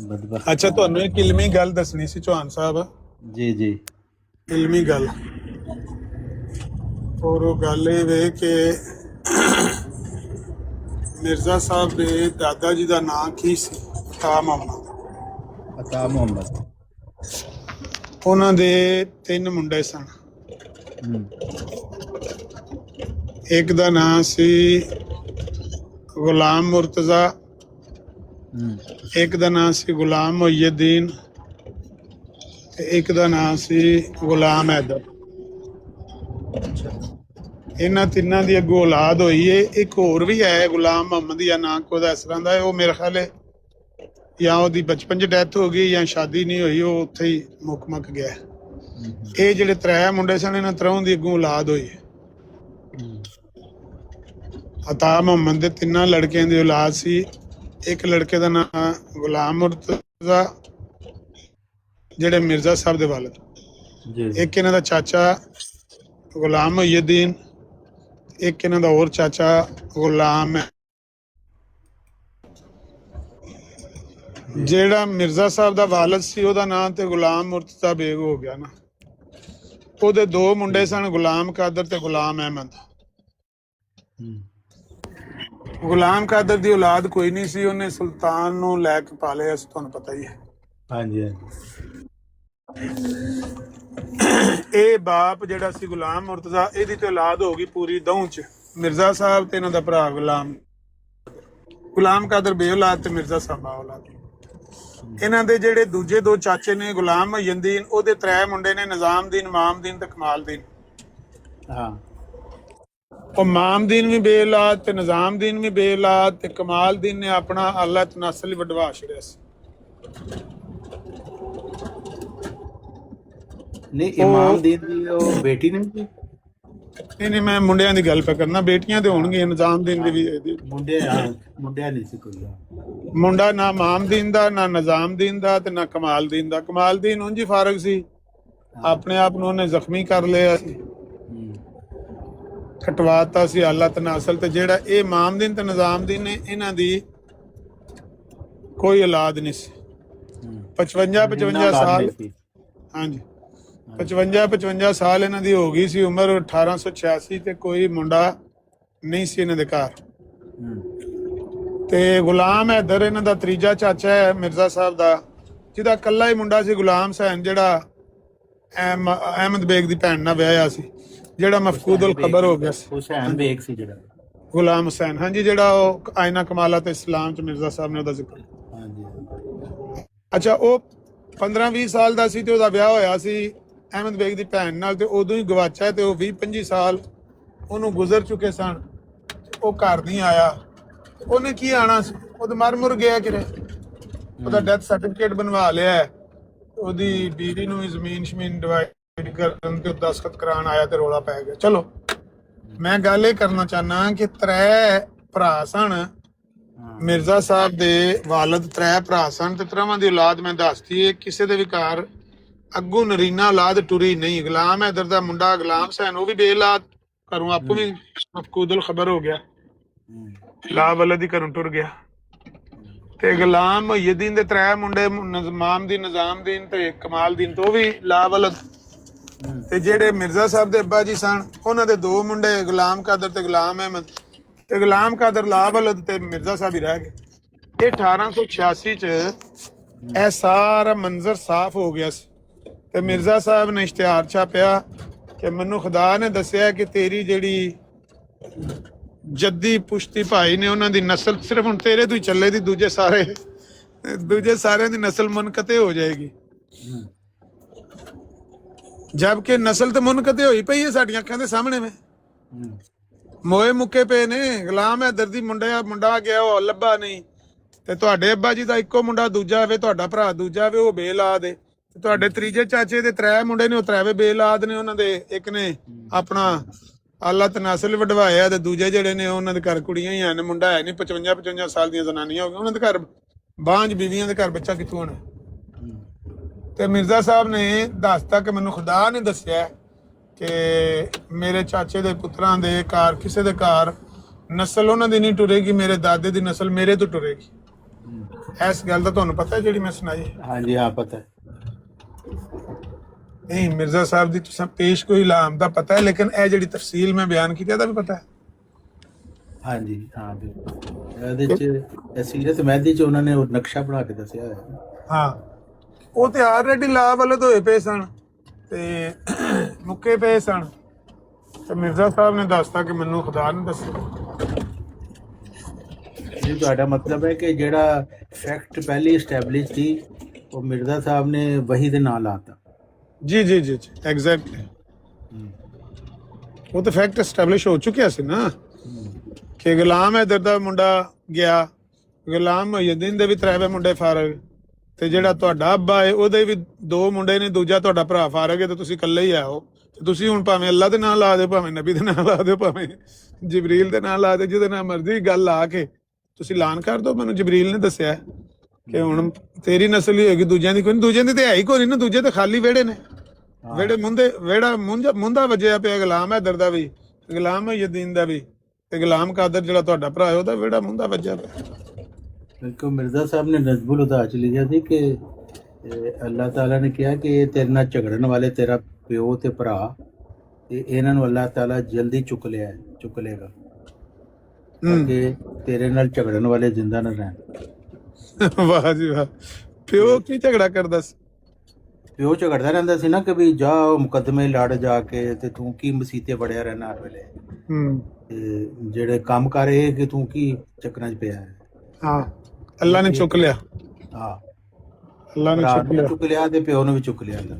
बदबख्त। अच्छा ਤੁਹਾਨੂੰ ਇੱਕ ਇਲਮੀ ਗੱਲ ਦੱਸਣੀ ਸੀ ਚੌਹਾਨ ਸਾਹਿਬ। जी जी। ਇਲਮੀ ਗੱਲ ਔਰ ਉਹ ਗੱਲ ਇਹ ਵੇ ਕਿ ਮਿਰਜ਼ਾ ਸਾਹਿਬ ਦੇ ਦਾਦਾ ਜੀ ਦਾ ਨਾਂ ਕੀ ਸੀ? ਅਤਾ ਮੁਹੰਮਦ। अता मोहम्मद। ਉਹਨਾਂ ਦੇ 3 ਮੁੰਡੇ ਸਨ। ਇੱਕ ਦਾ ਨਾਂ ਸੀ ਗੁਲਾਮ ਮੁਰਤਜ਼ਾ, ਇੱਕ ਦਾ ਨਾਂ ਸੀ ਗੁਲਾਮ ਮੁਹੱਈਦੀਨ ਤੇ ਇੱਕ ਦਾ ਨਾਂ ਸੀ ਗੁਲਾਮ ਹੈਦਰ। ਇਹਨਾਂ ਤਿੰਨਾਂ ਦੀ ਅੱਗੋਂ ਔਲਾਦ ਹੋਈ ਏ। ਇੱਕ ਹੋਰ ਵੀ ਹੈ ਗੁਲਾਮ ਮੁਹੰਮਦ ਜਾਂ ਨਾਂ ਉਹਦਾ ਇਸ ਤਰ੍ਹਾਂ ਦਾ ਹੈ। ਉਹ ਮੇਰੇ ਖਿਆਲ ਹੈ ਜਾਂ ਉਹਦੀ ਬਚਪਨ 'ਚ ਡੈਥ ਹੋ ਗਈ ਜਾਂ ਸ਼ਾਦੀ ਨਹੀਂ ਹੋਈ, ਉਹ ਉੱਥੇ ਹੀ ਮੁੱਕ ਗਿਆ। ਇਹ ਜਿਹੜੇ 3 ਮੁੰਡੇ ਸਨ, ਇਹਨਾਂ 3 ਦੀ ਅੱਗੋਂ ਔਲਾਦ ਹੋਈ ਹੈ। ਅਤਾ ਮੁਹੰਮਦ ਦੇ 3 ਲੜਕਿਆਂ ਦੀ ਔਲਾਦ ਸੀ। ਇੱਕ ਲੜਕੇ ਦਾ ਨਾਂ ਗੁਲਾਮ ਮੁਰਤਜ਼ਾ ਜਿਹੜੇ ਮਿਰਜ਼ਾ ਸਾਹਿਬ ਦੇ ਵਾਲਿਦ, ਇੱਕ ਇਹਨਾਂ ਦਾ ਚਾਚਾ ਗੁਲਾਮ ਮੁਹੱਈਦੀਨ, ਇੱਕ ਇਹਨਾਂ ਦਾ ਹੋਰ ਚਾਚਾ ਗੁਲਾਮ ਹੈ। ਜਿਹੜਾ ਮਿਰਜ਼ਾ ਸਾਹਿਬ ਦਾ ਵਾਲਿਦ ਸੀ ਉਹਦਾ ਨਾਮ ਤੇ ਗੁਲਾਮ ਮੁਰਤਜ਼ਾ ਬੇਗ ਹੋ ਗਿਆ ਨਾ। ਉਹਦੇ 2 ਮੁੰਡੇ ਸਨ, ਗੁਲਾਮ ਕਾਦਰ ਤੇ ਗੁਲਾਮ ਅਹਿਮਦ। ਗੁਲਾਮ ਕਾਦਰ ਦੀ ਔਲਾਦ ਕੋਈ ਨਹੀਂ ਸੀ, ਉਹਨੇ ਸੁਲਤਾਨ ਨੂੰ ਲੈ ਕੇ ਪਾਲਿਆ ਸੀ, ਤੁਹਾਨੂੰ ਪਤਾ ਹੀ ਹੈ। ਹਾਂਜੀ ਇਹ ਬਾਪ ਜਿਹੜਾ ਸੀ ਗੁਲਾਮ ਮੁਰਤਜ਼ਾ, ਇਹਦੀ ਤੇ ਔਲਾਦ ਹੋ ਗਈ ਪੂਰੀ ਦਹੁ ਚ। ਮਿਰਜ਼ਾ ਸਾਹਿਬ ਤੇ ਇਹਨਾਂ ਦਾ ਭਰਾ ਗੁਲਾਮ ਕਾਦਰ ਬੇ ਔਲਾਦ ਤੇ ਮਿਰਜ਼ਾ ਸਾਹਿਬ ਆ ਔਲਾਦ। ਇਹਨਾਂ ਦੇ ਜਿਹੜੇ ਦੂਜੇ 2 ਚਾਚੇ ਨੇ ਗੁਲਾਮ ਮੁਹੱਈਦੀਨ, ਉਹਦੇ 3 ਮੁੰਡੇ ਨੇ ਨਿਜ਼ਾਮਦੀਨ, ਇਮਾਮਦੀਨ ਤੇ ਕਮਾਲਦੀਨ। ਹਾਂ। ਉਹ ਇਮਾਮਦੀਨ ਵੀ ਬੇ ਔਲਾਦ ਤੇ ਨਿਜ਼ਾਮਦੀਨ ਵੀ ਬੇ ਔਲਾਦ ਤੇ ਕਮਾਲਦੀਨ ਨੇ ਆਪਣਾ ਆਲਾ ਤਨਸਲ ਹੀ ਵਡਵਾ ਛੜਿਆ ਸੀ। नहीं इमामदीन दी वो बेटी नहीं थी। ਨਹੀਂ ਮੈਂ ਮੁੰਡਿਆਂ ਦੀ ਗੱਲ ਪਾ ਕਰਨਾ, ਬੇਟੀਆਂ ਤੇ ਹੋਣਗੀਆਂ। ਨਿਜ਼ਾਮਦੀਨ ਦੀ ਵੀ मुंडे नहीं सी कोई। ਮੁੰਡਾ ਨਾ ਇਮਾਮਦੀਨ ਦਾ, ਨਾ ਨਿਜ਼ਾਮਦੀਨ ਦਾ ਤੇ ਨਾ ਕਮਾਲਦੀਨ ਦਾ। ਕਮਾਲਦੀਨ ਉਂਝ ਹੀ ਫਾਰਗ ਸੀ, ਆਪਣੇ ਆਪ ਨੂੰ ਉਹਨੇ ਜ਼ਖਮੀ ਕਰ ਲਿਆ ਸੀ, ਕਟਵਾਤਾ ਸੀ ਆਲਾ ਤਨਾਸਲ। ਤੇ ਜਿਹੜਾ ਇਹ ਇਮਾਮਦੀਨ ਤੇ ਨਿਜ਼ਾਮਦੀਨ ਨੇ, ਇਹਨਾਂ ਦੀ ਕੋਈ ਔਲਾਦ ਨਹੀਂ ਸੀ। 55 ਸਾਲ, ਹਾਂਜੀ 55 ਸਾਲ ਇਹਨਾਂ ਦੀ ਹੋ ਗਈ ਸੀ ਉਮਰ। 1886 ਤੇ ਕੋਈ ਮੁੰਡਾ ਨਹੀਂ ਸੀ ਇਹਨਾਂ ਦੇ ਘਰ। ਤੇ ਗੁਲਾਮ ਹੈਦਰ ਇਹਨਾਂ ਦਾ 3 ਚਾਚਾ ਹੈ ਮਿਰਜ਼ਾ ਸਾਹਿਬ ਦਾ, ਜਿਹਦਾ ਇਕੱਲਾ ਹੀ ਮੁੰਡਾ ਸੀ ਗੁਲਾਮ ਹੁਸੈਨ, ਜਿਹੜਾ ਅਹਿਮਦ ਬੇਗ ਦੀ ਭੈਣ ਨਾਲ ਵਿਆਹਿਆ ਸੀ, ਜਿਹੜਾ ਮਫਕੂਦੁਲ ਖਬਰ ਹੋ ਗਿਆ ਸੀ। ਹੁਸੈਨ ਬੇਗ ਸੀ ਜਿਹੜਾ ਗੁਲਾਮ ਹੁਸੈਨ, ਹਾਂਜੀ, ਜਿਹੜਾ ਉਹ ਆਇਨਾ ਕਮਾਲਾ ਤੇ ਇਸਲਾਮ ਚ ਮਿਰਜ਼ਾ ਸਾਹਿਬ ਨੇ ਉਹਦਾ ਜ਼ਿਕਰ। ਹਾਂਜੀ। ਅੱਛਾ, ਉਹ 15-20 ਸਾਲ ਦਾ ਸੀ ਤੇ ਉਹਦਾ ਵਿਆਹ ਹੋਇਆ ਸੀ ਅਹਿਮਦ ਬੇਗ ਦੀ ਭੈਣ ਨਾਲ, ਤੇ ਉਦੋਂ ਹੀ ਗਵਾਚਾ। ਤੇ ਉਹ 20-25 ਸਾਲ ਉਹਨੂੰ ਗੁਜ਼ਰ ਚੁੱਕੇ ਸਨ। ਉਹ ਘਰ ਨਹੀਂ ਆਇਆ। ਉਹਨੇ ਕੀ ਆਣਾ ਸੀ, ਉਹ ਤਾਂ ਮਰ ਮੁਰ ਗਿਆ ਕਿਰੇ। ਉਹਦਾ ਡੈਥ ਸਰਟੀਫਿਕੇਟ ਬਣਵਾ ਲਿਆ। ਉਹਦੀ ਬੀਵੀ ਨੂੰ ਵੀ ਜ਼ਮੀਨ ਸ਼ਮੀਨ ਡਿਵਾਈਡ ਕਰਨ ਤੇ ਦਸਖਤ ਕਰਾਉਣ ਆਇਆ ਤੇ ਰੌਲਾ ਪੈ ਗਿਆ। ਚਲੋ, ਮੈਂ ਗੱਲ ਇਹ ਕਰਨਾ ਚਾਹੁੰਦਾ ਕਿ 3 ਭਰਾ ਸਨ ਮਿਰਜ਼ਾ ਸਾਹਿਬ ਦੇ ਵਾਲਿਦ। 3 ਭਰਾ ਸਨ ਤੇ 3 ਦੀ ਔਲਾਦ ਮੈਂ ਦੱਸਦੀ ਹੈ। ਕਿਸੇ ਦੇ ਵੀ ਘਰ ਅੱਗੋਂ ਨਰੀਨਾ ਔਲਾਦ ਟੁਰੀ ਨਹੀਂ। ਗੁਲਾਮ ਹੈਦਰ ਦਾ ਮੁੰਡਾ ਗੁਲਾਮ ਹੁਸੈਨ, ਉਹ ਵੀ ਬੇ ਔਲਾਦ, ਘਰੋਂ ਆਪੋ ਵੀ ਮਫਕੂਦੁਲ ਖਬਰ ਹੋ ਗਿਆ, ਲਾ ਵਲਦ ਹੀ ਘਰੋਂ ਟੁਰ ਗਿਆ। ਤੇ ਗੁਲਾਮ ਮੁਹੱਈਦੀਨ ਦੇ 3 ਮੁੰਡੇ ਇਮਾਮਦੀਨ, ਨਿਜ਼ਾਮਦੀਨ ਤੇ ਕਮਾਲਦੀਨ, ਤੋਂ ਵੀ ਲਾ ਵਲਦ। ਤੇ ਜਿਹੜੇ ਮਿਰਜ਼ਾ ਸਾਹਿਬ ਦੇ ਅੱਬਾ ਜੀ ਸਨ, ਉਹਨਾਂ ਦੇ 2 ਮੁੰਡੇ ਗੁਲਾਮ ਕਾਦਰ ਤੇ ਗੁਲਾਮ ਅਹਿਮਦ। ਤੇ ਗੁਲਾਮ ਕਾਦਰ ਲਾ ਵਲਦ ਤੇ ਮਿਰਜ਼ਾ ਸਾਹਿਬ ਹੀ ਰਹਿ ਗਏ। ਇਹ 1886 ਚ ਇਹ ਸਾਰਾ ਮੰਜ਼ਰ ਸਾਫ਼ ਹੋ ਗਿਆ ਸੀ। ਤੇ ਮਿਰਜ਼ਾ ਸਾਹਿਬ ਨੇ ਇਸ਼ਤਿਹਾਰ ਛਾਪਿਆ ਕਿ ਮੈਨੂੰ ਖੁਦਾ ਨੇ ਦੱਸਿਆ ਕਿ ਤੇਰੀ ਜਿਹੜੀ ਜੱਦੀ ਪੁਸ਼ਤੀ ਭਾਈ ਨੇ, ਉਹਨਾਂ ਦੀ ਨਸਲ ਸਿਰਫ ਹੁਣ ਤੇਰੇ ਤੋਂ ਹੀ ਚੱਲੇ ਦੀ, ਦੂਜੇ ਸਾਰਿਆਂ ਦੀ ਨਸਲ ਮੁਨਕਤੇ ਹੋ ਜਾਏਗੀ। ਜਦਕਿ ਨਸਲ ਤੇ ਮੁਨਕਤੇ ਹੋਈ ਪਈ ਹੈ ਸਾਡੀਆਂ ਅੱਖਾਂ ਦੇ ਸਾਹਮਣੇ। ਮੈਂ ਮੋਏ ਮੁੱਕੇ ਪਏ ਨੇ। ਗੁਲਾਮ ਹੈਦਰ ਦੀ ਮੁੰਡਾ ਗਿਆ, ਉਹ ਲੱਭਾ ਨਹੀਂ। ਤੇ ਤੁਹਾਡੇ ਅੱਬਾ ਜੀ ਦਾ ਇੱਕੋ ਮੁੰਡਾ ਦੂਜਾ ਹੋਵੇ, ਤੁਹਾਡਾ ਭਰਾ ਦੂਜਾ ਹੋਵੇ, ਉਹ ਬੇਔਲਾਦ ਹੈ। ਤੁਹਾਡੇ 3 ਚਾਚੇ ਦੇ 3 ਮੁੰਡੇ ਨੇ, ਉਹ 3 ਬੇਔਲਾਦ ਨੇ। ਉਹਨਾਂ ਦੇ ਇੱਕ ਨੇ ਆਪਣਾ ਆਲਾ ਤਨਾਸਲ ਵਡਵਾਇਆ ਤੇ ਦੂਜੇ ਜਿਹੜੇ ਨੇ ਉਹਨਾਂ ਦੇ ਘਰ ਕੁੜੀਆਂ ਹੀ ਹਨ, ਮੁੰਡਾ ਹੈ ਨਹੀਂ। 55 ਸਾਲ ਦੀਆਂ ਜ਼ਨਾਨੀਆਂ ਹੋ ਗਈਆਂ ਉਹਨਾਂ ਦੇ ਘਰ, ਬਾਂਝ ਬੀਵੀਆਂ ਦੇ ਘਰ ਬੱਚਾ ਕਿੱਥੋਂ ਆਣਾ। ਤੇ ਮਿਰਜ਼ਾ ਸਾਹਿਬ ਨੇ ਦੱਸਤਾ ਕਿ ਮੈਨੂੰ ਖੁਦਾ ਨੇ ਦੱਸਿਆ ਕਿ ਮੇਰੇ ਚਾਚੇ ਦੇ ਪੁੱਤਰਾਂ ਦੇ ਘਰ ਕਿਸੇ ਦੇ ਘਰ ਨਸਲ ਉਹਨਾਂ ਦੀ ਨਹੀਂ ਟੁਰੇਗੀ, ਮੇਰੇ ਦਾਦੇ ਦੀ ਨਸਲ ਮੇਰੇ ਤੋਂ ਟੁਰੇਗੀ। ਇਸ ਗੱਲ ਦਾ ਤੁਹਾਨੂੰ ਪਤਾ ਹੈ ਜਿਹੜੀ ਮੈਂ ਸੁਣਾਈ? ਹਾਂਜੀ ਹਾਂ ਪਤਾ ਹੈ। ਨਹੀਂ, ਮਿਰਜ਼ਾ ਸਾਹਿਬ ਦੀ ਤੁਸੀਂ ਪੇਸ਼ ਕੋਈ ਇਲਾਮ ਦਾ ਪਤਾ ਹੈ, ਲੇਕਿਨ ਇਹ ਜਿਹੜੀ ਤਫਸੀਲ ਮੈਂ ਬਿਆਨ ਕੀਤੀ ਇਹਦਾ ਵੀ ਪਤਾ ਹੈ? ਹਾਂਜੀ ਹਾਂ ਬਿਲਕੁਲ। ਇਹਦੇ ਚ ਸੀਰਤ ਮਹਿਦੀ ਚ ਉਹਨਾਂ ਨੇ ਉਹ ਨਕਸ਼ਾ ਬਣਾ ਕੇ ਦੱਸਿਆ ਹੋਇਆ। ਹਾਂ, ਉਹ ਤੇ ਆਲਰੇਡੀ ਲਾ ਵਾਲੇ ਤੋਂ ਹੋਏ ਪਏ ਸਨ ਤੇ ਮੁੱਕੇ ਪਏ ਸਨ, ਤੇ ਮਿਰਜ਼ਾ ਸਾਹਿਬ ਨੇ ਦੱਸਤਾ ਕਿ ਮੈਨੂੰ ਖੁਦਾ ਨੇ ਦੱਸਿਆ। ਇਹ ਤੁਹਾਡਾ ਮਤਲਬ ਹੈ ਕਿ ਜਿਹੜਾ ਫੈਕਟ ਪਹਿਲੇ ਇਸਟੈਬਲਿਸ਼ ਸੀ ਉਹ ਮਿਰਜ਼ਾ ਸਾਹਿਬ ਨੇ ਵਹੀ ਦੇ ਨਾਲ ਲਾਤਾ। ਜੀ ਜੀ ਜੀ ਜੀ, ਐਗਜ਼ੈਕਟਲੀ। ਉਹ ਤਾਂ ਫੈਕਟ ਐਸਟੈਬਲਿਸ਼ ਹੋ ਚੁੱਕਿਆ ਸੀ ਨਾ ਕਿ ਗੁਲਾਮ ਹੈਦਰ ਦਾ ਮੁੰਡਾ ਗਿਆ, ਗੁਲਾਮ ਮੁਹੱਈਦੀਨ ਦੇ ਵੀ 3 ਮੁੰਡੇ ਫਾਰਗ, ਤੇ ਜਿਹੜਾ ਤੁਹਾਡਾ ਅੱਬਾ ਹੈ ਉਹਦੇ ਵੀ 2 ਮੁੰਡੇ ਨੇ, ਦੂਜਾ ਤੁਹਾਡਾ ਭਰਾ ਫਾਰਗ ਹੈ, ਤੇ ਤੁਸੀਂ ਇਕੱਲੇ ਹੀ ਆਓ। ਤੇ ਤੁਸੀਂ ਹੁਣ ਭਾਵੇਂ ਅੱਲਾ ਦੇ ਨਾਂ ਲਾ ਦਿਓ, ਭਾਵੇਂ ਨਬੀ ਦੇ ਨਾਂ ਲਾ ਦਿਓ, ਭਾਵੇਂ ਜਬਰੀਲ ਦੇ ਨਾਂ ਲਾ ਦਿਓ, ਜਿਹਦੇ ਨਾਲ ਮਰਜ਼ੀ ਗੱਲ ਲਾ ਕੇ ਤੁਸੀਂ ਐਲਾਨ ਕਰ ਦਿਓ ਮੈਨੂੰ ਜਬਰੀਲ ਨੇ ਦੱਸਿਆ ਕਿ ਹੁਣ ਤੇਰੀ ਨਸਲ ਹੀ ਹੋਏਗੀ, ਦੂਜਿਆਂ ਦੀ ਕੋਈ ਨਹੀਂ। ਦੂਜਿਆਂ ਦੀ ਤੇ ਹੈ ਹੀ ਕੋਈ ਨਹੀਂ ਨਾ, ਦੂਜੇ ਤੇ ਖਾਲੀ ਵਿਹੜੇ ਨੇ। ਵਿਹੜੇ ਵਿਹੜਾ ਮੁੰਦਾ ਵੱਜਿਆ ਪਿਆ ਗੁਲਾਮ ਹੈਦਰ ਦਾ ਵੀ, ਗੁਲਾਮ ਮੁਹੱਈਦੀਨ ਦਾ ਵੀ, ਤੇ ਗੁਲਾਮ ਕਾਦਰ ਜਿਹੜਾ ਤੁਹਾਡਾ ਭਰਾ ਹੈ ਉਹਦਾ ਵਿਹੜਾ ਮੁੰਦਾ ਵੱਜਿਆ ਪਿਆ। ਬਿਲਕੁਲ। ਮਿਰਜ਼ਾ ਸਾਹਿਬ ਨੇ ਨਜ਼ਬੁਲ ਹੁਦਾ ਚ ਲਿਖਿਆ ਸੀ ਕਿ ਅੱਲਾਹ ਤਾਲਾ ਨੇ ਕਿਹਾ ਕਿ ਤੇਰੇ ਨਾਲ ਝਗੜਨ ਵਾਲੇ ਤੇਰਾ ਪਿਓ ਤੇ ਭਰਾ, ਤੇ ਇਹਨਾਂ ਨੂੰ ਅੱਲਾਹ ਤਾਲਾ ਜਲਦੀ ਚੁੱਕ ਲੇਗਾ ਕਿ ਤੇਰੇ ਨਾਲ ਝਗੜਨ ਵਾਲੇ ਜ਼ਿੰਦਾ ਨਾ ਰਹਿਣ। ਵਾਹ ਜੀ ਵਾਹ। ਪਿਓ ਕੀ ਝਗੜਾ ਕਰਦਾ ਸੀ? ਪਿਓ ਝਗੜਦਾ ਰਹਿੰਦਾ ਸੀ ਨਾ ਕਿ ਵੀ ਜਾ ਮੁਕੱਦਮੇ ਲੜ ਜਾ ਕੇ, ਤੇ ਤੂੰ ਕੀ ਮਸੀਤੇ ਵੜਿਆ ਰਹਿਣਾ ਹਰ ਵੇਲੇ, ਤੇ ਜਿਹੜੇ ਕੰਮ ਕਰ ਇਹ ਕਿ ਤੂੰ ਕੀ ਚੱਕਰਾਂ 'ਚ ਪਿਆ ਹੈ। ਹਾਂ, ਅੱਲਾ ਨੇ ਚੁੱਕ ਲਿਆ। ਹਾਂ, ਅੱਲਾ ਨੇ ਚੁੱਕ ਲਿਆ ਤੇ ਪਿਓ ਨੂੰ ਵੀ ਚੁੱਕ ਲਿਆ ਅੱਲਾ।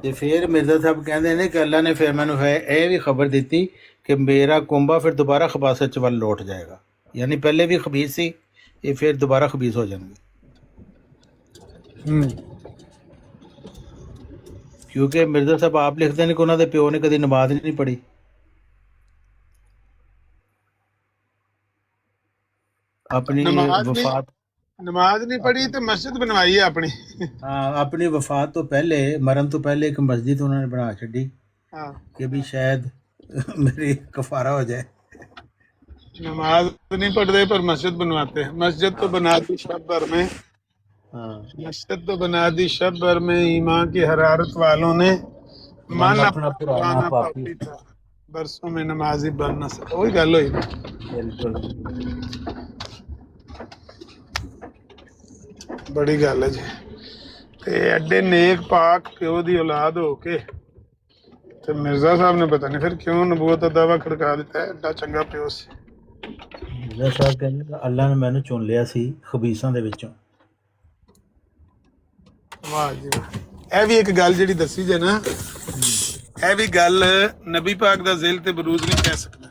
ਤੇ ਫਿਰ ਮਿਰਜ਼ਾ ਸਾਹਿਬ ਕਹਿੰਦੇ ਨੇ ਕਿ ਅੱਲਾ ਨੇ ਫਿਰ ਮੈਨੂੰ ਇਹ ਵੀ ਖਬਰ ਦਿੱਤੀ ਕਿ ਮੇਰਾ ਕੁੰਬਾ ਫਿਰ ਦੁਬਾਰਾ ਖਬਾਸਤ 'ਚ ਵੱਲ ਲੌਟ ਜਾਏਗਾ, ਯਾਨੀ ਪਹਿਲੇ ਵੀ ਖਬੀਸ ਸੀ, ਇਹ ਫਿਰ ਦੁਬਾਰਾ ਖਬੀਸ ਹੋ ਜਾਣਗੇ। ਕਿਉਂਕਿ ਮਿਰਜ਼ਾ ਸਾਹਿਬ ਆਪ ਲਿਖਦੇ ਨੇ ਕਿ ਉਹਨਾਂ ਦੇ ਪਿਓ ਨੇ ਕਦੀ ਨਮਾਜ਼ ਨਹੀਂ ਪੜ੍ਹੀ। ਆਪਣੀ ਵਫਾਤ ਨਮਾਜ਼ ਨਹੀਂ ਪੜ੍ਹੀ ਤੇ ਮਸਜਿਦ ਬਣਵਾਈ ਹੈ ਆਪਣੀ। ਹਾਂ, ਆਪਣੀ ਵਫਾਤ ਤੋਂ ਪਹਿਲੇ, ਮਰਨ ਤੋਂ ਪਹਿਲੇ ਇੱਕ ਮਸਜਿਦ ਉਹਨਾਂ ਨੇ ਬਣਾ ਛੱਡੀ ਕਿ ਵੀ ਸ਼ਾਇਦ मेरी कफारा हो जाए। नमाज नहीं पढ़ते पर मस्जिद बनवाते हैं। मस्जिद तो बना दी शब भर में, मस्जिद तो बना दी शब भर में। ईमान की हरारत वालों ने मन अपना पुराना पापी था, बरसों में नमाजी बन न सका। वही गल हुई। बड़ी गल है जी। ते एडे नेक पाक प्यो दी औलाद हो के ਤੇ ਮਿਰਜ਼ਾ ਸਾਹਿਬ ਨੇ ਪਤਾ ਨਹੀਂ ਫਿਰ ਕਿਉਂ ਨਬੂਵਤ ਦਾ ਦਾਵਾ ਖੜਕਾ ਦਿੱਤਾ। ਐਡਾ ਚੰਗਾ ਪਿਓ ਸੀ। ਮਿਰਜ਼ਾ ਸਾਹਿਬ ਕਹਿੰਦੇ ਅੱਲਾ ਨੇ ਮੈਨੂੰ ਚੁਣ ਲਿਆ ਸੀ ਖਬੀਸਾਂ ਦੇ ਵਿੱਚੋਂ। ਵਾਹ ਜੀ ਵਾਹ। ਇਹ ਵੀ ਇੱਕ ਗੱਲ ਜਿਹੜੀ ਦੱਸੀ ਜੇ ਨਾ, ਇਹ ਵੀ ਗੱਲ ਨਬੀ ਪਾਕ ਦਾ ਜ਼ਿਲ ਤੇ ਬਰੂਜ਼ ਨਹੀਂ ਕਹਿ ਸਕਦਾ।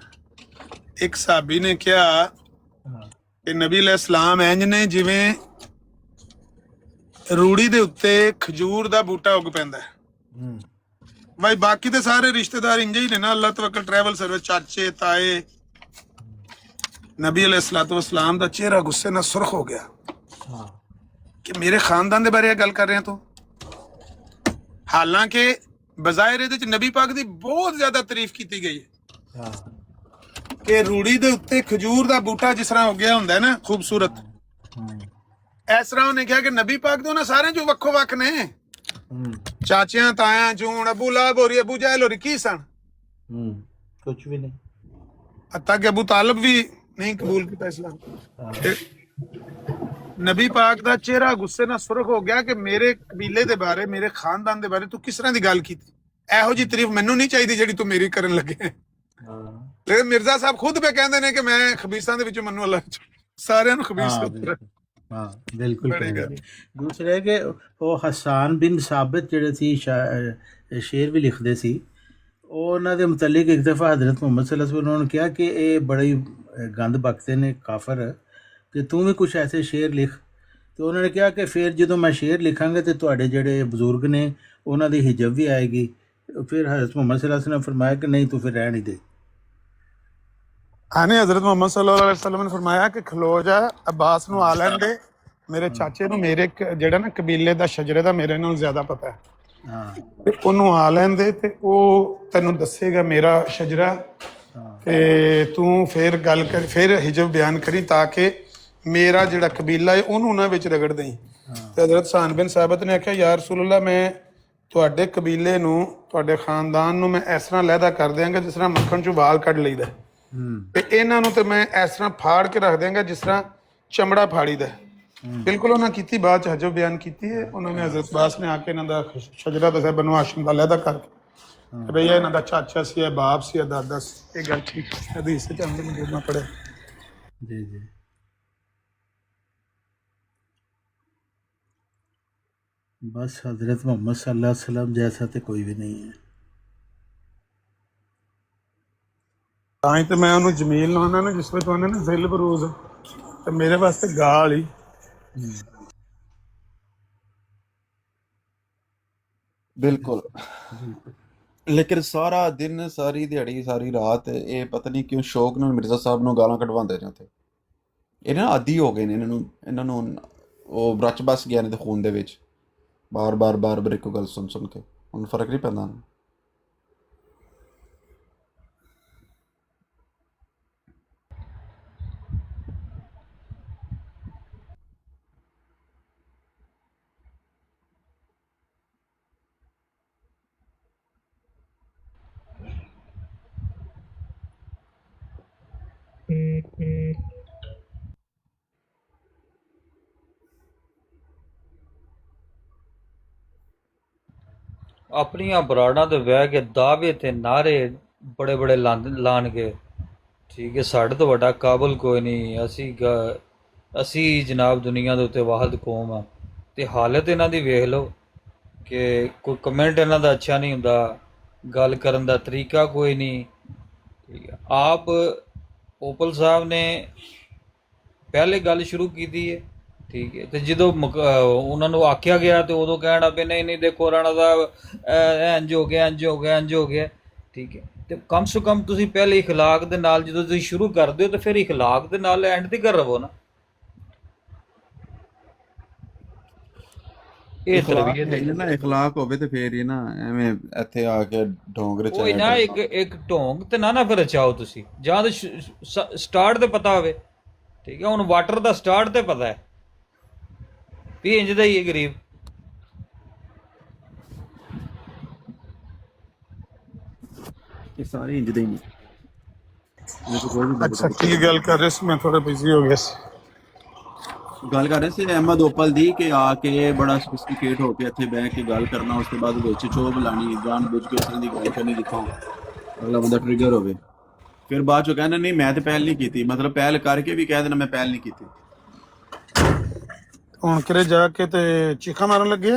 ਇੱਕ ਸਾਹਬੀ ਨੇ ਕਿਹਾ ਕਿ ਨਬੀ ਅਲੈਹਿਸ ਸਲਾਮ ਇੰਜ ਨੇ ਜਿਵੇਂ ਰੂੜੀ ਦੇ ਉੱਤੇ ਖਜੂਰ ਦਾ ਬੂਟਾ ਉੱਗ ਪੈਂਦਾ ਹੈ। भाई बाकी तो सारे रिश्तेदार इंजे ही ने ना, अल्लाह तवक्कल ट्रैवल सर्विस, चाचे ताए। नबी अलैहिस्सलाम दा चेहरा गुस्से नाल सुर्ख हो गया कि मेरे खानदान दे बारे गल कर रहे हैं तो। हालांकि बजाहिर इहदे च नबी पाक दी बहुत ज्यादा तारीफ की गई है कि रूड़ी दे उत्ते खजूर दा बूटा जिस तरह हो गया हुंदा है ना खूबसूरत, इस तरह उन्हें कहा कि नबी पाक तो ना सारे जो वक्खो वक्ख ने, चाचियां ताया जून अबू लाहब होरी अबू जहल होरी की सन, कुछ भी नहीं। हत्ता कि अबू तालिब भी नहीं कबूल किया इस्लाम। नबी पाक दा चेहरा गुस्से नाल सुर्ख हो गया कि मेरे कबीले दे बारे, मेरे खानदान दे बारे तू किस तरह दी गल कीती। ਇਹੋ ਜੀ ਤਾਰੀਫ ਮੈਨੂੰ ਨਹੀਂ ਚਾਹੀਦੀ ਜਿਹੜੀ ਤੂੰ ਮੇਰੀ ਕਰਨ ਲੱਗੇ। ਲੇਕਿਨ ਮਿਰਜ਼ਾ ਸਾਹਿਬ ਖੁਦ ਵੀ ਕਹਿੰਦੇ ਨੇ ਕਿ ਮੈਂ ਖਬੀਸਾਂ ਦੇ ਵਿੱਚੋਂ ਮੈਨੂੰ ਅੱਲਾਹ ਸਾਰਿਆਂ ਨੂੰ ਖਬੀਸ ਕਰਦਾ। ਹਾਂ ਬਿਲਕੁਲ। ਦੂਸਰੇ ਕਿ ਉਹ ਹਸਾਨ ਬਿਨ ਸਾਬਿਤ ਜਿਹੜੇ ਸੀ ਸ਼ੇਰ ਵੀ ਲਿਖਦੇ ਸੀ, ਉਹ ਉਹਨਾਂ ਦੇ ਮੁਤਲਕ ਇੱਕ ਦਫਾ ਹਜ਼ਰਤ ਮੁਹੰਮਦ ਸੱਲੱਲਾਹੁ ਅਲੈहि ਵਸੱਲਮ ਨੇ ਕਿਹਾ ਕਿ ਇਹ ਬੜੇ ਗੰਦ ਬਕਤੇ ਨੇ ਕਾਫਰ, ਤੇ ਤੂੰ ਵੀ ਕੁਛ ਐਸੇ ਸ਼ੇਰ ਲਿਖ। ਤੇ ਉਹਨਾਂ ਨੇ ਕਿਹਾ ਕਿ ਫਿਰ ਜਦੋਂ ਮੈਂ ਸ਼ੇਰ ਲਿਖਾਂਗਾ ਤੇ ਤੁਹਾਡੇ ਜਿਹੜੇ ਬਜ਼ੁਰਗ ਨੇ ਉਹਨਾਂ ਦੀ ਹਿਜਬ ਵੀ ਆਏਗੀ। ਫਿਰ ਹਜ਼ਰਤ ਮੁਹੰਮਦ ਸੱਲੱਲਾਹੁ ਅਲੈहि ਵਸੱਲਮ ਨੇ ਫਰਮਾਇਆ ਕਿ ਨਹੀਂ ਤੂੰ ਫਿਰ ਰਹਿਣ ਹੀ ਦੇ। ਆਨੇ ਹਜ਼ਰਤ ਮੁਹੰਮਦ ਸੱਲੱਲਾਹੁ ਅਲੈहि ਵਸੱਲਮ ਨੇ ਫਰਮਾਇਆ ਕਿ ਖਲੋ ਜਾ, ਅब्बास ਨੂੰ ਆ ਲੈਣ ਦੇ, ਮੇਰੇ ਚਾਚੇ ਨੂੰ ਮੇਰੇ ਜਿਹੜਾ ਨਾ ਕਬੀਲੇ ਦਾ ਸ਼ਜਰੇ ਦਾ ਮੇਰੇ ਨਾਲ ਜ਼ਿਆਦਾ ਪਤਾ ਹੈ, ਤੇ ਉਹਨੂੰ ਆ ਲੈਣ ਦੇ ਤੇ ਉਹ ਤੈਨੂੰ ਦੱਸੇਗਾ ਮੇਰਾ ਸ਼ਜਰਾ, ਤੇ ਤੂੰ ਫਿਰ ਗੱਲ ਕਰ, ਫਿਰ ਹਿਜਬ ਬਿਆਨ ਕਰੀ ਤਾਂ ਕਿ ਮੇਰਾ ਜਿਹੜਾ ਕਬੀਲਾ ਹੈ ਉਹਨੂੰ ਉਹਨਾਂ ਵਿੱਚ ਰਗੜ ਦੇਈ। ਤੇ ਹਜ਼ਰਤ ਹਸਨ ਬਿਨ ਸਾਬਤ ਨੇ ਆਖਿਆ ਯਾ ਰਸੂਲullah ਮੈਂ ਤੁਹਾਡੇ ਕਬੀਲੇ ਨੂੰ ਤੁਹਾਡੇ ਖਾਨਦਾਨ ਨੂੰ ਮੈਂ ਇਸ ਤਰ੍ਹਾਂ ਲਹਿਦਾ ਕਰ ਦਿਆਂਗਾ ਜਿਸ ਤਰ੍ਹਾਂ ਮੱਖਣ ਚੋਂ ਵਾਲ ਕੱਢ ਲਈਦਾ, ਤੇ ਇਹਨਾਂ ਨੂੰ ਤੇ ਮੈਂ ਇਸ ਤਰ੍ਹਾਂ ਫਾੜ ਕੇ ਰੱਖ ਦਿਆਂਗਾ ਜਿਸ ਤਰ੍ਹਾਂ ਚਮੜਾ ਫਾੜੀਦਾ। ਬਿਲਕੁਲ ਉਹਨਾਂ ਕੀਤੀ, ਬਾਅਦ ਚ ਹਜੋ ਬਿਆਨ ਕੀਤੀ ਹੈ ਉਹਨਾਂ ਨੇ। ਹਜ਼ਰਤ ਬਾਸ ਨੇ ਆ ਕੇ ਇਹਨਾਂ ਦਾ ਸ਼ਜਰਾ ਦੱਸਿਆ ਬਨੂ ਹਾਸ਼ਿਮ ਦਾ ਲਹਿਦਾ ਕਰਕੇ ਭਈ ਇਹਨਾਂ ਦਾ ਚਾਚਾ ਸੀ, ਇਹ ਬਾਪ ਸੀ, ਇਹ ਦਾਦਾ ਸੀ। ਇਹ ਗੱਲ ਠੀਕ ਹਦੀਸ ਚ ਆਉਂਦੀ ਮੌਜੂਦ ਪੜਿਆ जी जी। बस हजरत मोहम्मद सल्लल्लाहु अलैहि वसल्लम जैसा तो कोई भी नहीं है। ਤਾਂ ਹੀ ਤੇ ਮੈਂ ਉਹਨੂੰ ਜਮੀਲ ਲਾਉਣਾ ਨਾ ਜਿਸ ਵਿੱਚ ਉਹਨੇ ਨਾ ਜ਼ਿਲ ਬਰੂਜ਼, ਤੇ ਮੇਰੇ ਵਾਸਤੇ ਗਾਲ ਹੀ। ਬਿਲਕੁਲ। ਲੇਕਿਨ ਸਾਰਾ ਦਿਨ, ਸਾਰੀ ਦਿਹਾੜੀ, ਸਾਰੀ ਰਾਤ ਇਹ ਪਤਾ ਨਹੀਂ ਕਿਉਂ ਸ਼ੌਕ ਨਾਲ ਮਿਰਜ਼ਾ ਸਾਹਿਬ ਨੂੰ ਗਾਲਾਂ ਕਢਵਾਉਂਦੇ ਨੇ ਉੱਥੇ। ਇਹ ਨਾ ਆਦੀ ਹੋ ਗਏ ਨੇ ਇਹਨਾਂ ਨੂੰ ਉਹ ਰਚ ਬਸ ਗਿਆ ਨੇ ਤੇ ਖੂਨ ਦੇ ਵਿੱਚ, ਬਾਰ-ਬਾਰ ਇੱਕੋ ਗੱਲ ਸੁਣ ਕੇ ਹੁਣ ਫਰਕ ਨਹੀਂ ਪੈਂਦਾ। ਆਪਣੀਆਂ ਬਰਾੜਾਂ ਤੇ ਬਹਿ ਕੇ ਦਾਅਵੇ ਤੇ ਨਾਰੇ ਬੜੇ ਬੜੇ ਲਾਣਗੇ, ਠੀਕ ਹੈ। ਸਾਡੇ ਤੋਂ ਵੱਡਾ ਕਾਬਲ ਕੋਈ ਨਹੀਂ, ਅਸੀਂ ਜਨਾਬ ਦੁਨੀਆ ਦੇ ਉੱਤੇ ਵਾਹਿਦ ਕੌਮ ਆ। ਤੇ ਹਾਲਤ ਇਹਨਾਂ ਦੀ ਵੇਖ ਲਓ ਕਿ ਕੋਈ ਕਮੈਂਟ ਇਹਨਾਂ ਦਾ ਅੱਛਾ ਨਹੀਂ ਹੁੰਦਾ, ਗੱਲ ਕਰਨ ਦਾ ਤਰੀਕਾ ਕੋਈ ਨਹੀਂ, ਠੀਕ ਹੈ। ਆਪ ਓਪਲ ਸਾਹਿਬ ਨੇ ਪਹਿਲੇ ਗੱਲ ਸ਼ੁਰੂ ਕੀਤੀ ਹੈ, ਠੀਕ ਹੈ, ਤੇ ਜਦੋਂ ਉਹਨਾਂ ਨੂੰ ਆਖਿਆ ਗਿਆ ਤੇ ਉਦੋਂ ਕਹਿਣਾ ਵੀ ਨਹੀਂ ਦੇਖੋ ਰਾਣਾ ਸਾਹਿਬ ਇੰਝ ਹੋ ਗਿਆ, ਠੀਕ ਹੈ। ਤੇ ਕਮ ਸੇ ਕਮ ਤੁਸੀਂ ਪਹਿਲੇ ਇਖਲਾਕ ਦੇ ਨਾਲ ਜਦੋਂ ਤੁਸੀਂ ਸ਼ੁਰੂ ਕਰਦੇ ਹੋ ਤੇ ਫਿਰ ਇਖਲਾਕ ਦੇ ਨਾਲ ਐਂਡ ਤੇ ਕਰ ਰਵੋ ਨਾ। ਇਹ ਤਰਬੀਅਤ ਹੈ ਨਾ, ਇਖਲਾਕ ਹੋਵੇ ਤੇ ਫੇਰ ਹੀ ਨਾ ਐਵੇਂ ਇੱਥੇ ਆ ਕੇ ਢੋਂਗ ਰਚਾਇਆ। ਕੋਈ ਨਾ ਇੱਕ ਢੋਂਗ ਤੇ ਨਾ ਫਿਰ ਰਚਾਓ ਤੁਸੀਂ, ਜਾਂ ਤਾਂ ਸਟਾਰਟ ਤੇ ਪਤਾ ਹੋਵੇ, ਠੀਕ ਹੈ। ਹੁਣ ਵਾਟਰ ਦਾ ਸਟਾਰਟ ਤੇ ਪਤਾ ਹੈ ਵੀ ਇੰਜ ਦਾ ਹੀ ਹੈ ਗਰੀਬ। ਇਹ ਸਾਰੇ ਇੰਜ ਦੇ ਹੀ ਨੇ। ਅੱਛਾ ਕੀ ਗੱਲ ਕਰ ਰਹੇ ਸੀ? ਮੈਂ ਥੋੜਾ ਬਿਜ਼ੀ ਹੋ ਗਿਆ ਸੀ। ਗੱਲ ਕਰ ਰਹੇ ਸੀ ਅਹਿਮਦ ਓਪਲ ਦੀ ਕਿ ਆ ਕੇ ਬੜਾ ਸਫਿਸਟੀਕੇਟ ਹੋ ਕੇ ਇੱਥੇ ਬਹਿ ਕੇ ਗੱਲ ਕਰਨਾ, ਉਸ ਤੋਂ ਬਾਅਦ ਵਿੱਚ ਚੋਬ ਲਾਣੀ, ਜਾਣ ਬੁੱਝ ਕੇ ਇਸ ਤਰ੍ਹਾਂ ਦੀ ਗੱਲ ਕਰਨੀ ਜਿੱਥੋਂ ਅਗਲਾ ਬੰਦਾ ਟ੍ਰਿਗਰ ਹੋਵੇ। ਫਿਰ ਬਾਅਦ ਚੋਂ ਕਹਿੰਦਾ ਨਹੀਂ ਮੈਂ ਤੇ ਪਹਿਲ ਨਹੀਂ ਕੀਤੀ, ਮਤਲਬ ਪਹਿਲ ਕਰਕੇ ਵੀ ਕਹਿ ਦੇਣਾ ਮੈਂ ਪਹਿਲ ਨਹੀਂ ਕੀਤੀ। ਹੁਣ ਕਿਰੇ ਜਾ ਕੇ ਤੇ ਚੀਖਾਂ ਮਾਰਨ ਲੱਗੇ।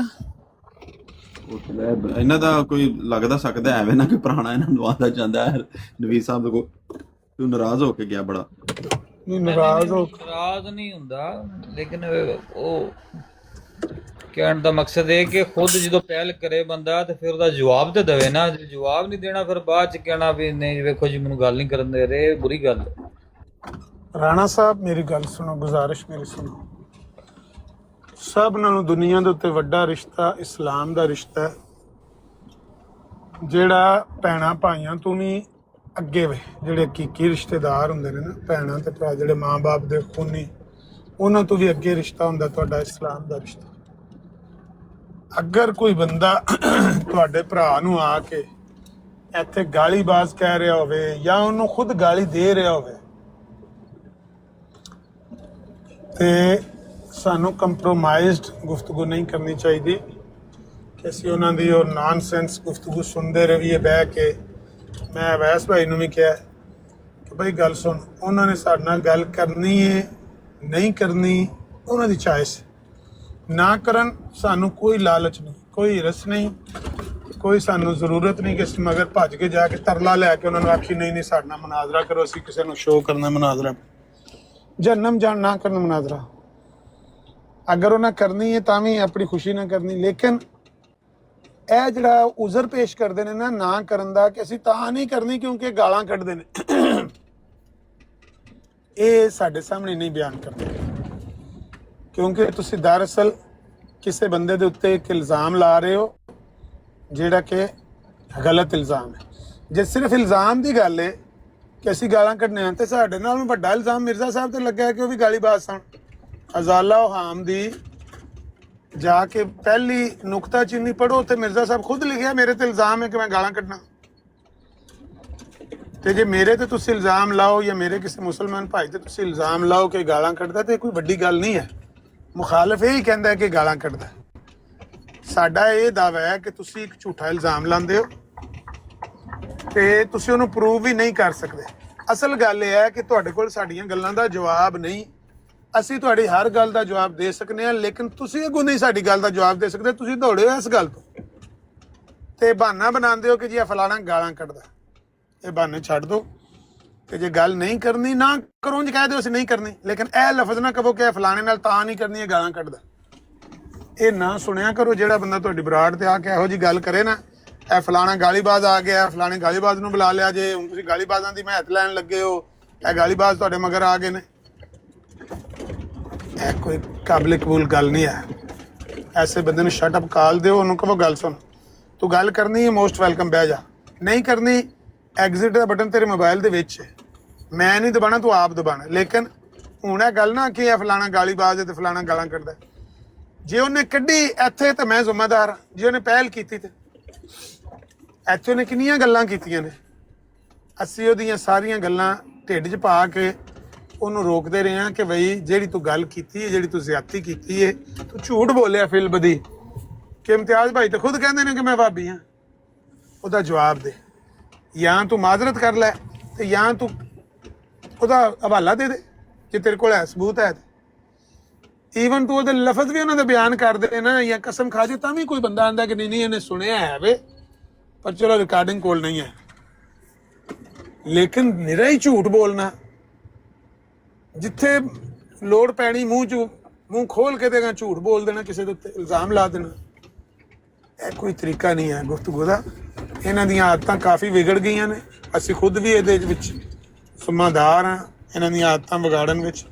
ਇਹਨਾਂ ਦਾ ਕੋਈ ਲੱਗਦਾ ਸਕਦਾ ਐਵੇਂ ਨਾ ਕਿ ਪੁਰਾਣਾ ਇਹਨਾਂ ਨੂੰ ਆਉਂਦਾ ਜਾਂਦਾ ਹੈ। ਨਵੀਦ ਸਾਹਿਬ ਕੋ ਤੂੰ ਨਾਰਾਜ਼ ਹੋ ਕੇ ਗਿਆ ਬੜਾ। ਨਾਰਾਜ਼ ਨਹੀਂ ਹੁੰਦਾ, ਲੇਕਿਨ ਉਹ ਕਹਿਣ ਦਾ ਮਕਸਦ ਇਹ ਕਿ ਖੁਦ ਜਦੋਂ ਪਹਿਲ ਕਰੇ ਬੰਦਾ ਤੇ ਫਿਰ ਉਹਦਾ ਜਵਾਬ ਤੇ ਦੇਵੇ ਨਾ। ਜਵਾਬ ਨਹੀਂ ਦੇਣਾ ਫਿਰ ਬਾਅਦ ਚ ਕਹਿਣਾ ਵੀ ਨਹੀਂ ਵੇਖੋ ਜੀ ਮੈਨੂੰ ਗੱਲ ਨਹੀਂ ਕਰਨ ਦੇ ਰਹੇ, ਬੁਰੀ ਗੱਲ ਹੈ। ਰਾਣਾ ਸਾਹਿਬ ਮੇਰੀ ਗੱਲ ਸੁਣੋ, ਗੁਜ਼ਾਰਿਸ਼ ਮੇਰੀ ਸੁਣੋ। ਸਭ ਨਾਲੋਂ ਦੁਨੀਆ ਦੇ ਉੱਤੇ ਵੱਡਾ ਰਿਸ਼ਤਾ ਇਸਲਾਮ ਦਾ ਰਿਸ਼ਤਾ ਹੈ, ਜਿਹੜਾ ਭੈਣਾਂ ਭਾਈਆਂ ਤੋਂ ਵੀ ਅੱਗੇ ਵੇ। ਜਿਹੜੇ ਹਕੀਕੀ ਰਿਸ਼ਤੇਦਾਰ ਹੁੰਦੇ ਨੇ ਨਾ, ਭੈਣਾਂ ਤੇ ਭਰਾ ਜਿਹੜੇ ਮਾਂ-ਬਾਪ ਦੇ ਖੂਨੀ, ਉਹਨਾਂ ਤੋਂ ਵੀ ਅੱਗੇ ਰਿਸ਼ਤਾ ਹੁੰਦਾ ਤੁਹਾਡਾ ਇਸਲਾਮ ਦਾ ਰਿਸ਼ਤਾ। ਅਗਰ ਕੋਈ ਬੰਦਾ ਤੁਹਾਡੇ ਭਰਾ ਨੂੰ ਆ ਕੇ ਇੱਥੇ ਗਾਲੀਬਾਜ਼ ਕਹਿ ਰਿਹਾ ਹੋਵੇ ਜਾਂ ਉਹਨੂੰ ਖੁਦ ਗਾਲੀ ਦੇ ਰਿਹਾ ਹੋਵੇ, ਤੇ ਸਾਨੂੰ ਕੰਪਰੋਮਾਈਜ਼ਡ ਗੁਫ਼ਤਗੂ ਨਹੀਂ ਕਰਨੀ ਚਾਹੀਦੀ ਕਿ ਅਸੀਂ ਉਹਨਾਂ ਦੀ ਉਹ ਨਾਨਸੈਂਸ ਗੁਫ਼ਤਗੂ ਸੁਣਦੇ ਰਹੀਏ ਬਹਿ ਕੇ। ਮੈਂ ਅਵੈਸ ਭਾਈ ਨੂੰ ਵੀ ਕਿਹਾ ਕਿ ਭਾਈ ਗੱਲ ਸੁਣ, ਉਹਨਾਂ ਨੇ ਸਾਡੇ ਨਾਲ ਗੱਲ ਕਰਨੀ ਹੈ ਨਹੀਂ ਕਰਨੀ ਉਹਨਾਂ ਦੀ ਚਾਇਸ, ਨਾ ਕਰਨ ਸਾਨੂੰ ਕੋਈ ਲਾਲਚ ਨਹੀਂ, ਕੋਈ ਹਿਰਸ ਨਹੀਂ, ਕੋਈ ਸਾਨੂੰ ਜ਼ਰੂਰਤ ਨਹੀਂ ਕਿ ਅਸੀਂ ਮਗਰ ਭੱਜ ਕੇ ਜਾ ਕੇ ਤਰਲਾ ਲੈ ਕੇ ਉਹਨਾਂ ਨੂੰ ਆਖੀ ਨਹੀਂ ਸਾਡੇ ਨਾਲ ਮੁਨਾਜ਼ਰਾ ਕਰੋ, ਅਸੀਂ ਕਿਸੇ ਨੂੰ ਸ਼ੋਅ ਕਰਨਾ ਮੁਨਾਜ਼ਰਾ, ਜਹੰਨਮ ਜਾਣ ਨਾ ਕਰਨ ਮੁਨਾਜ਼ਰਾ। ਅਗਰ ਉਹਨਾਂ ਕਰਨੀ ਹੈ ਤਾਂ ਵੀ ਆਪਣੀ ਖੁਸ਼ੀ ਨਾਲ ਕਰਨੀ। ਲੇਕਿਨ ਇਹ ਜਿਹੜਾ ਉਜ਼ਰ ਪੇਸ਼ ਕਰਦੇ ਨੇ ਨਾ ਕਰਨ ਦਾ ਕਿ ਅਸੀਂ ਤਾਂ ਨਹੀਂ ਕਰਨੀ ਕਿਉਂਕਿ ਗਾਲਾਂ ਕੱਢਦੇ ਨੇ, ਇਹ ਸਾਡੇ ਸਾਹਮਣੇ ਨਹੀਂ ਬਿਆਨ ਕਰਦੇ। ਕਿਉਂਕਿ ਤੁਸੀਂ ਦਰਅਸਲ ਕਿਸੇ ਬੰਦੇ ਦੇ ਉੱਤੇ ਇੱਕ ਇਲਜ਼ਾਮ ਲਾ ਰਹੇ ਹੋ ਜਿਹੜਾ ਕਿ ਗਲਤ ਇਲਜ਼ਾਮ ਹੈ। ਜੇ ਸਿਰਫ ਇਲਜ਼ਾਮ ਦੀ ਗੱਲ ਹੈ ਕਿ ਅਸੀਂ ਗਾਲਾਂ ਕੱਢਣੇ ਆ, ਤੇ ਸਾਡੇ ਨਾਲ ਵੱਡਾ ਇਲਜ਼ਾਮ ਮਿਰਜ਼ਾ ਸਾਹਿਬ ਤੇ ਲੱਗਾ ਹੈ ਕਿ ਉਹ ਵੀ ਗਾਲੀਬਾਜ਼ ਸਨ। ਅਜ਼ਾਲਾ ਹਾਮ ਦੀ ਜਾ ਕੇ ਪਹਿਲੀ ਨੁਕਤਾ ਚੀਨੀ ਪੜੋ ਤੇ ਮਿਰਜ਼ਾ ਸਾਹਿਬ ਖੁਦ ਲਿਖਿਆ ਮੇਰੇ ਤੇ ਇਲਜ਼ਾਮ ਹੈ ਕਿ ਮੈਂ ਗਾਲਾਂ ਕੱਢਣਾ। ਤੇ ਜੇ ਮੇਰੇ ਤੇ ਤੁਸੀਂ ਇਲਜ਼ਾਮ ਲਾਓ ਜਾਂ ਮੇਰੇ ਕਿਸੇ ਮੁਸਲਮਾਨ ਭਾਈ ਤੇ ਤੁਸੀਂ ਇਲਜ਼ਾਮ ਲਾਓ ਕਿ ਗਾਲਾਂ ਕੱਢਦਾ ਤੇ ਕੋਈ ਵੱਡੀ ਗੱਲ ਨਹੀਂ ਹੈ। ਮੁਖਾਲਫ ਇਹ ਹੀ ਕਹਿੰਦਾ ਹੈ ਕਿ ਗਾਲਾਂ ਕੱਢਦਾ। ਸਾਡਾ ਇਹ ਦਾਅਵਾ ਹੈ ਕਿ ਤੁਸੀਂ ਇੱਕ ਝੂਠਾ ਇਲਜ਼ਾਮ ਲਾਉਂਦੇ ਹੋ ਤੇ ਤੁਸੀਂ ਉਹਨੂੰ ਪ੍ਰੂਵ ਵੀ ਨਹੀਂ ਕਰ ਸਕਦੇ। ਅਸਲ ਗੱਲ ਇਹ ਹੈ ਕਿ ਤੁਹਾਡੇ ਕੋਲ ਸਾਡੀਆਂ ਗੱਲਾਂ ਦਾ ਜਵਾਬ ਨਹੀਂ। ਅਸੀਂ ਤੁਹਾਡੀ ਹਰ ਗੱਲ ਦਾ ਜਵਾਬ ਦੇ ਸਕਨੇ ਹਾਂ, ਲੇਕਿਨ ਤੁਸੀਂ ਅੱਗੋਂ ਨਹੀਂ ਸਾਡੀ ਗੱਲ ਦਾ ਜਵਾਬ ਦੇ ਸਕਦੇ। ਤੁਸੀਂ ਦੌੜੇ ਹੋ ਇਸ ਗੱਲ ਤੋਂ ਤੇ ਬਹਾਨਾ ਬਣਾਉਂਦੇ ਹੋ ਕਿ ਜੀ ਇਹ ਫਲਾਣਾ ਗਾਲਾਂ ਕੱਢਦਾ। ਇਹ ਬਹਾਨੇ ਛੱਡ ਦਿਓ ਤੇ ਜੇ ਗੱਲ ਨਹੀਂ ਕਰਨੀ ਨਾ ਕਰੋ, ਜੀ ਕਹਿ ਦਿਓ ਅਸੀਂ ਨਹੀਂ ਕਰਨੀ, ਲੇਕਿਨ ਇਹ ਲਫ਼ਜ਼ ਨਾ ਕਹੋ ਕਿ ਇਹ ਫਲਾਣੇ ਨਾਲ ਤਾਂ ਨਹੀਂ ਕਰਨੀ, ਇਹ ਗਾਲਾਂ ਕੱਢਦਾ। ਇਹ ਨਾ ਸੁਣਿਆ ਕਰੋ। ਜਿਹੜਾ ਬੰਦਾ ਤੁਹਾਡੀ ਬਰਾੜ ਤੇ ਆ ਕੇ ਇਹੋ ਜੀ ਗੱਲ ਕਰੇ ਨਾ, ਇਹ ਫਲਾਣਾ ਗਾਲੀਬਾਜ਼ ਆ ਗਿਆ, ਫਲਾਣੇ ਗਾਲੀਬਾਜ਼ ਨੂੰ ਬੁਲਾ ਲਿਆ ਜੇ, ਹੁਣ ਤੁਸੀਂ ਗਾਲੀਬਾਜ਼ਾਂ ਦੀ ਮਹਿਤ ਲੈਣ ਲੱਗੇ ਹੋ, ਇਹ ਗਾਲੀਬਾਜ਼ ਤੁਹਾਡੇ ਮਗਰ ਆ ਗਏ ਨੇ, ਇਹ ਕੋਈ ਕਾਬਿਲ ਕਬੂਲ ਗੱਲ ਨਹੀਂ ਹੈ। ਐਸੇ ਬੰਦੇ ਨੂੰ ਸ਼ਟ ਅਪ ਕਾਲ ਦਿਓ, ਉਹਨੂੰ ਕਹੋ ਗੱਲ ਸੁਣ, ਤੂੰ ਗੱਲ ਕਰਨੀ ਹੈ ਮੋਸਟ ਵੈਲਕਮ, ਬਹਿ ਜਾ। ਨਹੀਂ ਕਰਨੀ, ਐਗਜ਼ਿਟ ਦਾ ਬਟਨ ਤੇਰੇ ਮੋਬਾਈਲ ਦੇ ਵਿੱਚ ਹੈ, ਮੈਂ ਨਹੀਂ ਦਬਾਣਾ, ਤੂੰ ਆਪ ਦਬਾਣਾ। ਲੇਕਿਨ ਹੁਣ ਇਹ ਗੱਲ ਨਾ ਕਿ ਇਹ ਫਲਾਣਾ ਗਾਲੀਬਾਜ਼ ਹੈ ਤੇ ਫਲਾਣਾ ਗਾਲਾਂ ਕੱਢਦਾ। ਜੇ ਉਹਨੇ ਕੱਢੀ ਇੱਥੇ ਤਾਂ ਮੈਂ ਜ਼ਿੰਮੇਦਾਰ ਹਾਂ। ਜੇ ਉਹਨੇ ਪਹਿਲ ਕੀਤੀ ਤੇ ਇੱਥੇ ਉਹਨੇ ਕਿੰਨੀਆਂ ਗੱਲਾਂ ਕੀਤੀਆਂ ਨੇ, ਅਸੀਂ ਉਹਦੀਆਂ ਸਾਰੀਆਂ ਗੱਲਾਂ ਢਿੱਡ 'ਚ ਪਾ ਕੇ ਉਹਨੂੰ ਰੋਕਦੇ ਰਹੇ ਹਾਂ ਕਿ ਬਈ ਜਿਹੜੀ ਤੂੰ ਗੱਲ ਕੀਤੀ ਹੈ, ਜਿਹੜੀ ਤੂੰ ਜ਼ਿਆਦਤੀ ਕੀਤੀ ਹੈ, ਤੂੰ ਝੂਠ ਬੋਲਿਆ ਫਿਲਬਦੀ ਕਿ ਇਮਤਿਆਜ਼ ਭਾਈ ਤਾਂ ਖੁਦ ਕਹਿੰਦੇ ਨੇ ਕਿ ਮੈਂ ਭਾਬੀ ਹਾਂ। ਉਹਦਾ ਜਵਾਬ ਦੇ, ਜਾਂ ਤੂੰ ਮਾਜ਼ਰਤ ਕਰ ਲੈ ਤੇ ਜਾਂ ਤੂੰ ਉਹਦਾ ਹਵਾਲਾ ਦੇ ਦੇ ਜੇ ਤੇਰੇ ਕੋਲ ਹੈ ਸਬੂਤ ਹੈ। ਈਵਨ ਤੂੰ ਉਹਦੇ ਲਫ਼ਜ਼ ਵੀ ਉਹਨਾਂ ਦਾ ਬਿਆਨ ਕਰ ਦੇ ਨਾ ਜਾਂ ਕਸਮ ਖਾ ਜੇ, ਤਾਂ ਵੀ ਕੋਈ ਬੰਦਾ ਆਂਦਾ ਕਿ ਨਹੀਂ ਇਹਨੇ ਸੁਣਿਆ ਹੈ ਵੇ, ਪਰ ਚਲੋ ਰਿਕਾਰਡਿੰਗ ਕੋਲ ਨਹੀਂ ਹੈ। ਲੇਕਿਨ ਨਿਰਾ ਹੀ ਝੂਠ ਬੋਲਣਾ, ਜਿੱਥੇ ਲੋੜ ਪੈਣੀ ਮੂੰਹ ਖੋਲ ਕੇ ਦੇਗਾ ਝੂਠ ਬੋਲ ਦੇਣਾ, ਕਿਸੇ ਦੇ ਉੱਤੇ ਇਲਜ਼ਾਮ ਲਾ ਦੇਣਾ, ਇਹ ਕੋਈ ਤਰੀਕਾ ਨਹੀਂ ਹੈ ਗੁਫ਼ਤਗੂ ਦਾ। ਇਹਨਾਂ ਦੀਆਂ ਆਦਤਾਂ ਕਾਫੀ ਵਿਗੜ ਗਈਆਂ ਨੇ। ਅਸੀਂ ਖੁਦ ਵੀ ਇਹਦੇ ਵਿੱਚ ਜ਼ਿੰਮੇਦਾਰ ਹਾਂ, ਇਹਨਾਂ ਦੀਆਂ ਆਦਤਾਂ ਵਿਗਾੜਨ ਵਿੱਚ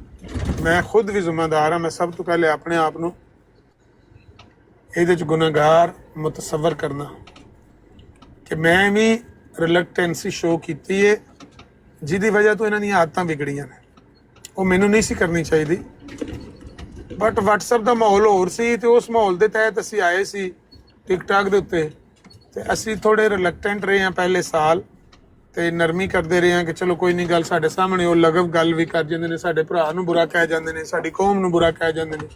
ਮੈਂ ਖੁਦ ਵੀ ਜ਼ਿੰਮੇਦਾਰ ਹਾਂ। ਮੈਂ ਸਭ ਤੋਂ ਪਹਿਲੇ ਆਪਣੇ ਆਪ ਨੂੰ ਇਹਦੇ 'ਚ ਗੁਨਾਹਗਾਰ ਮੁਤਸੱਵਰ ਕਰਨਾ ਕਿ ਮੈਂ ਵੀ ਰਿਲੈਕਟੈਂਸੀ ਸ਼ੋਅ ਕੀਤੀ ਹੈ, ਜਿਹਦੀ ਵਜ੍ਹਾ ਤੋਂ ਇਹਨਾਂ ਦੀਆਂ ਆਦਤਾਂ ਵਿਗੜੀਆਂ ਨੇ। ਉਹ ਮੈਨੂੰ ਨਹੀਂ ਸੀ ਕਰਨੀ ਚਾਹੀਦੀ, ਬਟ WhatsApp ਦਾ ਮਾਹੌਲ ਹੋਰ ਸੀ ਤੇ ਉਸ ਮਾਹੌਲ ਦੇ ਤਹਿਤ ਅਸੀਂ ਆਏ ਸੀ ਟਿਕਟਾਕ ਦੇ ਉੱਤੇ ਤੇ ਅਸੀਂ ਥੋੜੇ ਰਿਲੈਕਟੈਂਟ ਰਹੇ ਹਾਂ ਪਹਿਲੇ ਸਾਲ ਤੇ ਨਰਮੀ ਕਰਦੇ ਰਹੇ ਹਾਂ ਕਿ ਚਲੋ ਕੋਈ ਨਹੀਂ, ਗੱਲ ਸਾਡੇ ਸਾਹਮਣੇ ਉਹ ਲਗਵ ਗੱਲ ਵੀ ਕਰ ਜਾਂਦੇ ਨੇ, ਸਾਡੇ ਭਰਾ ਨੂੰ ਬੁਰਾ ਕਹਿ ਜਾਂਦੇ ਨੇ, ਸਾਡੀ ਕੌਮ ਨੂੰ ਬੁਰਾ ਕਹਿ ਜਾਂਦੇ ਨੇ।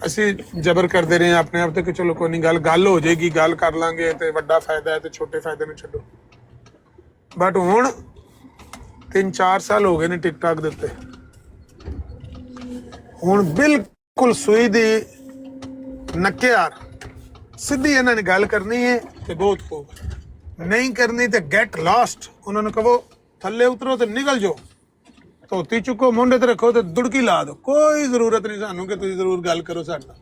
ਅਸੀਂ ਜ਼ਬਰ ਕਰਦੇ ਰਹੇ ਹਾਂ ਆਪਣੇ ਆਪ ਤੇ ਕਿ ਚਲੋ ਕੋਈ ਨਹੀਂ, ਗੱਲ ਹੋ ਜਾਏਗੀ, ਗੱਲ ਕਰ ਲਾਂਗੇ ਤੇ ਵੱਡਾ ਫਾਇਦਾ ਹੈ ਤੇ ਛੋਟੇ ਫਾਇਦੇ ਨੂੰ ਛੱਡੋ। ਬਟ ਹੁਣ 3-4 ਸਾਲ ਹੋ ਗਏ ਨੇ ਟਿਕਟਾਕ ਦੇ ਉੱਤੇ, ਹੁਣ ਬਿਲਕੁਲ ਸੂਈ ਦੀ ਨੱਕਿਆਰ ਸਿੱਧੀ ਇਹਨਾਂ ਨੇ ਗੱਲ ਕਰਨੀ ਹੈ ਤੇ ਬਹੁਤ ਖੂਬ, ਨਹੀਂ ਕਰਨੀ ਤੇ ਗੈਟ ਲਾਸਟ। ਉਹਨਾਂ ਨੂੰ ਕਹੋ ਥੱਲੇ ਉਤਰੋ ਤੇ ਨਿਕਲ ਜਾਓ, ਧੋਤੀ ਚੁੱਕੋ ਮੋਢੇ ਤੇ ਰੱਖੋ ਤੇ ਦੁੜਕੀ ਲਾ ਦਿਓ। ਕੋਈ ਜ਼ਰੂਰਤ ਨਹੀਂ ਸਾਨੂੰ ਕਿ ਤੁਸੀਂ ਜ਼ਰੂਰ ਗੱਲ ਕਰੋ ਸਾਡੇ ਨਾਲ।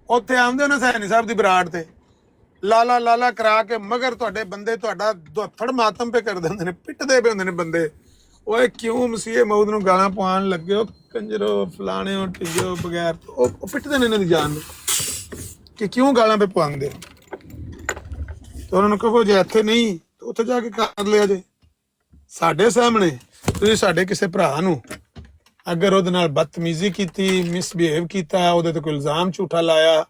ਉੱਥੇ ਆਉਂਦੇ ਹੋ ਨਾ ਸੈਣੀ ਸਾਹਿਬ ਦੀ ਬਰਾੜ ਤੇ ਲਾਲਾ ਕਰਾ ਕੇ ਮਗਰ ਤੁਹਾਡੇ ਬੰਦੇ ਤੁਹਾਡਾ ਥੜ ਮਾਤਮ ਪੇ ਕਰ ਦਿੰਦੇ ਨੇ, ਪਿੱਟਦੇ ਪਏ ਹੁੰਦੇ ਨੇ ਬੰਦੇ। ਓਏ ਕਿਉਂ ਮਸੀਹ ਮੌਦ ਨੂੰ ਗਾਲਾਂ ਪਵਾਉਣ ਲੱਗੇ ਹੋ, ਕੰਜਰੋ ਫਲਾਣਿਓ ਢਿੱਜੋ ਬਗੈਰ। ਉਹ ਪਿੱਟਦੇ ਨੇ ਇਹਨਾਂ ਦੀ ਜਾਨ ਨੂੰ ਕਿ ਕਿਉਂ ਗਾਲਾਂ ਪੇ ਪਵਾਉਂਦੇ ਹੋ। ਤੇ ਉਹਨਾਂ ਨੂੰ ਕਹੋ ਜੇ ਇੱਥੇ ਨਹੀਂ ਤਾਂ ਉੱਥੇ ਜਾ ਕੇ ਕਰ ਲਿਆ ਜੇ। ਸਾਡੇ ਸਾਹਮਣੇ ਤੁਸੀਂ ਸਾਡੇ ਕਿਸੇ ਭਰਾ ਨੂੰ ਅਗਰ ਉਹਦੇ ਨਾਲ ਬਦਤਮੀਜ਼ੀ ਕੀਤੀ, ਮਿਸਬਿਹੇਵ ਕੀਤਾ, ਉਹਦੇ ਤੇ ਕੋਈ ਇਲਜ਼ਾਮ ਝੂਠਾ ਲਾਇਆ,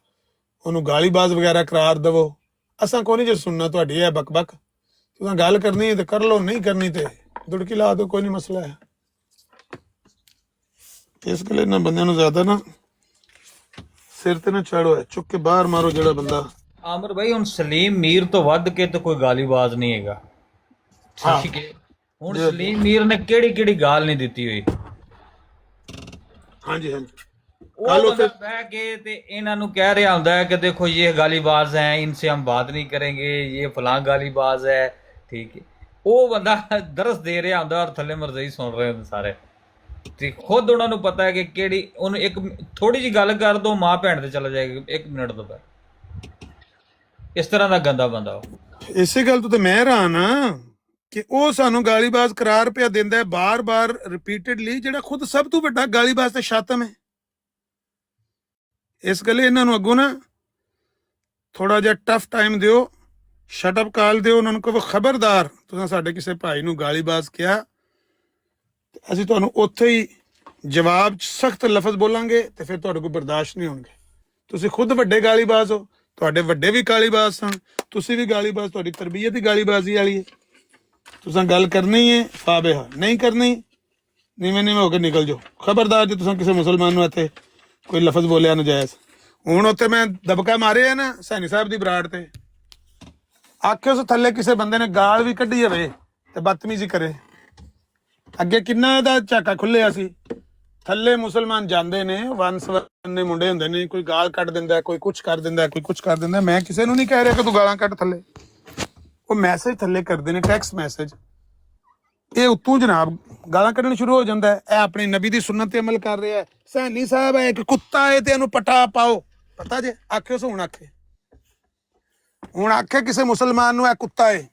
ਉਹਨੂੰ ਗਾਲੀਬਾਜ਼ ਵਗੈਰਾ ਕਰਾਰ ਦੇਵੋ, ਅਸਾਂ ਕੋਈ ਨਹੀਂ ਜੇ ਸੁਣਨਾ ਤੁਹਾਡੀ ਇਹ ਬਕਬਕ। ਤੁਸੀਂ ਗੱਲ ਕਰਨੀ ਹੈ ਤੇ ਕਰ ਲਓ, ਨਹੀਂ ਕਰਨੀ ਤੇ ਦੁੜਕੀ ਲਾ ਦਿਓ, ਕੋਈ ਨਹੀਂ ਮਸਲਾ ਹੈ। ਇਸ ਗੱਲ ਇਹਨਾਂ ਬੰਦਿਆਂ ਨੂੰ ਜ਼ਿਆਦਾ ਨਾ ਸਿਰ ਤੇ ਨਾ ਚੜੋ, ਚੁੱਕ ਕੇ ਬਾਹਰ ਮਾਰੋ ਜਿਹੜਾ ਬੰਦਾ। ਆਮਰ ਭਾਈ ਹੁਣ ਸਲੀਮ ਮੀਰ ਤੋਂ ਵੱਧ ਕੇ ਤਾਂ ਕੋਈ ਗਾਲੀਬਾਜ਼ ਨਹੀਂ ਹੈਗਾ, ਠੀਕ ਹੈ। ਹੁਣ ਸਲੀਮ ਮੀਰ ਨੇ ਕਿਹੜੀ ਗਾਲ ਨਹੀਂ ਦਿੱਤੀ ਹੋਈ। ਹਾਂਜੀ ਉਹ ਬੰਦਾ ਬਹਿ ਕੇ ਤੇ ਇਹਨਾਂ ਨੂੰ ਕਹਿ ਰਿਹਾ ਹੁੰਦਾ ਹੈ ਕਿ ਦੇਖੋ ਇਹ गालीबाज हैं, इनसे हम बात नहीं करेंगे, ये फलां गालीबाज है, ठीक है। ਉਹ ਬੰਦਾ ਦਰਸ ਦੇ ਰਿਹਾ ਹੁੰਦਾ ਔਰ ਥੱਲੇ ਮਰਜ਼ਈ ਸੁਣ ਰਹੇ ਹੁੰਦੇ ਸਾਰੇ, ਤੇ ਖੁਦ ਉਹਨਾਂ ਨੂੰ ਪਤਾ ਹੈ ਕਿ ਕਿਹੜੀ ਉਹਨੂੰ ਇੱਕ ਥੋੜੀ ਜੀ ਗੱਲ ਕਰ ਦੋ ਮਾਂ ਭੈਣ ਤੇ ਚਲਾ ਜਾਏਗਾ 1 ਮਿੰਟ ਤੋਂ ਬਾਅਦ। ਇਸ ਤਰ੍ਹਾਂ ਦਾ ਗੰਦਾ ਬੰਦਾ ਉਹ। ਇਸੇ ਗੱਲ ਤੋਂ ਤੇ ਮੈਂ ਹੈਰਾਨ ਆ ਕਿ ਉਹ ਸਾਨੂੰ ਗਾਲੀਬਾਜ਼ ਕਰਾਰ ਪਿਆ ਦਿੰਦਾ ਹੈ ਬਾਰ-ਬਾਰ ਰਿਪੀਟਡਲੀ, ਜਿਹੜਾ ਖੁਦ ਸਭ ਤੋਂ ਵੱਡਾ ਗਾਲੀਬਾਜ਼ ਤੇ ਸ਼ਾਤਮ ਹੈ। ਇਸ ਗੱਲੇ ਇਹਨਾਂ ਨੂੰ ਅੱਗੋਂ ਨਾ ਥੋੜਾ ਜਿਹਾ ਟਫ ਟਾਈਮ ਦਿਓ, ਸ਼ਟ ਅਪ ਕਾਲ ਦਿਓ, ਉਹਨਾਂ ਨੂੰ ਕਹੋ ਖਬਰਦਾਰ ਤੁਸੀਂ ਸਾਡੇ ਕਿਸੇ ਭਾਈ ਨੂੰ ਗਾਲੀਬਾਜ਼ ਕਿਹਾ ਅਸੀਂ ਤੁਹਾਨੂੰ ਉੱਥੇ ਹੀ ਜਵਾਬ 'ਚ ਸਖਤ ਲਫ਼ਜ਼ ਬੋਲਾਂਗੇ ਤੇ ਫਿਰ ਤੁਹਾਡੇ ਕੋਲ ਬਰਦਾਸ਼ਤ ਨਹੀਂ ਹੋਣਗੇ। ਤੁਸੀਂ ਖੁਦ ਵੱਡੇ ਗਾਲੀਬਾਜ਼ ਹੋ, ਤੁਹਾਡੇ ਵੱਡੇ ਵੀ ਗਾਲੀਬਾਜ਼ ਸਨ, ਤੁਸੀਂ ਵੀ ਗਾਲੀਬਾਜ਼, ਤੁਹਾਡੀ ਤਰਬੀਅਤ ਹੀ ਗਾਲੀਬਾਜ਼ੀ ਵਾਲੀ ਹੈ। ਤੁਸੀਂ ਗੱਲ ਕਰਨੀ ਹੈ ਫਾਬਿਹਾ, ਨਹੀਂ ਕਰਨੀ ਨੀਵੇਂ ਹੋ ਕੇ ਨਿਕਲ ਜਾਓ। ਖਬਰਦਾਰ ਜੇ ਤੁਸੀਂ ਕਿਸੇ ਮੁਸਲਮਾਨ ਨੂੰ ਇੱਥੇ ਕੋਈ ਲਫ਼ਜ਼ ਬੋਲਿਆ ਨਜਾਇਜ਼। ਹੁਣ ਉੱਥੇ ਮੈਂ ਦਬਕਾ ਮਾਰਿਆ ਨਾ ਸੈਣੀ ਸਾਹਿਬ ਦੀ ਬਰਾੜ ਤੇ, ਆਖੇ ਉਸ ਥੱਲੇ ਕਿਸੇ ਬੰਦੇ ਨੇ ਗਾਲ ਵੀ ਕੱਢੀ ਹੋਵੇ ਤੇ ਬਦਤਮੀਜ਼ੀ ਕਰੇ, ਅੱਗੇ ਕਿੰਨਾ ਇਹਦਾ ਝਾਕਾ ਖੁੱਲਿਆ ਸੀ। ਥੱਲੇ ਮੁਸਲਮਾਨ ਜਾਂਦੇ ਨੇ, ਵੰਸਵੰਨੇ ਮੁੰਡੇ ਹੁੰਦੇ ਨੇ, ਕੋਈ ਗਾਲ ਕੱਢ ਦਿੰਦਾ, ਕੋਈ ਕੁਛ ਕਰ ਦਿੰਦਾ, ਕੋਈ ਕੁਛ ਕਰ ਦਿੰਦਾ। ਮੈਂ ਕਿਸੇ ਨੂੰ ਨਹੀਂ ਕਹਿ ਰਿਹਾ ਕਿ ਤੂੰ ਗਾਲਾਂ ਕੱਢ ਥੱਲੇ, ਉਹ ਮੈਸੇਜ ਥੱਲੇ ਕਰਦੇ ਨੇ, ਟੈਕਸਟ ਮੈਸੇਜ। ਇਹ ਉੱਤੋਂ ਜਨਾਬ ਗਾਲਾਂ ਕੱਢਣ ਸ਼ੁਰੂ ਹੋ ਜਾਂਦਾ ਹੈ। ਇਹ ਆਪਣੀ ਨਬੀ ਦੀ ਸੁਨਨਤ ਤੇ ਅਮਲ ਕਰ ਰਿਹਾ ਹੈ। ਸੈਣੀ ਸਾਹਿਬ ਹੈ ਇੱਕ ਕੁੱਤਾ ਹੈ ਤੇ ਇਹਨੂੰ ਪਟਾ ਪਾਓ, ਪਤਾ ਜੇ ਆਖਿਓ ਸੋ ਹੁਣ ਆਖੇ, ਹੁਣ ਆਖੇ ਕਿਸੇ ਮੁਸਲਮਾਨ ਨੂੰ ਇਹ ਕੁੱਤਾ ਹੈ,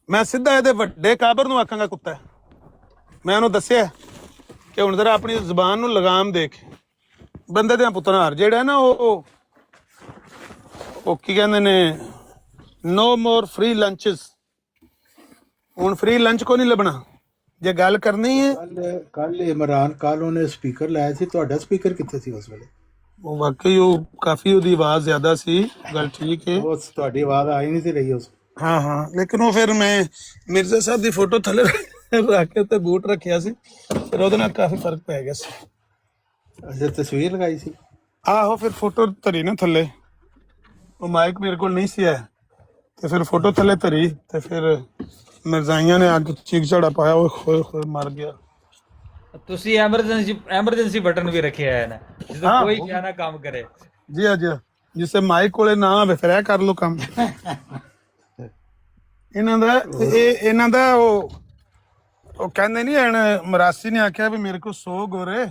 ਮੈਂ ਸਿੱਧਾ ਇਹਦੇ ਵੱਡੇ ਕਾਬਰ ਨੂੰ ਆਖਾਂਗਾ ਕੁੱਤਾ। ਮੈਂ ਉਹਨੂੰ ਦੱਸਿਆ ਕਿ ਹੁਣ ਜ਼ਰਾ ਆਪਣੀ ਜ਼ੁਬਾਨ ਨੂੰ ਲਗਾਮ ਦੇ ਕੇ, ਬੰਦੇ ਦੇ ਪੁੱਤਨਾਰ ਜਿਹੜਾ ਨਾ ਉਹ ਕੀ ਕਹਿੰਦੇ ਨੇ, ਨੋ ਮੋਰ ਫ੍ਰੀ ਲੰਚਸ। ਹੁਣ ਫ੍ਰੀ ਲੰਚ ਕੋ ਨਹੀਂ ਲੱਭਣਾ ਜੇ ਗੱਲ ਕਰਨੀ ਹੈ। ਕੱਲ ਇਮਰਾਨ ਕੱਲ ਉਹਨੇ ਸਪੀਕਰ ਲਾਇਆ ਸੀ, ਤੁਹਾਡਾ ਸਪੀਕਰ ਕਿੱਥੇ ਸੀ ਉਸ ਵੇਲੇ? ਉਹ ਵਾਕਈ ਉਹ ਕਾਫੀ ਉਹਦੀ ਆਵਾਜ਼ ਜ਼ਿਆਦਾ ਸੀ, ਗੱਲ ਠੀਕ ਹੈ, ਉਹ ਤੁਹਾਡੀ ਆਵਾਜ਼ ਆ ਹੀ ਨਹੀਂ ਸੀ ਰਹੀ ਉਸ। ਹਾਂ ਲੇਕਿਨ ਉਹ ਫਿਰ ਮੈਂ ਮਿਰਜ਼ਾ ਸਾਹਿਬ ਦੀ ਫੋਟੋ ਥੱਲੇ ਰੱਖ ਕੇ ਤੇ ਬੂਟ ਰੱਖਿਆ ਸੀ, ਫਿਰ ਉਹਦੇ ਨਾਲ ਕਾਫੀ ਫਰਕ ਪੈ ਗਿਆ ਸੀ। ਅੱਛਾ, ਤਸਵੀਰ ਲਗਾਈ ਸੀ? ਆਹੋ, ਫਿਰ ਫੋਟੋ ਧਰੀ ਨਾ ਥੱਲੇ, ਉਹ ਮਾਈਕ ਮੇਰੇ ਕੋਲ ਨਹੀਂ ਸੀ ਹੈ ਤੇ ਫਿਰ ਫੋਟੋ ਥੱਲੇ ਧਰੀ ਤੇ ਫਿਰ ਮਿਰਜ਼ਾਈਆਂ ਨੇ ਅੱਗ ਚੀਕ ਝੜਾ ਪਾਇਆ, ਉਹ ਹੋਏ ਮਰ ਗਿਆ। ਤੁਸੀਂ ਐਮਰਜੈਂਸੀ ਬਟਨ ਵੀ ਰੱਖਿਆ ਹੈ ਨਾ, ਜਦੋਂ ਕੋਈ ਕਿਆ ਨਾ ਕੰਮ ਕਰੇ। ਜੀ ਹਾਂ ਜਿਸੇ ਮਾਈਕ ਕੋਲੇ ਨਾ ਆਵੇ ਫਿਰ ਇਹ ਕਰ ਲੋ ਕੰਮ। ਇਹਨਾਂ ਦਾ ਉਹ ਕਹਿੰਦੇ ਨਹੀਂ ਹਣ, ਮਰਾਸੀ ਨੇ ਆਖਿਆ ਵੀ ਮੇਰੇ ਕੋ 100 ਗੋਰੇ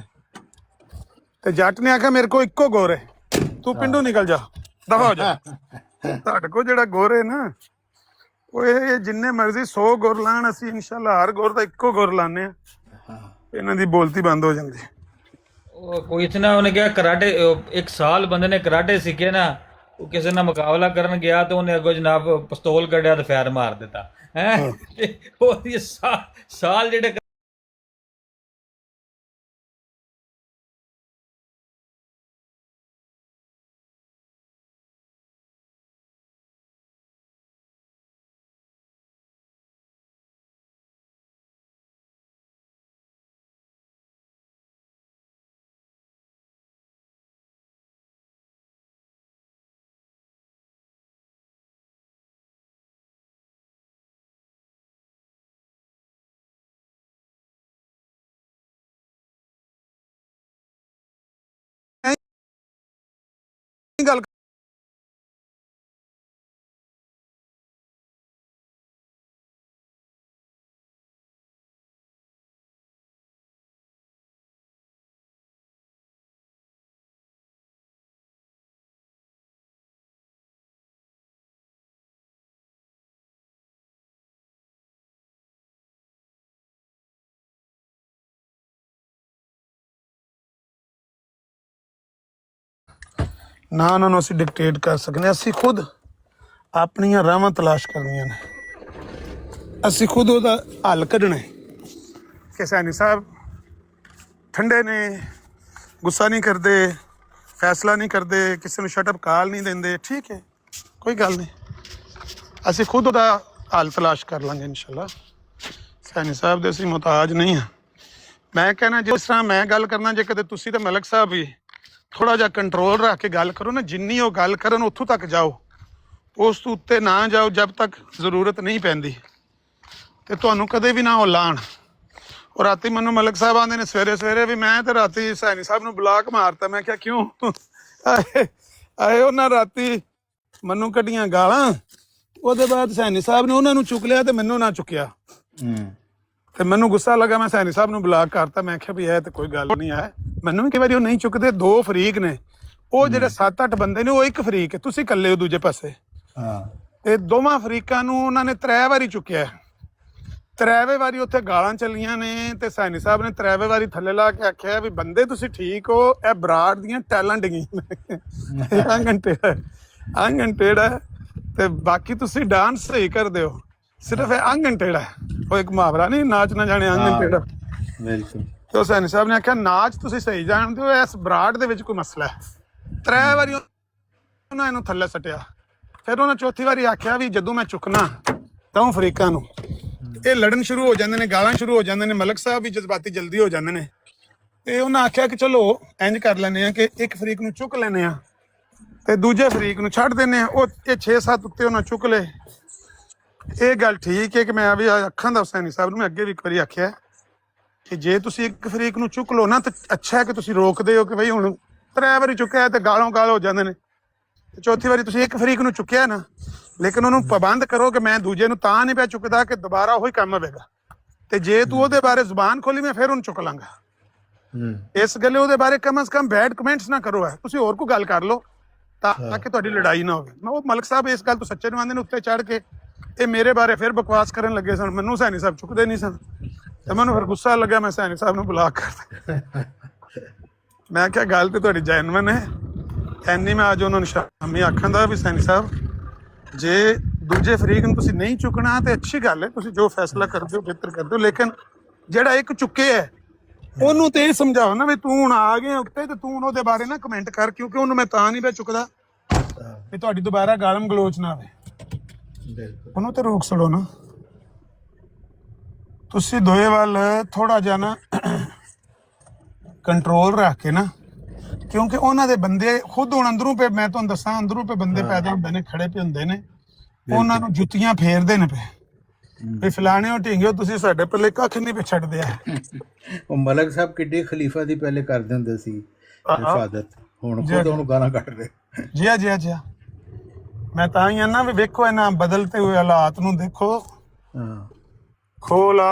ਤੇ ਜੱਟ ਨੇ ਆਖਿਆ ਮੇਰੇ ਕੋ ਇੱਕੋ ਗੋਰੇ, ਤੂੰ ਪਿੰਡੋਂ ਨਿਕਲ ਜਾ, ਦਫਾ ਹੋ ਜਾ। ਤੁਹਾਡੇ ਕੋ ਜਿਹੜਾ ਗੋਰੇ ਨਾ ਉਹ ਇਹ ਜਿੰਨੇ ਮਰਜ਼ੀ 100 ਗੁਰ ਲਾਣ, ਅਸੀਂ ਇਨਸ਼ਾਅੱਲਾ ਹਰ ਗੁਰ ਦਾ ਇੱਕੋ ਗੁਰ ਲਾਣੇ ਆ, ਇਹਨਾਂ ਦੀ ਬੋਲਤੀ ਬੰਦ ਹੋ ਜਾਂਦੀ। ਉਹ ਕੋਈ ਇਤਨਾ ਉਹਨੇ ਕਿਹਾ ਕਰਾਟੇ, 1 ਸਾਲ ਬੰਦੇ ਨੇ ਕਰਾਟੇ ਸਿੱਖੇ ਨਾ, ਉਹ ਕਿਸੇ ਨਾਲ ਮੁਕਾਬਲਾ ਕਰਨ ਗਿਆ ਤੇ ਉਹਨੇ ਅੱਗੋਂ ਜਨਾਬ ਪਿਸਤੌਲ ਕੱਢਿਆ ਤੇ ਫਾਇਰ ਮਾਰ ਦਿੱਤਾ ਹੈ। ਉਹ ਸਾਲ ਜਿਹੜੇ ਗੱਲ ਨਾ ਉਹਨਾਂ ਨੂੰ ਅਸੀਂ ਡਿਕਟੇਟ ਕਰ ਸਕਦੇ, ਅਸੀਂ ਖੁਦ ਆਪਣੀਆਂ ਰਾਹਾਂ ਤਲਾਸ਼ ਕਰਨੀਆਂ ਨੇ, ਅਸੀਂ ਖੁਦ ਉਹਦਾ ਹੱਲ ਕੱਢਣਾ ਹੈ। ਕਿ ਸੈਣੀ ਸਾਹਿਬ ਠੰਡੇ ਨੇ, ਗੁੱਸਾ ਨਹੀਂ ਕਰਦੇ, ਫੈਸਲਾ ਨਹੀਂ ਕਰਦੇ, ਕਿਸੇ ਨੂੰ ਸ਼ਟਅਪ ਕਾਲ ਨਹੀਂ ਦਿੰਦੇ, ਠੀਕ ਹੈ, ਕੋਈ ਗੱਲ ਨਹੀਂ, ਅਸੀਂ ਖੁਦ ਉਹਦਾ ਹੱਲ ਤਲਾਸ਼ ਕਰ ਲਾਂਗੇ ਇਨਸ਼ਾਅੱਲਾ। ਸੈਣੀ ਸਾਹਿਬ ਦੇ ਅਸੀਂ ਮੁਹਤਾਜ ਨਹੀਂ ਹਾਂ। ਮੈਂ ਕਹਿਣਾ ਜਿਸ ਤਰ੍ਹਾਂ ਮੈਂ ਗੱਲ ਕਰਨਾ, ਜੇ ਕਦੇ ਤੁਸੀਂ ਤੇ ਮਲਕ ਸਾਹਿਬ ਵੀ ਥੋੜਾ ਜਿਹਾ ਕੰਟਰੋਲ ਰੱਖ ਕੇ ਗੱਲ ਕਰੋ ਨਾ, ਜਿੰਨੀ ਉਹ ਗੱਲ ਕਰਨ ਉੱਥੋਂ ਤੱਕ ਜਾਓ, ਉਸ ਤੋਂ ਉੱਤੇ ਨਾ ਜਾਓ ਜਦ ਤੱਕ ਜ਼ਰੂਰਤ ਨਹੀਂ ਪੈਂਦੀ, ਤੇ ਤੁਹਾਨੂੰ ਕਦੇ ਵੀ ਨਾ ਉਹ ਲਾਣ। ਉਹ ਰਾਤੀ ਮੈਨੂੰ ਮਲਕ ਸਾਹਿਬ ਆਉਂਦੇ ਨੇ ਸਵੇਰੇ ਵੀ, ਮੈਂ ਤੇ ਰਾਤੀ ਸੈਣੀ ਸਾਹਿਬ ਨੂੰ ਬਲਾਕ ਮਾਰਤਾ। ਮੈਂ ਕਿਹਾ ਕਿਉਂ? ਆਏ ਉਹਨਾਂ ਰਾਤੀ ਮੈਨੂੰ ਕੱਢੀਆਂ ਗਾਲਾਂ, ਉਹਦੇ ਬਾਅਦ ਸੈਣੀ ਸਾਹਿਬ ਨੇ ਉਹਨਾਂ ਨੂੰ ਚੁੱਕ ਲਿਆ ਤੇ ਮੈਨੂੰ ਨਾ ਚੁੱਕਿਆ, ਤੇ ਮੈਨੂੰ ਗੁੱਸਾ ਲੱਗਾ, ਮੈਂ ਸੈਣੀ ਸਾਹਿਬ ਨੂੰ ਬਲਾਕ ਕਰਤਾ। ਮੈਂ ਕਿਹਾ ਵੀ ਇਹ ਤੇ ਕੋਈ ਗੱਲ ਨਹੀਂ ਹੈ, ਮੈਨੂੰ ਵੀ ਕਈ ਵਾਰੀ ਉਹ ਨਹੀਂ ਚੁੱਕਦੇ। 2 ਫਰੀਕ ਨੇ, ਉਹ ਜਿਹੜੇ 7-8 ਬੰਦੇ ਨੇ ਉਹ ਇੱਕ ਫਰੀਕ ਹੈ, ਤੁਸੀਂ ਇਕੱਲੇ ਹੋ ਦੂਜੇ ਪਾਸੇ। ਤੇ ਦੋਵਾਂ ਫਰੀਕਾਂ ਨੂੰ ਉਹਨਾਂ ਨੇ 3 ਵਾਰੀ ਚੁੱਕਿਆ, 3ਵੇਂ ਵਾਰੀ ਉੱਥੇ ਗਾਲਾਂ ਚੱਲੀਆਂ ਨੇ, ਤੇ ਸੈਣੀ ਸਾਹਿਬ ਨੇ 3ਵੇਂ ਵਾਰੀ ਥੱਲੇ ਲਾ ਕੇ ਆਖਿਆ ਵੀ ਬੰਦੇ ਤੁਸੀਂ ਠੀਕ ਹੋ, ਇਹ ਬਰਾੜ ਦੀਆਂ ਟੈਲਾਂ ਡਿੱਗੀਆਂ, ਆਂਗਣ ਟੇੜਾ ਤੇ ਬਾਕੀ ਤੁਸੀਂ ਡਾਂਸ ਸਹੀ ਕਰਦੇ ਹੋ, ਸਿਰਫ ਇਹ ਆਂਗਣ ਟੇੜਾ। ਉਹ ਇੱਕ ਮੁਹਾਵਰਾ ਨਹੀਂ, ਨਾਚ ਨਾ ਜਾਣੇ ਆਂਗਣ ਟੇੜਾ। ਬਿਲਕੁਲ। ਤੇ ਹੁਸੈਨੀ ਸਾਹਿਬ ਨੇ ਆਖਿਆ ਨਾਚ ਤੁਸੀਂ ਸਹੀ ਜਾਣਦੇ ਹੋ, ਇਸ ਬਰਾੜ ਦੇ ਵਿੱਚ ਕੋਈ ਮਸਲਾ ਹੈ। 3 ਵਾਰੀ ਉਹਨਾਂ ਇਹਨੂੰ ਥੱਲੇ ਸੱਟਿਆ। ਫਿਰ ਉਹਨਾਂ ਚੌਥੀ ਵਾਰੀ ਆਖਿਆ ਵੀ ਜਦੋਂ ਮੈਂ ਚੁੱਕਣਾ ਤਾਂ ਫਰੀਕਾਂ ਨੂੰ, ਇਹ ਲੜਨ ਸ਼ੁਰੂ ਹੋ ਜਾਂਦੇ ਨੇ, ਗਾਲਾਂ ਸ਼ੁਰੂ ਹੋ ਜਾਂਦੇ ਨੇ। ਮਲਕ ਸਾਹਿਬ ਵੀ ਜਜ਼ਬਾਤੀ ਜਲਦੀ ਹੋ ਜਾਂਦੇ ਨੇ। ਤੇ ਉਹਨਾਂ ਆਖਿਆ ਕਿ ਚਲੋ ਇੰਜ ਕਰ ਲੈਂਦੇ ਆ ਕਿ ਇੱਕ ਫਰੀਕ ਨੂੰ ਚੁੱਕ ਲੈਂਦੇ ਆ ਤੇ ਦੂਜੇ ਫਰੀਕ ਨੂੰ ਛੱਡ ਦਿੰਦੇ ਆ। ਉਹ ਇਹ 6-7 ਉੱਤੇ ਉਹਨਾਂ ਚੁੱਕ ਲਏ। ਇਹ ਗੱਲ ਠੀਕ ਹੈ ਕਿ ਮੈਂ ਵੀ ਅੱਖਾਂ ਦਾ ਹੁਸੈਨੀ ਸਾਹਿਬ ਨੂੰ ਮੈਂ ਅੱਗੇ ਵੀ ਇੱਕ ਵਾਰੀ ਆਖਿਆ ਕਿ ਜੇ ਤੁਸੀਂ ਇੱਕ ਫਰੀਕ ਨੂੰ ਚੁੱਕ ਲਓ ਨਾ ਤਾਂ ਅੱਛਾ ਹੈ ਕਿ ਤੁਸੀਂ ਰੋਕਦੇ ਹੋ ਕਿ ਬਈ ਹੁਣ 3 ਵਾਰੀ ਚੁੱਕਿਆ ਤੇ ਗਾਲੋਂ ਗਾਲ ਹੋ ਜਾਂਦੇ ਨੇ, ਤੇ ਚੌਥੀ ਵਾਰੀ ਤੁਸੀਂ ਇੱਕ ਫਰੀਕ ਨੂੰ ਚੁੱਕਿਆ ਨਾ, ਲੇਕਿਨ ਉਹਨੂੰ ਪਾਬੰਦ ਕਰੋ ਕਿ ਮੈਂ ਦੂਜੇ ਨੂੰ ਤਾਂ ਨਹੀਂ ਪਿਆ ਚੁੱਕਦਾ ਕਿ ਦੁਬਾਰਾ ਉਹੀ ਕੰਮ ਹੋਵੇਗਾ, ਤੇ ਜੇ ਤੂੰ ਉਹਦੇ ਬਾਰੇ ਜ਼ੁਬਾਨ ਖੋਲੀ ਮੈਂ ਫਿਰ ਉਹਨੂੰ ਚੁੱਕ ਲਾਂਗਾ। ਇਸ ਗੱਲੇ ਉਹਦੇ ਬਾਰੇ ਕਮ ਸੇ ਕਮ ਬੈਡ ਕਮੈਂਟਸ ਨਾ ਕਰੋ, ਹੈ ਤੁਸੀਂ ਹੋਰ ਕੋਈ ਗੱਲ ਕਰ ਲਓ ਤਾਂ ਕਿ ਤੁਹਾਡੀ ਲੜਾਈ ਨਾ ਹੋਵੇ। ਮੈਂ ਉਹ ਮਲਕ ਸਾਹਿਬ ਇਸ ਗੱਲ ਤੋਂ ਸੱਚੇ ਨਵਾਂਦੇ ਨੇ ਉੱਤੇ ਚੜ੍ਹ ਕੇ ਇਹ ਮੇਰੇ ਬਾਰੇ ਫਿਰ ਬਕਵਾਸ ਕਰਨ ਲੱਗੇ ਸਨ। ਮੈਨੂੰ ਹੁਸੈਨੀ ਸਾਹਿਬ ਚੁੱਕਦੇ ਨਹੀਂ ਸਨ ਤੇ ਮੈਨੂੰ ਫਿਰ ਗੁੱਸਾ ਲੱਗਿਆ। ਮੈਂ ਹੁਸੈਨੀ ਸਾਹਿਬ ਨੂੰ ਬੁਲਾ ਕਰ ਮੈਂ ਕਿਹਾ ਗੱਲ ਤੇ ਤੁਹਾਡੀ ਜੈਨੂਇਨ ਹੈ ਐਨੀ। ਮੈਂ ਅੱਜ ਉਹਨਾਂ ਨੂੰ ਸ਼ਾਮੀ ਆਖਾਂ ਦਾ ਵੀ ਹੁਸੈਨੀ ਸਾਹਿਬ ਜੇ ਦੂਜੇ ਫਰੀਕ ਨੂੰ ਤੁਸੀਂ ਨਹੀਂ ਚੁੱਕਣਾ ਤੇ ਅੱਛੀ ਗੱਲ ਹੈ, ਤੁਸੀਂ ਜੋ ਫੈਸਲਾ ਕਰਦੇ ਹੋ ਬਿਹਤਰ ਕਰਦੇ ਹੋ, ਲੇਕਿਨ ਜਿਹੜਾ ਇੱਕ ਚੁੱਕੇ ਹੈ ਉਹਨੂੰ ਤੇ ਇਹ ਸਮਝਾਓ ਨਾ ਵੀ ਤੂੰ ਹੁਣ ਆ ਗਿਆ ਉੱਤੇ ਤੇ ਤੂੰ ਉਹਦੇ ਬਾਰੇ ਨਾ ਕਮੈਂਟ ਕਰ, ਕਿਉਂਕਿ ਉਹਨੂੰ ਮੈਂ ਤਾਂ ਨਹੀਂ ਪਿਆ ਚੁੱਕਦਾ ਵੀ ਤੁਹਾਡੀ ਦੁਬਾਰਾ ਗਾਲਮ ਗਲੋਚ ਨਾ ਆਵੇ। ਉਹਨੂੰ ਤੇ ਰੋਕ ਛੜੋ ਨਾ। ਤੁਸੀਂ ਦੋਏ ਵੱਲ ਥੋੜਾ ਜਿਹਾ ਨਾ ਕੰਟਰੋਲ ਰੱਖ ਕੇ ਨਾ, ਕਿਉਂਕਿ ਉਹਨਾਂ ਦੇ ਬੰਦੇ ਖੁਦ ਹੁਣ ਅੰਦਰੋਂ ਪੇ, ਮੈਂ ਤੁਹਾਨੂੰ ਦੱਸਾਂ ਅੰਦਰੋਂ ਪੇ ਬੰਦੇ ਪੈਦਾ ਹੁੰਦੇ ਨੇ, ਖੜੇ ਪੇ ਹੁੰਦੇ ਨੇ, ਉਹਨਾਂ ਨੂੰ ਜੁੱਤੀਆਂ ਫੇਰਦੇ ਨੇ ਪਏ ਵੀ ਫਲਾਣੇ ਹੋ ਢੀਂਗਿਓ ਤੁਸੀਂ ਸਾਡੇ ਪੱਲੇ ਕੱਖ ਨਹੀਂ ਪੇ ਛੱਡਦੇ ਆ। ਉਹ ਮਲਕ ਸਾਹਿਬ ਕਿੱਡੇ ਖਲੀਫਾ ਦੀ ਪਹਿਲੇ ਕਰਦੇ ਹੁੰਦੇ ਸੀ ਹਿਫਾਜ਼ਤ, ਹੁਣ ਖੁਦ ਉਹਨੂੰ ਗਾਲਾਂ ਕੱਢ ਰਹੇ। ਜੀ ਮੈਂ ਤਾਂ ਹੀ ਨਾ ਵੀ ਵੇਖੋ ਇਹਨਾਂ ਬਦਲਤੇ ਹੋਏ ਹਾਲਾਤ ਨੂੰ ਦੇਖੋ। खोला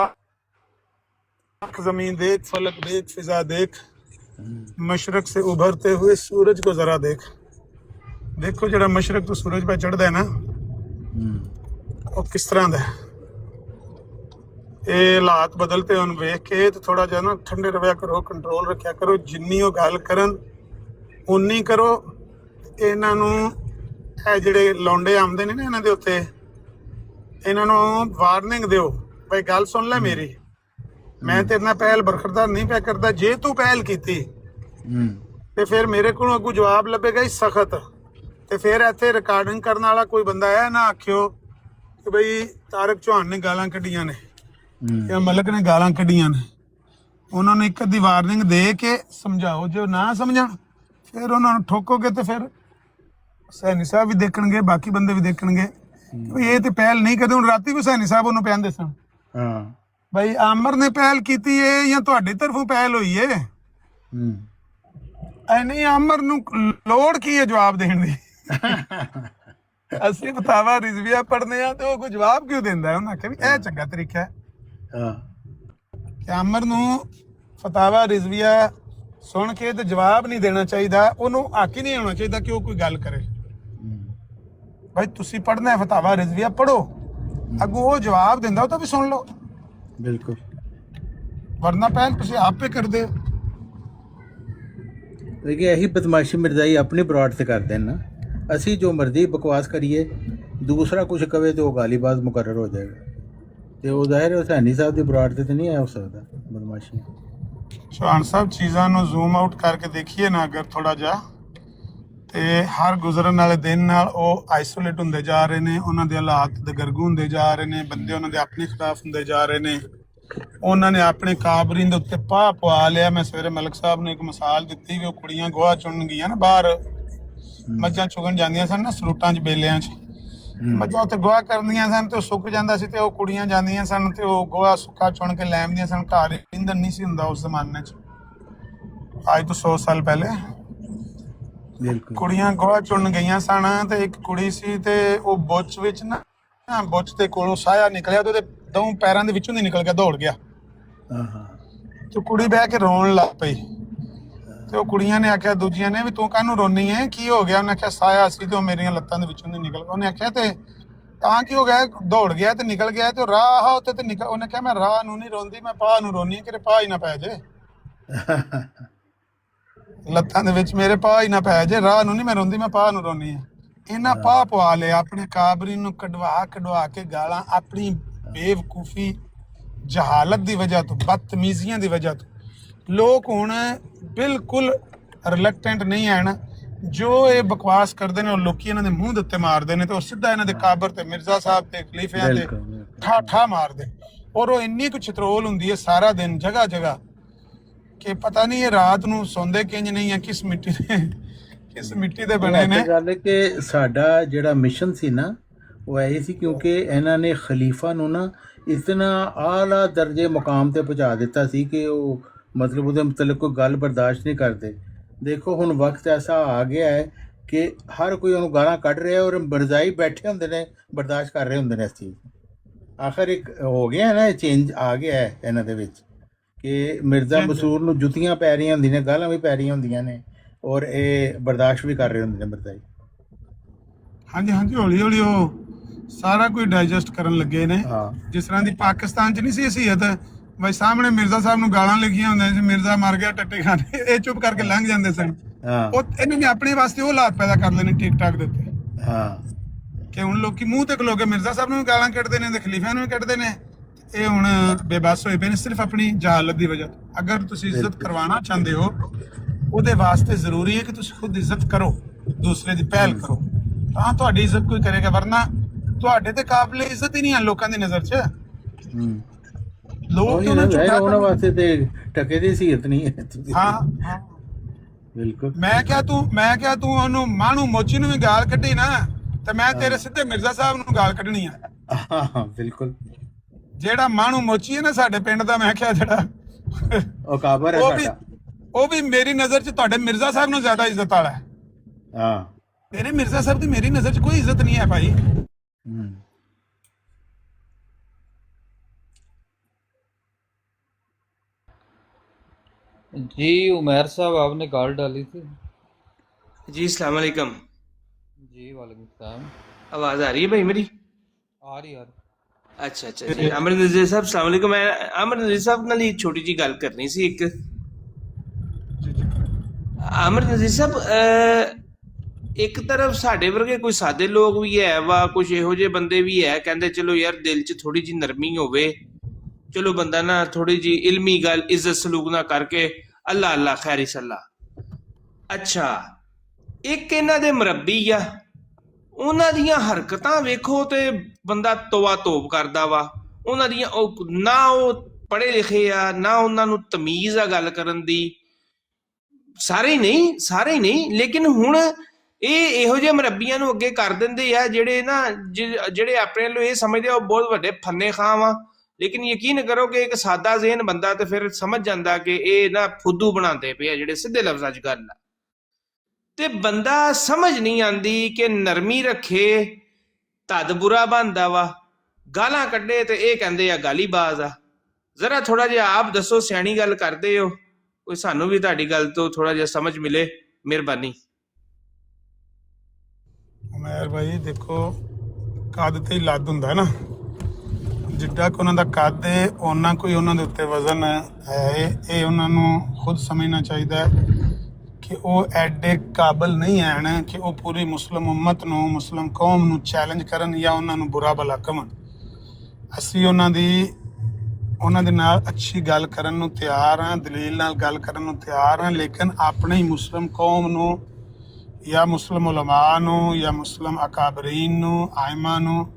जमीन देख, फलक देख, फिजा देख, मशरक से उभरते हुए सूरज को जरा देख। देखो जरा मशरक तो सूरज पे चढ़ता है ना, और किस तरह दा ये हालात बदलते हैं वेख के तो थोड़ा जा ना ठंडे रवैया करो, कंट्रोल रखा करो। जिन्नी वो गल करन उन्नी करो। इन्हां नूं ਇਹ ਜਿਹੜੇ ਲੌਂਡੇ ਆਉਂਦੇ ਨੇ ਨਾ ਇਹਨਾਂ ਦੇ ਉੱਤੇ, ਇਹਨਾਂ ਨੂੰ ਵਾਰਨਿੰਗ ਦਿਓ ਭਾਈ ਗੱਲ ਸੁਣ ਲੈ ਮੇਰੀ, ਮੈਂ ਤੇਰੇ ਨਾਲ ਪਹਿਲ ਬਰਖਰਦਾਰ ਨਹੀਂ ਪਿਆ ਕਰਦਾ। ਜੇ ਤੂੰ ਪਹਿਲ ਕੀਤੀ ਤੇ ਫਿਰ ਮੇਰੇ ਕੋਲੋਂ ਅੱਗੋਂ ਜਵਾਬ ਲੱਭੇਗਾ ਹੀ ਸਖਤ। ਤੇ ਫਿਰ ਇੱਥੇ ਰਿਕਾਰਡਿੰਗ ਕਰਨ ਵਾਲਾ ਕੋਈ ਬੰਦਾ ਹੈ ਨਾ ਆਖਿਓ ਕਿ ਬਈ ਤਾਰਕ ਚੌਹਾਨ ਨੇ ਗਾਲਾਂ ਕੱਢੀਆਂ ਨੇ ਜਾਂ ਮਲਕ ਨੇ ਗਾਲਾਂ ਕੱਢੀਆਂ ਨੇ। ਉਹਨਾਂ ਨੂੰ ਇੱਕ ਅੱਧੀ ਵਾਰਨਿੰਗ ਦੇ ਕੇ ਸਮਝਾਓ। ਜੋ ਨਾ ਸਮਝਣ ਫਿਰ ਉਹਨਾਂ ਨੂੰ ਠੋਕੋਗੇ ਤੇ ਫਿਰ ਹੁਸੈਨੀ ਸਾਹਿਬ ਵੀ ਦੇਖਣਗੇ, ਬਾਕੀ ਬੰਦੇ ਵੀ ਦੇਖਣਗੇ ਇਹ ਤੇ ਪਹਿਲ ਨਹੀਂ ਕਰਦੇ। ਹੁਣ ਰਾਤੀ ਵੀ ਹੁਸੈਨੀ ਸਾਹਿਬ ਉਹਨੂੰ ਕਹਿੰਦੇ ਸਨ ਭਾਈ ਆਮਰ ਨੇ ਪਹਿਲ ਕੀਤੀ ਏ ਜਾਂ ਤੁਹਾਡੀ ਤਰਫੋਂ ਪਹਿਲ ਹੋਈ ਏ। ਨਹੀਂ ਆਮਰ ਨੂੰ ਲੋੜ ਕੀ ਹੈ ਜਵਾਬ ਦੇਣ ਦੀ। ਅਸੀਂ ਫਤਾਵਾ ਰਿਜ਼ਵੀਆ ਪੜ੍ਹਨੇ ਆ ਤੇ ਉਹ ਕੋਈ ਜਵਾਬ ਕਿਉਂ ਦਿੰਦਾ? ਉਹਨਾਂ ਆਖਿਆ ਵੀ ਇਹ ਚੰਗਾ ਤਰੀਕਾ ਹੈ ਕਿ ਆਮਰ ਨੂੰ ਫਤਾਵਾ ਰਿਜ਼ਵੀਆ ਸੁਣ ਕੇ ਤੇ ਜਵਾਬ ਨਹੀਂ ਦੇਣਾ ਚਾਹੀਦਾ, ਉਹਨੂੰ ਹੱਕ ਹੀ ਨਹੀਂ ਹੋਣਾ ਚਾਹੀਦਾ ਕਿ ਉਹ ਕੋਈ ਗੱਲ ਕਰੇ। ਭਾਈ ਤੁਸੀਂ ਪੜ੍ਹਨਾ ਹੈ ਫਤਾਵਾ ਰਿਜ਼ਵੀਆ ਪੜ੍ਹੋ, ਅੱਗੋਂ ਉਹ ਜਵਾਬ ਦਿੰਦਾ ਉਹ ਤਾਂ ਵੀ ਸੁਣ ਲਓ। ਬਿਲਕੁਲ, ਵਰਨਾ ਪਹਿਲ ਤੁਸੀਂ ਆਪੇ ਕਰਦੇ ਹੋ। ਦੇਖिए यही बदमाशी मिर्जाई अपनी ब्रॉड से करते हैं ना। असी जो मर्जी बकवास करिए, दूसरा कुछ कवे तो गालीबाज मुकर्रर हो जाएगा। तो वो ज़ाहिर है हुसैनी साहब की ब्रॉड से तो नहीं हो सकता बदमाशी। ਚੌਹਾਨ ਸਾਹਿਬ ਚੀਜ਼ਾਂ ਨੂੰ ਜ਼ੂਮ ਆਊਟ ਕਰਕੇ ਦੇਖੀਏ ਨਾ ਅਗਰ ਥੋੜਾ ਜਿਹਾ, ਤੇ ਹਰ ਗੁਜ਼ਰਨ ਵਾਲੇ ਦਿਨ ਨਾਲ ਉਹ ਆਈਸੋਲੇਟ ਹੁੰਦੇ ਜਾ ਰਹੇ ਨੇ, ਉਹਨਾਂ ਦੇ ਹਾਲਾਤ ਦਗਰਗੂ ਹੁੰਦੇ ਜਾ ਰਹੇ ਨੇ, ਬੰਦੇ ਉਹਨਾਂ ਦੇ ਆਪਣੇ ਖਿਲਾਫ ਹੁੰਦੇ ਜਾ ਰਹੇ ਨੇ। ਉਹਨਾਂ ਨੇ ਆਪਣੇ ਕਾਬਰੀਨ ਦੇ ਉੱਤੇ ਪਾਹ ਪਵਾ ਲਿਆ। ਮੈਂ ਸਵੇਰੇ ਮਲਕ ਸਾਹਿਬ ਨੂੰ ਇੱਕ ਮਿਸਾਲ ਦਿੱਤੀ ਵੀ ਉਹ ਕੁੜੀਆਂ ਗੋਹਾ ਚੁਣਨ ਗਈਆਂ ਨਾ ਬਾਹਰ, ਮੱਝਾਂ ਚੁਗਣ ਜਾਂਦੀਆਂ ਸਨ ਨਾ ਸਰੂਟਾਂ 'ਚ ਬੇਲਿਆਂ 'ਚ, ਮੱਝਾਂ ਉੱਤੇ ਗੋਹਾ ਕਰਦੀਆਂ ਸਨ ਤੇ ਉਹ ਸੁੱਕ ਜਾਂਦਾ ਸੀ ਤੇ ਉਹ ਕੁੜੀਆਂ ਜਾਂਦੀਆਂ ਸਨ ਤੇ ਉਹ ਗੋਹਾ ਸੁੱਕਾ ਚੁਣ ਕੇ ਲੈ ਆਉਂਦੀਆਂ ਸਨ ਘਰ। ਇੰਧਨ ਨਹੀਂ ਸੀ ਹੁੰਦਾ ਉਸ ਜ਼ਮਾਨੇ 'ਚ, ਅੱਜ ਤੋਂ 100 ਸਾਲ ਪਹਿਲੇ। ਕੁੜੀਆਂ ਗੋਹਾ ਚੁਣਨ ਗਈਆਂ ਸਨ ਤੇ ਇੱਕ ਕੁੜੀ ਸੀ ਤੇ ਉਹ ਬੁੱਚ ਵਿੱਚ ਨਾ, ਬੁੱਚ ਦੇ ਕੋਲੋਂ ਸਾਇਆ ਨਿਕਲਿਆ ਤੇ ਉਹਦੇ ਦੋ ਪੈਰਾਂ ਦੇ ਵਿੱਚੋਂ ਦੀ ਨਿਕਲ ਕੇ ਦੌੜ ਗਿਆ ਤੇ ਕੁੜੀ ਬਹਿ ਕੇ ਰੋਣ ਲੱਗ ਪਈ। ਤੇ ਉਹ ਕੁੜੀਆਂ ਨੇ ਆਖਿਆ ਦੂਜੀਆਂ ਨੇ ਵੀ ਤੂੰ ਕਾਹਨੂੰ ਰੋਣੀ ਹੈ, ਕੀ ਹੋ ਗਿਆ? ਉਹਨੇ ਆਖਿਆ ਸਾਇਆ ਸੀ ਤੇ ਉਹ ਮੇਰੀਆਂ ਲੱਤਾਂ ਦੇ ਵਿੱਚੋਂ ਦੀ ਨਿਕਲ ਗਿਆ। ਉਹਨੇ ਆਖਿਆ ਤੇ ਤਾਂ ਕੀ ਹੋ ਗਿਆ? ਦੌੜ ਗਿਆ ਤੇ ਨਿਕਲ ਗਿਆ ਤੇ ਰਾਹ ਉੱਤੇ ਤੇ ਨਿਕਲ। ਉਹਨੇ ਕਿਹਾ ਮੈਂ ਰਾਹ ਨੂੰ ਨਹੀਂ ਰੋਂਦੀ, ਮੈਂ ਪਾਹ ਨੂੰ ਰੋਣੀ, ਕਿ ਪਾਹ ਹੀ ਨਾ ਪੈ ਜੇ ਲੱਤਾਂ ਦੇ ਵਿੱਚ, ਮੇਰੇ ਪਾਹ ਹੀ ਨਾ ਪੈ ਜੇ। ਰਾਹ ਨੂੰ ਨਹੀਂ ਮੈਂ ਰੋਂਦੀ, ਮੈਂ ਪਾਹ ਨੂੰ ਰੋਣੀ ਹੈ। ਇਹਨਾਂ ਪਾਹ ਪਵਾ ਲਿਆ ਆਪਣੇ ਕਾਬਰੀ ਨੂੰ, ਕਢਵਾ ਕੇ ਗਾਲਾਂ, ਆਪਣੀ ਬੇਵਕੂਫੀ ਜਹਾਲਤ ਦੀ ਵਜ੍ਹਾ ਤੋਂ, ਬਦਤਮੀਜ਼ੀਆਂ ਦੀ ਵਜ੍ਹਾ ਤੋਂ। ਲੋਕ ਹੁਣ ਬਿਲਕੁਲ ਰਿਲੈਕਟੈਂਟ ਨਹੀਂ ਹਨ। ਜੋ ਇਹ ਬਕਵਾਸ ਕਰਦੇ ਨੇ ਉਹ ਲੋਕੀ ਇਹਨਾਂ ਦੇ ਮੂੰਹ ਦੇ ਉੱਤੇ ਮਾਰਦੇ ਨੇ ਤੇ ਉਹ ਸਿੱਧਾ ਇਹਨਾਂ ਦੇ ਕਾਬਰ ਤੇ ਮਿਰਜ਼ਾ ਸਾਹਿਬ ਤੇ ਖਲੀਫਿਆਂ ਤੇ ਬਿਲਕੁਲ ਠਾਠਾ ਮਾਰਦੇ। ਔਰ ਉਹ ਇੰਨੀ ਕੁ ਚਤਰੋਲ ਹੁੰਦੀ ਹੈ ਸਾਰਾ ਦਿਨ ਜਗ੍ਹਾ ਜਗ੍ਹਾ ਕਿ ਪਤਾ ਨਹੀਂ ਇਹ ਰਾਤ ਨੂੰ ਸੌਂਦੇ ਕਿੰਜ ਨਹੀਂ ਹੈ, ਕਿਸ ਮਿੱਟੀ ਦੇ ਬਣੇ ਨੇ। ਗੱਲ ਹੈ ਕਿ ਸਾਡਾ ਜਿਹੜਾ ਮਿਸ਼ਨ ਸੀ ਨਾ ਉਹ ਇਹ ਸੀ, ਕਿਉਂਕਿ ਇਹਨਾਂ ਨੇ ਖਲੀਫਾ ਨੂੰ ਨਾ ਇਤਨਾ ਆਲਾ ਦਰਜੇ ਮੁਕਾਮ ਤੇ ਪਹੁੰਚਾ ਦਿੱਤਾ ਸੀ ਕਿ ਉਹ ਮਤਲਬ ਉਹਦੇ ਮੁਤਲਕ ਕੋਈ ਗੱਲ ਬਰਦਾਸ਼ਤ ਨਹੀਂ ਕਰਦੇ। ਦੇਖੋ ਹੁਣ ਵਕਤ ਐਸਾ ਆ ਗਿਆ ਹੈ ਕਿ ਹਰ ਕੋਈ ਉਹਨੂੰ ਗਾਲਾਂ ਕੱਢ ਰਿਹਾ ਔਰ ਮਰਜ਼ਾਈ ਬੈਠੇ ਹੁੰਦੇ ਨੇ, ਬਰਦਾਸ਼ਤ ਕਰ ਰਹੇ ਹੁੰਦੇ ਨੇ ਇਸ ਚੀਜ਼। ਆਖਰ ਇੱਕ ਹੋ ਗਿਆ ਨਾ, ਚੇਂਜ ਆ ਗਿਆ ਹੈ ਇਹਨਾਂ ਦੇ ਵਿੱਚ ਕਿ ਮਿਰਜ਼ਾ ਮਸੂਰ ਨੂੰ ਜੁੱਤੀਆਂ ਪੈ ਰਹੀਆਂ ਹੁੰਦੀਆਂ ਨੇ, ਗਾਲਾਂ ਵੀ ਪੈ ਰਹੀਆਂ ਹੁੰਦੀਆਂ ਨੇ ਔਰ ਇਹ ਬਰਦਾਸ਼ਤ ਵੀ ਕਰ ਰਹੇ ਹੁੰਦੇ ਨੇ ਮਰਜ਼ਾਈ। ਹਾਂਜੀ ਹਾਂਜੀ, ਹੌਲੀ ਹੌਲੀ ਉਹ ਸਾਰਾ ਕੁਝ ਡਾਈਜੈਸਟ ਕਰਨ ਲੱਗੇ ਨੇ। ਹਾਂ ਜਿਸ ਤਰ੍ਹਾਂ ਦੀ ਪਾਕਿਸਤਾਨ 'ਚ ਨਹੀਂ ਸੀ ਹਸੀਅਤ ਬਈ ਸਾਹਮਣੇ ਮਿਰਜ਼ਾ ਸਾਹਿਬ ਨੂੰ ਗਾਲਾਂ ਲਿਖੀਆਂ ਹੁੰਦੀਆਂ ਸੀ, ਮਿਰਜ਼ਾ ਮਰ ਗਿਆ ਟੱਟੇ ਖਾਣੇ, ਇਹ ਚੁੱਪ ਕਰਕੇ ਲੰਘ ਜਾਂਦੇ ਸਨ। ਹਾਂ ਉਹ ਇਹਨਾਂ ਨੇ ਆਪਣੇ ਵਾਸਤੇ ਉਹ ਹਾਲਾਤ ਪੈਦਾ ਕਰ ਲੈਣੇ ਟਿਕਟਾਕ ਦੇ ਉੱਤੇ ਹਾਂ ਕਿ ਹੁਣ ਲੋਕੀ ਮੂੰਹ ਤੇ ਖਲੋ ਕੇ ਮਿਰਜ਼ਾ ਸਾਹਿਬ ਨੂੰ ਵੀ ਗਾਲਾਂ ਕੱਢਦੇ ਨੇ ਤੇ ਖਲੀਫਿਆਂ ਨੂੰ ਵੀ ਕੱਢਦੇ ਨੇ। ਇਹ ਹੁਣ ਬੇਬਸ ਹੋਏ ਪਏ ਨੇ ਸਿਰਫ ਆਪਣੀ ਜਹਾਲਤ ਦੀ ਵਜ੍ਹਾ ਤੋਂ। ਅਗਰ ਤੁਸੀਂ ਇੱਜ਼ਤ ਕਰਵਾਉਣਾ ਚਾਹੁੰਦੇ ਹੋ ਉਹਦੇ ਵਾਸਤੇ ਜ਼ਰੂਰੀ ਹੈ ਕਿ ਤੁਸੀਂ ਖੁਦ ਇੱਜ਼ਤ ਕਰੋ, ਦੂਸਰੇ ਦੀ ਪਹਿਲ ਕਰੋ, ਤਾਂ ਤੁਹਾਡੀ ਇੱਜ਼ਤ ਕੋਈ ਕਰੇਗਾ। ਵਰਨਾ ਤੁਹਾਡੇ ਤੇ ਕਾਬਲੇ ਇੱਜ਼ਤ ਹੀ ਨਹੀਂ ਹੈ ਲੋਕਾਂ ਦੀ ਨਜ਼ਰ 'ਚ। ਲੋਕ ਉਹਨਾਂ ਵਾਸਤੇ ਤੇ ਟਕੇ ਦੀ ਸੀਹਤ ਨਹੀਂ ਹੈ। ਹਾਂ ਬਿਲਕੁਲ। ਮੈਂ ਕਿਹਾ ਤੂੰ ਉਹਨੂੰ ਮਾਣੂ ਮੋਚੀ ਨੂੰ ਵੀ ਗਾਲ ਕੱਢੀ ਨਾ ਤੇ ਮੈਂ ਤੇਰੇ ਸਿੱਧੇ ਮਿਰਜ਼ਾ ਸਾਹਿਬ ਨੂੰ ਗਾਲ ਕੱਢਣੀ ਆ। ਹਾਂ ਬਿਲਕੁਲ। ਜਿਹੜਾ ਮਾਣੂ ਮੋਚੀ ਹੈ ਨਾ ਸਾਡੇ ਪਿੰਡ ਦਾ, ਮੈਂ ਕਿਹਾ ਜਿਹੜਾ ਉਹ ਕਾਬਰ ਹੈ ਸਾਡਾ, ਉਹ ਵੀ ਮੇਰੀ ਨਜ਼ਰ 'ਚ ਤੁਹਾਡੇ ਮਿਰਜ਼ਾ ਸਾਹਿਬ ਨੂੰ ਜ਼ਿਆਦਾ ਇੱਜ਼ਤ ਵਾਲਾ ਹੈ। ਹਾਂ ਤੇਰੇ ਮਿਰਜ਼ਾ ਸਾਹਿਬ ਦੀ ਮੇਰੀ ਨਜ਼ਰ 'ਚ ਕੋਈ ਇੱਜ਼ਤ ਨਹੀਂ ਹੈ ਭਾਈ। जी उमैर साहब, आपने कॉल डाली थी? जी अस्सलाम वालेकुम। जी वालेकुम सलाम। आवाज़ आ रही है भाई मेरी? आ रही यार। अच्छा जी। अमर नज़ीर साहब अस्सलाम वालेकुम। मैं अमर नज़ीर साहब नाल एक छोटी जी गल करनी सी। एक अमर नज़ीर साहब, एक तरफ साडे वर्गे कोई सादे लोग भी है वा, कुछ इहो जे बंदे भी है कहंदे चलो यार दिल च थोड़ी जी नरमी होवे, चलो बंदा ना थोड़ी जी इल्मी गल इज्जत सलूक ना करके अल्लाह अल्लाह खैरी सल्लाह। अच्छा, एक इन्हां दे मुरब्बी आ, उन्हां दियां हरकतां वेखो ते बंदा तोबा तोब करदा वा। उन्हां दियां ना वो पढ़े लिखे आ, ना उन्हां नूं तमीज़ आ गल करन दी। सारे ही नहीं लेकिन हुण ਇਹ ਇਹੋ ਜਿਹੇ ਮੁਰੱਬੀਆਂ ਨੂੰ ਅੱਗੇ ਕਰ ਦਿੰਦੇ ਆ ਜਿਹੜੇ ਆਪਣੇ ਵੱਲੋਂ ਇਹ ਸਮਝਦੇ ਆ ਉਹ ਬਹੁਤ ਵੱਡੇ ਫੰਨੇ ਖਾਂ ਵਾ। ਲੇਕਿਨ ਯਕੀਨ ਕਰੋ ਕਿ ਇੱਕ ਸਾਦਾ ਜ਼ੇਨ ਬੰਦਾ ਤੇ ਫਿਰ ਸਮਝ ਜਾਂਦਾ ਕਿ ਇਹ ਨਾ ਫੁੱਦੂ ਬਣਾਉਂਦੇ ਪਏ ਆ ਜਿਹੜੇ ਸਿੱਧੇ ਲਫ਼ਜ਼ਾਂ 'ਚ ਗੱਲ ਆ। ਤੇ ਬੰਦਾ ਸਮਝ ਨਹੀਂ ਆਉਂਦੀ ਕਿ ਨਰਮੀ ਰੱਖੇ ਤਦ ਬੁਰਾ ਬਣਦਾ ਵਾ, ਗਾਲਾਂ ਕੱਢੇ ਤੇ ਇਹ ਕਹਿੰਦੇ ਆ ਗਾਲੀਬਾਜ਼ ਆ। ਜ਼ਰਾ ਥੋੜਾ ਜਿਹਾ ਆਪ ਦੱਸੋ, ਸਿਆਣੀ ਗੱਲ ਕਰਦੇ ਹੋ ਕੋਈ, ਸਾਨੂੰ ਵੀ ਤੁਹਾਡੀ ਗੱਲ ਤੋਂ ਥੋੜਾ ਜਿਹਾ ਸਮਝ ਮਿਲੇ, ਮਿਹਰਬਾਨੀ। ਉਮਰ ਭਾਈ ਦੇਖੋ, ਕੱਦ ਤੇ ਹੀ ਲੱਦ ਹੁੰਦਾ ਨਾ, ਜਿੱਡਾ ਕਿ ਉਹਨਾਂ ਦਾ ਕੱਦ ਹੈ ਉਹਨਾਂ ਕੋਈ ਉਹਨਾਂ ਦੇ ਉੱਤੇ ਵਜ਼ਨ ਹੈ। ਇਹ ਉਹਨਾਂ ਨੂੰ ਖੁਦ ਸਮਝਣਾ ਚਾਹੀਦਾ ਕਿ ਉਹ ਐਡੇ ਕਾਬਲ ਨਹੀਂ ਹਨ ਕਿ ਉਹ ਪੂਰੀ ਮੁਸਲਿਮ ਉਮਤ ਨੂੰ, ਮੁਸਲਿਮ ਕੌਮ ਨੂੰ ਚੈਲੰਜ ਕਰਨ ਜਾਂ ਉਹਨਾਂ ਨੂੰ ਬੁਰਾ ਭਲਾ ਕਹਣ। ਅਸੀਂ ਉਹਨਾਂ ਦੇ ਨਾਲ ਅੱਛੀ ਗੱਲ ਕਰਨ ਨੂੰ ਤਿਆਰ ਹਾਂ, ਦਲੀਲ ਨਾਲ ਗੱਲ ਕਰਨ ਨੂੰ ਤਿਆਰ ਹਾਂ, ਲੇਕਿਨ ਆਪਣੇ ਹੀ ਮੁਸਲਿਮ ਕੌਮ ਨੂੰ ਜਾਂ ਮੁਸਲਿਮ ਉਲਮਾ ਨੂੰ ਜਾਂ ਮੁਸਲਿਮ ਅਕਾਬਰੀਨ ਨੂੰ, ਆਇਮਾ ਨੂੰ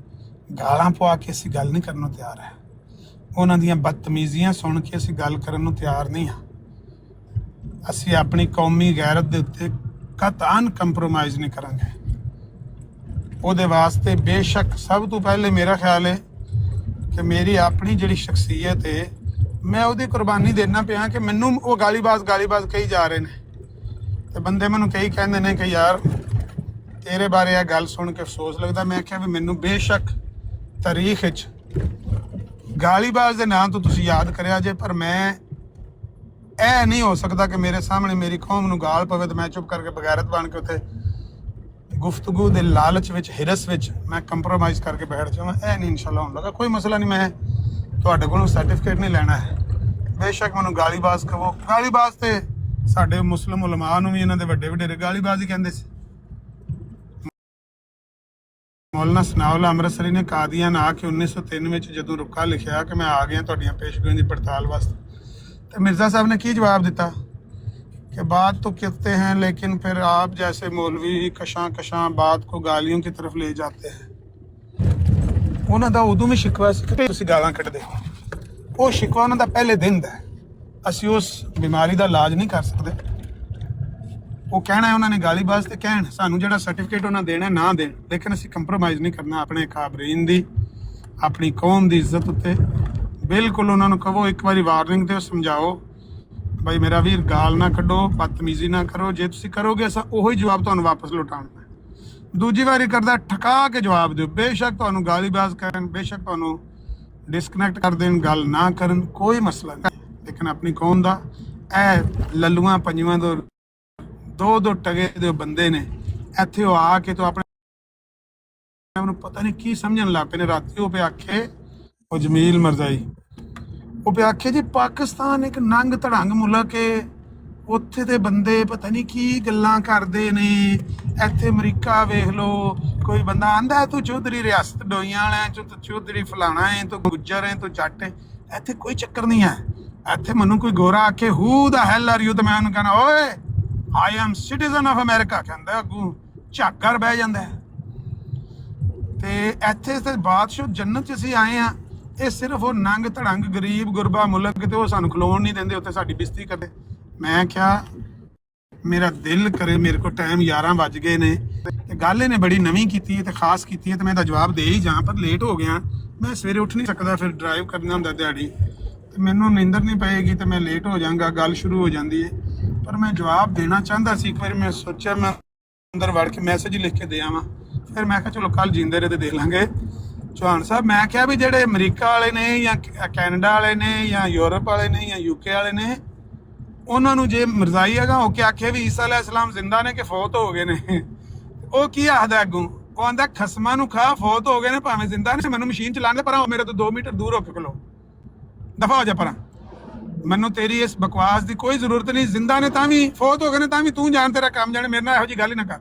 ਗਾਲਾਂ ਪਵਾ ਕੇ ਅਸੀਂ ਗੱਲ ਨਹੀਂ ਕਰਨ ਨੂੰ ਤਿਆਰ ਹੈ। ਉਹਨਾਂ ਦੀਆਂ ਬਦਤਮੀਜ਼ੀਆਂ ਸੁਣ ਕੇ ਅਸੀਂ ਗੱਲ ਕਰਨ ਨੂੰ ਤਿਆਰ ਨਹੀਂ ਹਾਂ। ਅਸੀਂ ਆਪਣੀ ਕੌਮੀ ਗੈਰਤ ਦੇ ਉੱਤੇ ਕਤਆਨ ਕੰਪਰੋਮਾਈਜ਼ ਨਹੀਂ ਕਰਾਂਗੇ। ਉਹਦੇ ਵਾਸਤੇ ਬੇਸ਼ੱਕ ਸਭ ਤੋਂ ਪਹਿਲੇ ਮੇਰਾ ਖਿਆਲ ਹੈ ਕਿ ਮੇਰੀ ਆਪਣੀ ਜਿਹੜੀ ਸ਼ਖਸੀਅਤ ਹੈ, ਮੈਂ ਉਹਦੀ ਕੁਰਬਾਨੀ ਦੇਣਾ ਪਿਆ ਕਿ ਮੈਨੂੰ ਉਹ ਗਾਲੀਬਾਜ਼ ਕਹੀ ਜਾ ਰਹੇ ਨੇ ਤੇ ਬੰਦੇ ਮੈਨੂੰ ਕਈ ਕਹਿੰਦੇ ਨੇ ਕਿ ਯਾਰ ਤੇਰੇ ਬਾਰੇ ਇਹ ਗੱਲ ਸੁਣ ਕੇ ਅਫਸੋਸ ਲੱਗਦਾ। ਮੈਂ ਕਿਹਾ ਵੀ ਮੈਨੂੰ ਬੇਸ਼ੱਕ ਤਾਰੀਖ ਵਿੱਚ ਗਾਲੀਬਾਜ਼ ਦੇ ਨਾਂ ਤੋਂ ਤੁਸੀਂ ਯਾਦ ਕਰਿਆ ਜੇ, ਪਰ ਮੈਂ ਇਹ ਨਹੀਂ ਹੋ ਸਕਦਾ ਕਿ ਮੇਰੇ ਸਾਹਮਣੇ ਮੇਰੀ ਕੌਮ ਨੂੰ ਗਾਲ ਪਵੇ ਤੇ ਮੈਂ ਚੁੱਪ ਕਰਕੇ ਬਗੈਰਤ ਬਣ ਕੇ ਉੱਥੇ ਗੁਫ਼ਤਗੂ ਦੇ ਲਾਲਚ ਵਿੱਚ, ਹਿਰਸ ਵਿੱਚ ਮੈਂ ਕੰਪਰੋਮਾਈਜ਼ ਕਰਕੇ ਬੈਠ ਜਾਵਾਂ। ਇਹ ਨਹੀਂ ਇਨਸ਼ਾਅੱਲਾ ਹੋਣ ਲੱਗਾ। ਕੋਈ ਮਸਲਾ ਨਹੀਂ, ਮੈਂ ਤੁਹਾਡੇ ਕੋਲੋਂ ਸਰਟੀਫਿਕੇਟ ਨਹੀਂ ਲੈਣਾ ਹੈ। ਬੇਸ਼ੱਕ ਮੈਨੂੰ ਗਾਲੀਬਾਜ਼ ਕਹੋ। ਗਾਲੀਬਾਜ਼ ਤੇ ਸਾਡੇ ਮੁਸਲਿਮ ਉਲਮਾ ਨੂੰ ਵੀ ਇਹਨਾਂ ਦੇ ਵੱਡੇ ਵਡੇਰੇ ਗਾਲੀਬਾਜ਼ ਹੀ ਕਹਿੰਦੇ ਸੀ। ਮੌਲਾਨਾ ਸਨਾਉਲਾ ਅੰਮ੍ਰਿਤਸਰੀ ਨੇ ਕਾਦੀਆਂ ਆ ਕੇ 1903 ਵਿੱਚ ਜਦੋਂ ਰੁਕਾ ਲਿਖਿਆ ਕਿ ਮੈਂ ਆ ਗਿਆ ਤੁਹਾਡੀਆਂ ਪੇਸ਼ਗੋਈਆਂ ਦੀ ਪੜਤਾਲ ਵਾਸਤੇ, तो मिर्ज़ा साहब ने की जवाब दिता कि बात तो कहते हैं लेकिन फिर आप जैसे मौलवी कशां कशां बात को गालियों की तरफ ले जाते हैं। ਉਹਨਾਂ ਦਾ ਉਦੋਂ ਵੀ ਸ਼ਿਕਵਾ ਸੀ ਕਿ ਤੁਸੀਂ ਗਾਲਾਂ ਕੱਢਦੇ ਹੋ। ਉਹ ਸ਼ਿਕਵਾ ਉਹਨਾਂ ਦਾ ਪਹਿਲੇ ਦਿਨ ਦਾ ਹੈ। ਅਸੀਂ ਉਸ ਬਿਮਾਰੀ ਦਾ ਇਲਾਜ ਨਹੀਂ ਕਰ ਸਕਦੇ। ਉਹ ਕਹਿਣਾ ਹੈ ਉਹਨਾਂ ਨੇ ਗਾਲੀਬਾਜ਼ ਤੇ ਕਹਿਣ, ਸਾਨੂੰ ਜਿਹੜਾ ਸਰਟੀਫਿਕੇਟ ਉਹਨਾਂ ਦੇਣਾ ਨਾ ਦੇਣ, ਲੇਕਿਨ ਅਸੀਂ ਕੰਪਰੋਮਾਈਜ਼ ਨਹੀਂ ਕਰਨਾ ਆਪਣੇ ਕਾਬਰੀਨ ਦੀ, ਆਪਣੀ ਕੌਮ ਦੀ ਇੱਜ਼ਤ ਉੱਤੇ। ਬਿਲਕੁਲ ਉਹਨਾਂ ਨੂੰ ਕਹੋ, ਇੱਕ ਵਾਰੀ ਵਾਰਨਿੰਗ ਦਿਓ, ਸਮਝਾਓ ਬਈ ਮੇਰਾ ਵੀਰ ਗਾਲ ਨਾ ਕੱਢੋ, ਬਦਤਮੀਜ਼ੀ ਨਾ ਕਰੋ। ਜੇ ਤੁਸੀਂ ਕਰੋਗੇ ਅਸਾਂ ਉਹੀ ਜਵਾਬ ਤੁਹਾਨੂੰ ਵਾਪਸ ਲੁਟਾਉਣਾ। ਦੂਜੀ ਵਾਰੀ ਕਰਦਾ ਠਕਾ ਕੇ ਜਵਾਬ ਦਿਓ। ਬੇਸ਼ੱਕ ਤੁਹਾਨੂੰ ਗਾਲੀਬਾਜ਼ ਕਰਨ, ਬੇਸ਼ੱਕ ਤੁਹਾਨੂੰ ਡਿਸਕਨੈਕਟ ਕਰ ਦੇਣ, ਗੱਲ ਨਾ ਕਰਨ, ਕੋਈ ਮਸਲਾ ਨਹੀਂ। ਲੇਕਿਨ ਆਪਣੀ ਕੌਮ ਦਾ ਇਹ ਲੱਲੂਆਂ ਪੰਜਵਾਂ ਤੋਂ ਦੋ ਟਗੇ ਦੇ ਬੰਦੇ ਨੇ ਇੱਥੇ ਉਹ ਆ ਕੇ ਤੋਂ ਆਪਣੇ ਨੂੰ ਪਤਾ ਨਹੀਂ ਕੀ ਸਮਝਣ ਲੱਗ ਪਏ ਨੇ। ਰਾਤੀ ਉਹ ਪਿਆ ਆਖੇ, ਉਹ ਜਮੀਲ ਮਰਜ਼ਾਈ ਉਹ ਪਿਆ ਆਖੇ ਜੀ ਪਾਕਿਸਤਾਨ ਇੱਕ ਨੰਗ ਧੜੰਗ ਮੁਲਕ ਹੈ, ਉੱਥੇ ਦੇ ਬੰਦੇ ਪਤਾ ਨਹੀਂ ਕੀ ਗੱਲਾਂ ਕਰਦੇ ਨੇ। ਇੱਥੇ ਅਮਰੀਕਾ ਵੇਖ ਲਓ, ਕੋਈ ਬੰਦਾ ਆਂਦਾ ਤੂੰ ਚੌਧਰੀ ਰਿਆਸਤ ਡੋਈਆਂ ਵਾਲਾ, ਤੂੰ ਚੌਧਰੀ ਫਲਾਣਾ ਹੈ, ਤੂੰ ਗੁੱਜਰ ਹੈ, ਤੂੰ ਜੱਟ ਹੈ। ਇੱਥੇ ਕੋਈ ਚੱਕਰ ਨਹੀਂ ਹੈ। ਇੱਥੇ ਮੈਨੂੰ ਕੋਈ ਗੋਰਾ ਆਖੇ ਹੂ ਦਾ ਹੈਲ ਆਰ ਯੂ, ਤਾਂ ਮੈਂ ਉਹਨੂੰ ਕਹਿਣਾ ਓਏ I am citizen of America, ਕਹਿੰਦਾ ਅੱਗੂ ਝਾਕਰ ਬਹਿ ਜਾਂਦਾ। ਤੇ ਇੱਥੇ ਤੇ ਬਾਦਸ਼ਾਹ ਜੰਨਤ 'ਚ ਅਸੀਂ ਆਏ ਹਾਂ। ਇਹ ਸਿਰਫ ਉਹ ਨੰਗ ਧੜੰਗ ਗਰੀਬ ਗੁਰਬਾ ਮੁਲਕ ਤੇ ਉਹ ਸਾਨੂੰ ਖਲੋਣ ਨਹੀਂ ਦਿੰਦੇ, ਉੱਥੇ ਸਾਡੀ ਬਿਸਤੀ ਕਰਦੇ। ਮੈਂ ਕਿਹਾ ਮੇਰਾ ਦਿਲ ਕਰੇ, ਮੇਰੇ ਕੋਲ ਟਾਈਮ 11 ਵੱਜ ਗਏ ਨੇ ਤੇ ਗੱਲ ਇਹਨੇ ਬੜੀ ਨਵੀਂ ਕੀਤੀ ਹੈ ਤੇ ਖਾਸ ਕੀਤੀ ਹੈ ਤੇ ਮੈਂ ਇਹਦਾ ਜਵਾਬ ਦੇ ਹੀ ਜਾਂ, ਪਰ ਲੇਟ ਹੋ ਗਿਆ। ਮੈਂ ਸਵੇਰੇ ਉੱਠ ਨਹੀਂ ਸਕਦਾ, ਫਿਰ ਡਰਾਈਵ ਕਰਨਾ ਹੁੰਦਾ ਦਿਹਾੜੀ ਤੇ ਮੈਨੂੰ ਨੀਂਦਰ ਨਹੀਂ ਪਏਗੀ ਤੇ ਮੈਂ ਲੇਟ ਹੋ ਜਾਵਾਂਗਾ, ਗੱਲ ਸ਼ੁਰੂ ਹੋ ਜਾਂਦੀ ਹੈ। ਪਰ ਮੈਂ ਜਵਾਬ ਦੇਣਾ ਚਾਹੁੰਦਾ ਸੀ। ਇੱਕ ਵਾਰੀ ਮੈਂ ਸੋਚਿਆ ਮੈਂ ਅੰਦਰ ਵੜ ਕੇ ਮੈਸੇਜ ਲਿਖ ਕੇ ਦੇ ਆਵਾਂ। ਫਿਰ ਮੈਂ ਕਿਹਾ ਚਲੋ ਕੱਲ ਜਿੰਦੇ ਰਹੇ ਤੇ ਦੇਖ ਲਾਂਗੇ। ਚੌਹਾਨ ਸਾਹਿਬ, ਮੈਂ ਕਿਹਾ ਵੀ ਜਿਹੜੇ ਅਮਰੀਕਾ ਵਾਲੇ ਨੇ ਜਾਂ ਕੈਨੇਡਾ ਵਾਲੇ ਨੇ ਜਾਂ ਯੂਰਪ ਵਾਲੇ ਨੇ ਜਾਂ UK ਵਾਲੇ ਨੇ, ਉਹਨਾਂ ਨੂੰ ਜੇ ਮਰਜ਼ਾਈ ਹੈਗਾ ਉਹ ਕਿ ਆਖੇ ਵੀ ਈਸਾ ਅਲੈਹਿਸਲਾਮ ਜ਼ਿੰਦਾ ਨੇ ਕਿ ਫੌਤ ਹੋ ਗਏ ਨੇ, ਉਹ ਕੀ ਆਖਦਾ ਅੱਗੋਂ? ਉਹ ਆਂਦਾ ਖਸਮਾਂ ਨੂੰ ਖਾ, ਫੌਤ ਹੋ ਗਏ ਨੇ ਭਾਵੇਂ ਜ਼ਿੰਦਾ ਨੇ, ਮੈਨੂੰ ਮਸ਼ੀਨ ਚਲਾਉਣ ਦੇ ਪਰਾਂ ਮੇਰੇ ਤੋਂ 2 ਮੀਟਰ ਦੂਰ ਹੋ ਕੇ ਖਲੋ, ਦਫਾ ਹੋ ਜਾ ਪਰਾਂ। ਮੈਨੂੰ ਤੇਰੀ ਇਸ ਬਕਵਾਸ ਦੀ ਕੋਈ ਜ਼ਰੂਰਤ ਨਹੀਂ। ਜ਼ਿੰਦਾ ਨੇ ਤਾਂ ਵੀ, ਫੌਤ ਹੋ ਗਏ ਨੇ ਤਾਂ ਵੀ, ਤੂੰ ਜਾਣ ਤੇਰਾ ਕੰਮ ਜਾਣੇ, ਮੇਰੇ ਨਾਲ ਇਹੋ ਜਿਹੀ ਗੱਲ ਹੀ ਨਾ ਕਰ।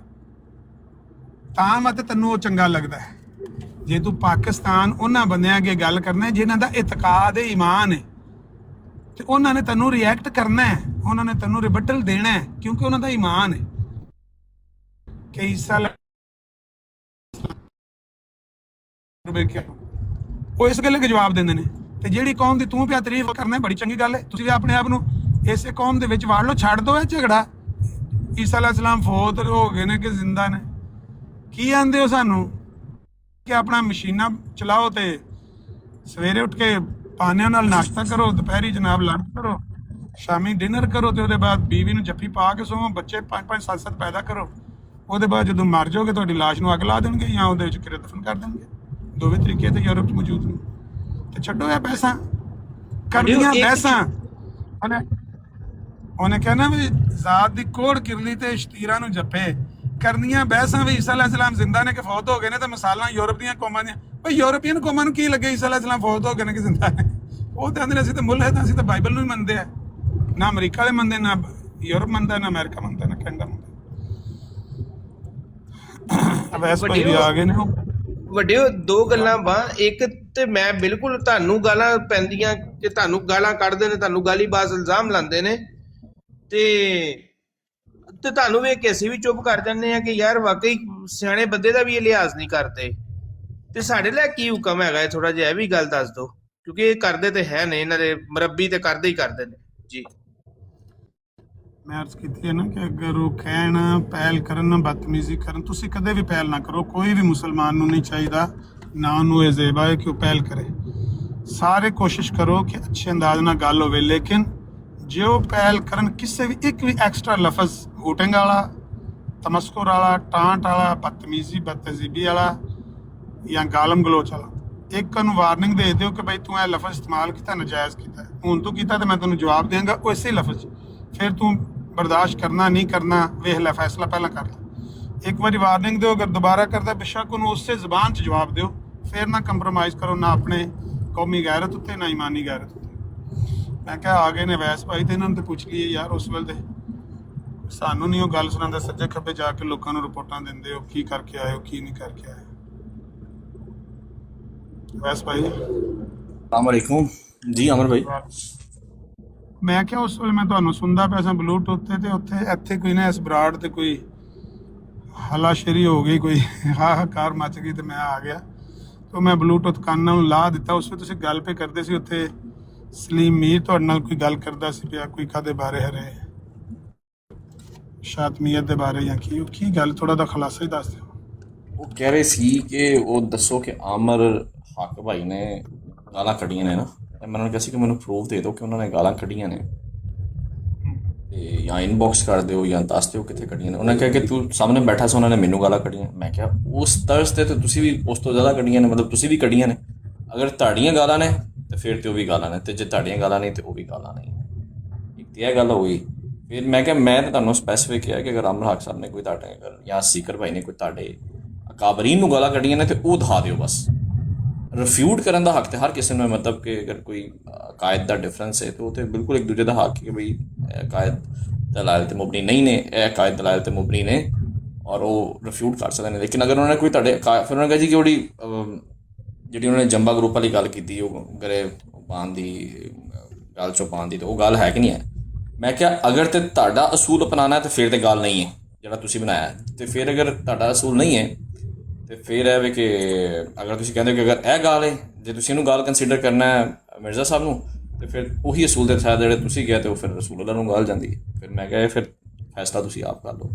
ਤਾਂ ਮਤ ਤੈਨੂੰ ਉਹ ਚੰਗਾ ਲੱਗਦਾ ਹੈ। ਜੇ ਤੂੰ ਪਾਕਿਸਤਾਨ ਉਹਨਾਂ ਬੰਦਿਆਂ ਅੱਗੇ ਗੱਲ ਕਰਨਾ ਜਿਨ੍ਹਾਂ ਦਾ ਇਤਕਾਦ ਹੈ, ਈਮਾਨ ਹੈ, ਤੇ ਉਹਨਾਂ ਨੇ ਤੈਨੂੰ ਰਿਐਕਟ ਕਰਨਾ ਹੈ, ਉਹਨਾਂ ਨੇ ਤੈਨੂੰ ਰਿਬਟਲ ਦੇਣਾ ਹੈ, ਕਿਉਂਕਿ ਉਹਨਾਂ ਦਾ ਈਮਾਨ ਹੈ ਕਿ ਈਸਾ ਉਹ ਇਸ ਗੱਲ ਕੇ ਜਵਾਬ ਦਿੰਦੇ ਨੇ। ਤੇ ਜਿਹੜੀ ਕੌਮ ਦੀ ਤੂੰ ਪਿਆ ਤਾਰੀਫ ਕਰਨਾ ਬੜੀ ਚੰਗੀ ਗੱਲ ਹੈ। ਤੁਸੀਂ ਆਪਣੇ ਆਪ ਨੂੰ ਇਸੇ ਕੌਮ ਦੇ ਵਿੱਚ ਵਾੜ ਲਓ, ਛੱਡ ਦਿਓ ਇਹ ਝਗੜਾ। ਈਸਾ ਅਲੈਹਿਸਲਾਮ ਫੌਤ ਹੋ ਗਏ ਨੇ ਕਿ ਜ਼ਿੰਦਾ ਨੇ, ਕੀ ਆਂਦੇ ਹੋ ਸਾਨੂੰ? ਕਿ ਆਪਣਾ ਮਸ਼ੀਨਾਂ ਚਲਾਓ ਤੇ ਸਵੇਰੇ ਉੱਠ ਕੇ ਪਾਣਿਆਂ ਨਾਲ ਨਾਸ਼ਤਾ ਕਰੋ, ਦੁਪਹਿਰੀ ਜਨਾਬ ਲੰਚ ਕਰੋ, ਸ਼ਾਮੀ ਡਿਨਰ ਕਰੋ, ਤੇ ਉਹਦੇ ਬਾਅਦ ਬੀਵੀ ਨੂੰ ਜੱਫੀ ਪਾ ਕੇ ਸੋਵੋ, ਬੱਚੇ 5-5 7-7 ਪੈਦਾ ਕਰੋ। ਉਹਦੇ ਬਾਅਦ ਜਦੋਂ ਮਰ ਜਾਓਗੇ ਤੁਹਾਡੀ ਲਾਸ਼ ਨੂੰ ਅੱਗ ਲਾ ਦੇਣਗੇ ਜਾਂ ਉਹਦੇ ਵਿੱਚ ਕਿਰੇ ਦਫਨ ਕਰ ਦੇਣਗੇ। ਦੋਵੇਂ ਤਰੀਕੇ ਤੇ ਯੂਰਪ 'ਚ ਮੌਜੂਦ ਨੇ। ਤੇ ਛੱਡੋ ਇਹ ਬਹਿਸਾਂ ਕਰਦੀਆਂ ਬਹਿਸਾਂ। ਉਹਨੇ ਕਹਿਣਾ ਵੀ ਜ਼ਾਤ ਦੀ ਕੋੜ ਕਿਰਲੀ ਤੇ ਸ਼ਤੀਰਾਂ ਨੂੰ ਜੱਫੇ ਕਰਨੀਆਂ ਬਹਿਸਾਂ ਵੀ ਈਸਾ ਅਲੈਹਿਸਲਾਮ ਜ਼ਿੰਦਾ ਨੇ ਕਿ ਫੌਤ ਹੋ ਗਏ ਨੇ, ਤੇ ਮਿਸਾਲਾਂ ਯੂਰਪ ਦੀਆਂ ਕੌਮਾਂ ਦੀਆਂ। ਬਈ ਯੂਰਪੀਅਨ ਕੌਮਾਂ ਨੂੰ ਕੀ ਲੱਗੇ ਈਸਾ ਅਲੈਹਿਸਲਾਮ ਫੌਤ ਹੋ ਗਏ ਨੇ ਕਿ ਜ਼ਿੰਦਾ ਨੇ? ਉਹ ਤਾਂ ਕਹਿੰਦੇ ਨੇ ਅਸੀਂ ਤਾਂ ਮੁਲਹਿਦ ਹਾਂ, ਅਸੀਂ ਤਾਂ ਬਾਈਬਲ ਨੂੰ ਹੀ ਮੰਨਦੇ ਆ। ਨਾ ਅਮਰੀਕਾ ਵਾਲੇ ਮੰਨਦੇ, ਨਾ ਯੂਰਪ ਮੰਨਦਾ, ਨਾ ਅਮਰੀਕਾ ਮੰਨਦਾ, ਨਾ ਕੈਨੇਡਾ ਮੰਨਦਾ। ਵੈਸ ਭਾਈ ਵੀ ਆ ਗਏ ਨੇ। ਵੱਡਿਓ, 2 ਗੱਲਾਂ ਇੱਕ ਤੇ ਮੈਂ ਬਿਲਕੁਲ ਤੁਹਾਨੂੰ ਗਾਲਾਂ ਪੈਂਦੀਆਂ ਕਿ ਤੁਹਾਨੂੰ ਗਾਲਾਂ ਕੱਢਦੇ ਨੇ, ਤੁਹਾਨੂੰ ਗਾਲੀਬਾਜ਼ ਇਲਜ਼ਾਮ ਲਾਉਂਦੇ ਨੇ ਤੇ ਤੁਹਾਨੂੰ ਵੇਖ ਕੇ ਅਸੀਂ ਵੀ ਚੁੱਪ ਕਰ ਜਾਂਦੇ ਆ ਕਿ ਯਾਰ ਵਾਕਈ ਸਿਆਣੇ ਬੰਦੇ ਦਾ ਵੀ ਇਹ ਲਿਹਾਜ਼ ਨਹੀਂ ਕਰਦੇ। ਤੇ ਸਾਡੇ ਲਈ ਕੀ ਹੁਕਮ ਹੈਗਾ? ਥੋੜਾ ਜਿਹਾ ਇਹ ਵੀ ਗੱਲ ਦੱਸ ਦਿਓ, ਕਿਉਂਕਿ ਇਹ ਕਰਦੇ ਤੇ ਹੈ ਨੇ, ਇਹਨਾਂ ਦੇ ਮਰੱਬੀ ਤੇ ਕਰਦੇ ਹੀ ਕਰਦੇ ਨੇ ਜੀ। ਮੈਂ ਅਰਜ਼ ਕੀਤੀ ਹੈ ਨਾ ਕਿ ਅਗਰ ਉਹ ਕਹਿਣ, ਪਹਿਲ ਕਰਨ, ਬਦਤਮੀਜ਼ੀ ਕਰਨ, ਤੁਸੀਂ ਕਦੇ ਵੀ ਪਹਿਲ ਨਾ ਕਰੋ। ਕੋਈ ਵੀ ਮੁਸਲਮਾਨ ਨੂੰ ਨਹੀਂ ਚਾਹੀਦਾ, ਨਾ ਉਹਨੂੰ ਇਹ ਜ਼ੇਬਾ ਹੈ ਕਿ ਉਹ ਪਹਿਲ ਕਰੇ। ਸਾਰੇ ਕੋਸ਼ਿਸ਼ ਕਰੋ ਕਿ ਅੱਛੇ ਅੰਦਾਜ਼ ਨਾਲ ਗੱਲ ਹੋਵੇ, ਲੇਕਿਨ ਜੇ ਉਹ ਪਹਿਲ ਕਰਨ ਕਿਸੇ ਵੀ ਇੱਕ ਵੀ ਐਕਸਟਰਾ ਲਫ਼ਜ਼ ਹੂਟਿੰਗ ਵਾਲਾ, ਤਮਸਕੁਰ ਵਾਲਾ, ਟਾਂਟ ਵਾਲਾ, ਬਦਤਮੀਜ਼ੀ ਬਦਤਜ਼ੀਬੀ ਵਾਲਾ ਜਾਂ ਗਾਲਮ ਗਲੋਚ ਵਾਲਾ, ਇੱਕ ਨੂੰ ਵਾਰਨਿੰਗ ਦੇ ਦਿਓ ਕਿ ਬਈ ਤੂੰ ਇਹ ਲਫ਼ਜ਼ ਇਸਤੇਮਾਲ ਕੀਤਾ, ਨਜਾਇਜ਼ ਕੀਤਾ। ਹੁਣ ਤੂੰ ਕੀਤਾ ਤੇ ਮੈਂ ਤੈਨੂੰ ਜਵਾਬ ਦੇਵਾਂਗਾ ਉਹ ਇਸੇ ਲਫ਼ਜ਼। ਫਿਰ ਤੂੰ ਬਰਦਾਸ਼ਤ ਕਰਨਾ ਨਹੀਂ ਕਰਨਾ ਵੇਖ ਲੈ, ਫੈਸਲਾ ਪਹਿਲਾਂ ਕਰ ਲੈ। ਇੱਕ ਵਾਰੀ ਵਾਰਨਿੰਗ ਦਿਓ, ਅਗਰ ਦੁਬਾਰਾ ਕਰਦਾ ਬੇਸ਼ੱਕ ਉਹਨੂੰ ਉਸੇ ਜ਼ਬਾਨ 'ਚ ਜਵਾਬ ਦਿਓ। ਫਿਰ ਨਾ ਕੰਪਰੋਮਾਈਜ਼ ਕਰੋ, ਨਾ ਆਪਣੇ ਕੌਮੀ ਗੈਰਤ ਉੱਤੇ, ਨਾ ਈਮਾਨੀ ਗੈਰਤ ਉੱਤੇ। ਮੈਂ ਕਿਹਾ ਆ ਗਏ ਨੇ ਵੈਸ ਭਾਈ, ਤੇ ਇਹਨਾਂ ਨੂੰ ਤੇ ਪੁੱਛ ਲਈਏ ਯਾਰ। ਉਸ ਵੇਲੇ ਤੇ ਸਾਨੂੰ ਨਹੀਂ ਉਹ ਗੱਲ ਸੁਣਾਉਂਦੇ, ਸੱਜੇ ਖੱਬੇ ਜਾ ਕੇ ਲੋਕਾਂ ਨੂੰ ਰਿਪੋਰਟਾਂ ਦਿੰਦੇ ਹੋ ਕੀ ਕਰਕੇ ਆਏ ਹੋ, ਕੀ ਨਹੀਂ ਕਰਕੇ ਆਏ। ਵੈਸ ਭਾਈ अस्सलाम वालेकुम जी। अमर भाई ਮੈਂ ਕਿਹਾ ਉਸ ਵੇਲੇ ਮੈਂ ਤੁਹਾਨੂੰ ਸੁਣਦਾ ਪਿਆ ਸਾਂ ਬਲੂਟੁੱਥ ਤੇ ਉੱਥੇ ਇੱਥੇ ਕੋਈ ਨਾ ਇਸ ਬਰਾੜ ਤੇ ਕੋਈ ਹਲਾਸ਼ੇਰੀ ਹੋ ਗਈ, ਕੋਈ ਹਾਹਾਕਾਰ ਮਚ ਗਈ ਤੇ ਮੈਂ ਆ ਗਿਆ ਤੇ ਮੈਂ ਬਲੂਟੁੱਥ ਕੰਨਾਂ ਨੂੰ ਲਾ ਦਿੱਤਾ। ਉਸ ਵੇਲੇ ਤੁਸੀਂ ਗੱਲ ਪੇ ਕਰਦੇ ਸੀ, ਉੱਥੇ ਸਲੀਮ ਮੀਰ ਤੁਹਾਡੇ ਨਾਲ ਕੋਈ ਗੱਲ ਕਰਦਾ ਸੀ ਪਿਆ, ਕੋਈ ਕਾਹਦੇ ਬਾਰੇ ਹਰੇ ਸ਼ਾਤਮੀਅਤ ਦੇ ਬਾਰੇ ਜਾਂ ਕੀ ਗੱਲ, ਥੋੜਾ ਦਾ ਖੁਲਾਸਾ ਹੀ ਦੱਸ ਦਿਓ। ਉਹ ਕਹਿ ਰਹੇ ਸੀ ਕਿ ਉਹ ਦੱਸੋ ਕਿ ਆਮਰ ਹੱਕ ਭਾਈ ਨੇ ਗਾਲਾਂ ਕੱਢੀਆਂ ਨੇ ਨਾ, ਤੇ ਮੈਂ ਉਹਨਾਂ ਨੂੰ ਕਿਹਾ ਸੀ ਕਿ ਮੈਨੂੰ ਪ੍ਰੂਫ ਦੇ ਦਿਓ ਕਿ ਉਹਨਾਂ ਨੇ ਗਾਲਾਂ ਕੱਢੀਆਂ ਨੇ, ਤੇ ਜਾਂ ਇਨਬਾਕਸ ਕਰ ਦਿਓ ਜਾਂ ਦੱਸ ਦਿਓ ਕਿੱਥੇ ਕੱਢੀਆਂ ਨੇ। ਉਹਨਾਂ ਕਿਹਾ ਕਿ ਤੂੰ ਸਾਹਮਣੇ ਬੈਠਾ ਸੀ, ਉਹਨਾਂ ਨੇ ਮੈਨੂੰ ਗਾਲਾਂ ਕੱਢੀਆਂ। ਮੈਂ ਕਿਹਾ ਉਸ ਤਰਸ ਤੇ ਤੁਸੀਂ ਵੀ ਉਸ ਤੋਂ ਜ਼ਿਆਦਾ ਕੱਢੀਆਂ ਨੇ, ਮਤਲਬ ਤੁਸੀਂ ਵੀ ਕੱਢੀਆਂ ਨੇ। ਅਗਰ ਤੁਹਾਡੀਆਂ ਗਾਲਾਂ ਨੇ ਤੇ ਫਿਰ ਤੇ ਉਹ ਵੀ ਗਾਲਾਂ ਨੇ, ਤੇ ਜੇ ਤੁਹਾਡੀਆਂ ਗਾਲਾਂ ਨਹੀਂ ਤੇ ਉਹ ਵੀ ਗਾਲਾਂ ਨਹੀਂ। ਇੱਕ ਤੇ ਇਹ ਗੱਲ ਹੋਈ। ਫਿਰ ਮੈਂ ਕਿਹਾ ਮੈਂ ਤਾਂ ਤੁਹਾਨੂੰ ਸਪੈਸੀਫਿਕ ਕਿਹਾ ਕਿ ਅਗਰ ਆਮਰ ਹੱਕ ਸਾਹਿਬ ਨੇ ਕੋਈ ਤੁਹਾਡੇ ਅਗਰ ਜਾਂ ਸੀਕਰ ਭਾਈ ਨੇ ਕੋਈ ਤੁਹਾਡੇ ਅਕਾਬਰੀਨ ਨੂੰ ਗਾਲਾਂ ਕੱਢੀਆਂ ਨੇ ਤੇ ਉਹ ਦਿਖਾ ਦਿਓ ਬਸ। ਰਿਫਿਊਟ ਕਰਨ ਦਾ ਹੱਕ ਤੇ ਹਰ ਕਿਸੇ ਨੂੰ ਹੈ, ਮਤਲਬ ਕਿ ਅਗਰ ਕੋਈ ਕਾਇਦ ਦਾ ਡਿਫਰੈਂਸ ਹੈ ਤੇ ਉਹ ਤੇ ਬਿਲਕੁਲ ਇੱਕ ਦੂਜੇ ਦਾ ਹੱਕ ਹੈ ਕਿ ਬਈ ਕਾਇਦ ਦਲਾਇਲ ਤੇ ਮੁਬਨੀ ਨਹੀਂ ਨੇ, ਇਹ ਕਾਇਦ ਦਲਾਇਲ ਤੇ ਮੁਬਨੀ ਨੇ, ਔਰ ਉਹ ਰਿਫਿਊਟ ਕਰ ਸਕਦੇ ਨੇ। ਲੇਕਿਨ ਅਗਰ ਉਹਨਾਂ ਨੇ ਕੋਈ ਤੁਹਾਡੇ ਫਿਰ ਉਹਨਾਂ ਕਿਹਾ ਜੀ ਕਿ ਜਿਹੜੀ ਉਹਨਾਂ ਨੇ ਜੰਬਾ ਗਰੁੱਪ ਵਾਲੀ ਗੱਲ ਕੀਤੀ, ਉਹ ਗਰੇ ਪਾਉਣ ਦੀ ਗੱਲ ਚੋਂ ਪਾਉਣ ਦੀ, ਤੇ ਉਹ ਗੱਲ ਹੈ ਕਿ ਨਹੀਂ ਹੈ। ਮੈਂ ਕਿਹਾ ਅਗਰ ਤੇ ਤੁਹਾਡਾ ਅਸੂਲ ਅਪਣਾਉਣਾ ਤੇ ਫਿਰ ਤੇ ਗੱਲ ਨਹੀਂ ਹੈ ਜਿਹੜਾ ਤੁਸੀਂ ਬਣਾਇਆ, ਤੇ ਫਿਰ ਅਗਰ ਤੁਹਾਡਾ ਅਸੂਲ ਨਹੀਂ ਹੈ ਤੇ ਫਿਰ ਇਹ ਵੇ ਕਿ ਅਗਰ ਤੁਸੀਂ ਕਹਿੰਦੇ ਹੋ ਕਿ ਅਗਰ ਇਹ ਗੱਲ ਹੈ, ਜੇ ਤੁਸੀਂ ਇਹਨੂੰ ਗੱਲ ਕੰਸੀਡਰ ਕਰਨਾ ਹੈ ਮਿਰਜ਼ਾ ਸਾਹਿਬ ਨੂੰ, ਤੇ ਫਿਰ ਉਹੀ ਅਸੂਲ ਦੇ ਤਹਿਤ ਜਿਹੜੇ ਤੁਸੀਂ ਗਏ ਤੇ ਉਹ ਫਿਰ ਰਸੂਲ ਅੱਲਾਹ ਨੂੰ ਗੱਲ ਜਾਂਦੀ ਹੈ। ਫਿਰ ਮੈਂ ਕਿਹਾ ਫਿਰ ਫੈਸਲਾ ਤੁਸੀਂ ਆਪ ਕਰ ਲਓ।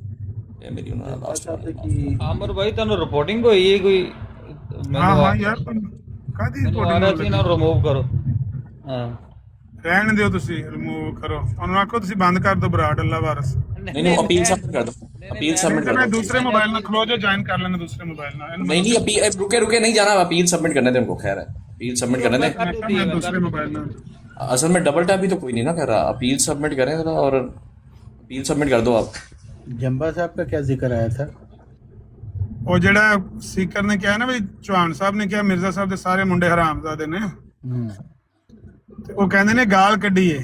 ਇਹ ਮੇਰੀ ਉਹਨਾਂ ਨਾਲ ਲਾਸਟ ਆਮਰ ਭਾਈ ਤੁਹਾਨੂੰ ਰਿਪੋਰਟਿੰਗ ਹੋਈ ਹੈ ਕੋਈ? ਹਾਂ ਯਾਰ ਕਾਹਦੀ ਰਿਪੋਰਟਿੰਗ ਨਾ ਰਿਮੂਵ ਕਰੋ। ਹਾਂ ਰਹਿਣ ਦਿਓ, ਤੁਸੀਂ ਰਿਮੂਵ ਕਰੋ। ਉਹਨੂੰ ਆਖੋ ਤੁਸੀਂ ਬੰਦ ਕਰ ਦਿਓ ਬਰਾੜ ਅੱਲਾ ਵਾਰਸ। ਨਹੀਂ ਅਪੀਲ ਸਬਮਿਟ ਕਰ ਦਿਓ, ਅਪੀਲ ਸਬਮਿਟ ਕਰ ਮੈਂ ਦਿਓ। ਦੂਸਰੇ ਮੋਬਾਈਲ ਨਾਲ ਖਲੋ ਜਾ, ਜੁਆਇਨ ਕਰ ਲੈਣਾ ਦੂਸਰੇ ਮੋਬਾਈਲ ਨਾਲ। नहीं अभी रुके नहीं जाना, अपील सबमिट करने थे उनको। खैर है अपील सबमिट करने थे। दूसरे मोबाइल में असल में डबल टैप भी तो कोई नहीं ना कर रहा। अपील सबमिट करें जरा और अपील सबमिट कर दो आप। जंबा साहब का क्या जिक्र आया था? ਉਹ ਜਿਹੜਾ ਸੀਕਰ ਨੇ ਕਿਹਾ ਨਾ ਵੀ ਚੌਹਾਨ ਸਾਹਿਬ ਨੇ ਕਿਹਾ ਮਿਰਜ਼ਾ ਸਾਹਿਬ ਦੇ ਸਾਰੇ ਮੁੰਡੇ ਹਰਾਮਜ਼ਾਦੇ ਨੇ, ਤੇ ਉਹ ਕਹਿੰਦੇ ਨੇ ਗਾਲ ਕੱਢੀਏ।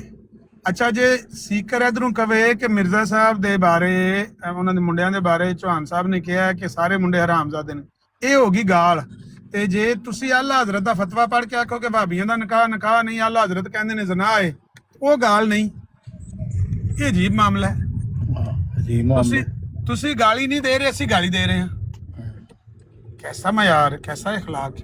ਅੱਛਾ, ਜੇ ਸੀਕਰ ਇਧਰੋਂ ਕਵੇ ਕਿ ਮਿਰਜ਼ਾ ਸਾਹਿਬ ਦੇ ਬਾਰੇ, ਉਹਨਾਂ ਦੇ ਮੁੰਡਿਆਂ ਦੇ ਬਾਰੇ ਚੌਹਾਨ ਸਾਹਿਬ ਨੇ ਕਿਹਾ ਕਿ ਸਾਰੇ ਮੁੰਡੇ ਹਰਾਮਜ਼ਾਦੇ ਨੇ, ਇਹ ਹੋ ਗਈ ਗਾਲ। ਤੇ ਜੇ ਤੁਸੀਂ ਆਲਾ ਹਜ਼ਰਤ ਦਾ ਫਤਵਾ ਪੜ੍ਹ ਕੇ ਆਖੋ ਕਿ ਭਾਬੀਆਂ ਦਾ ਨਿਕਾਹ ਨਹੀਂ, ਆਲਾ ਹਜ਼ਰਤ ਕਹਿੰਦੇ ਨੇ ਜ਼ਨਾ ਹੈ, ਉਹ ਗਾਲ ਨਹੀਂ। ਇਹ ਅਜੀਬ ਮਾਮਲਾ ਹੈ। ਤੁਸੀਂ ਗਾਲੀ ਨਹੀਂ ਦੇ ਰਹੇ, ਅਸੀਂ ਗਾਲੀ ਦੇ ਰਹੇ ਹਾਂ। कैसा मयार, कैसा इखलाक,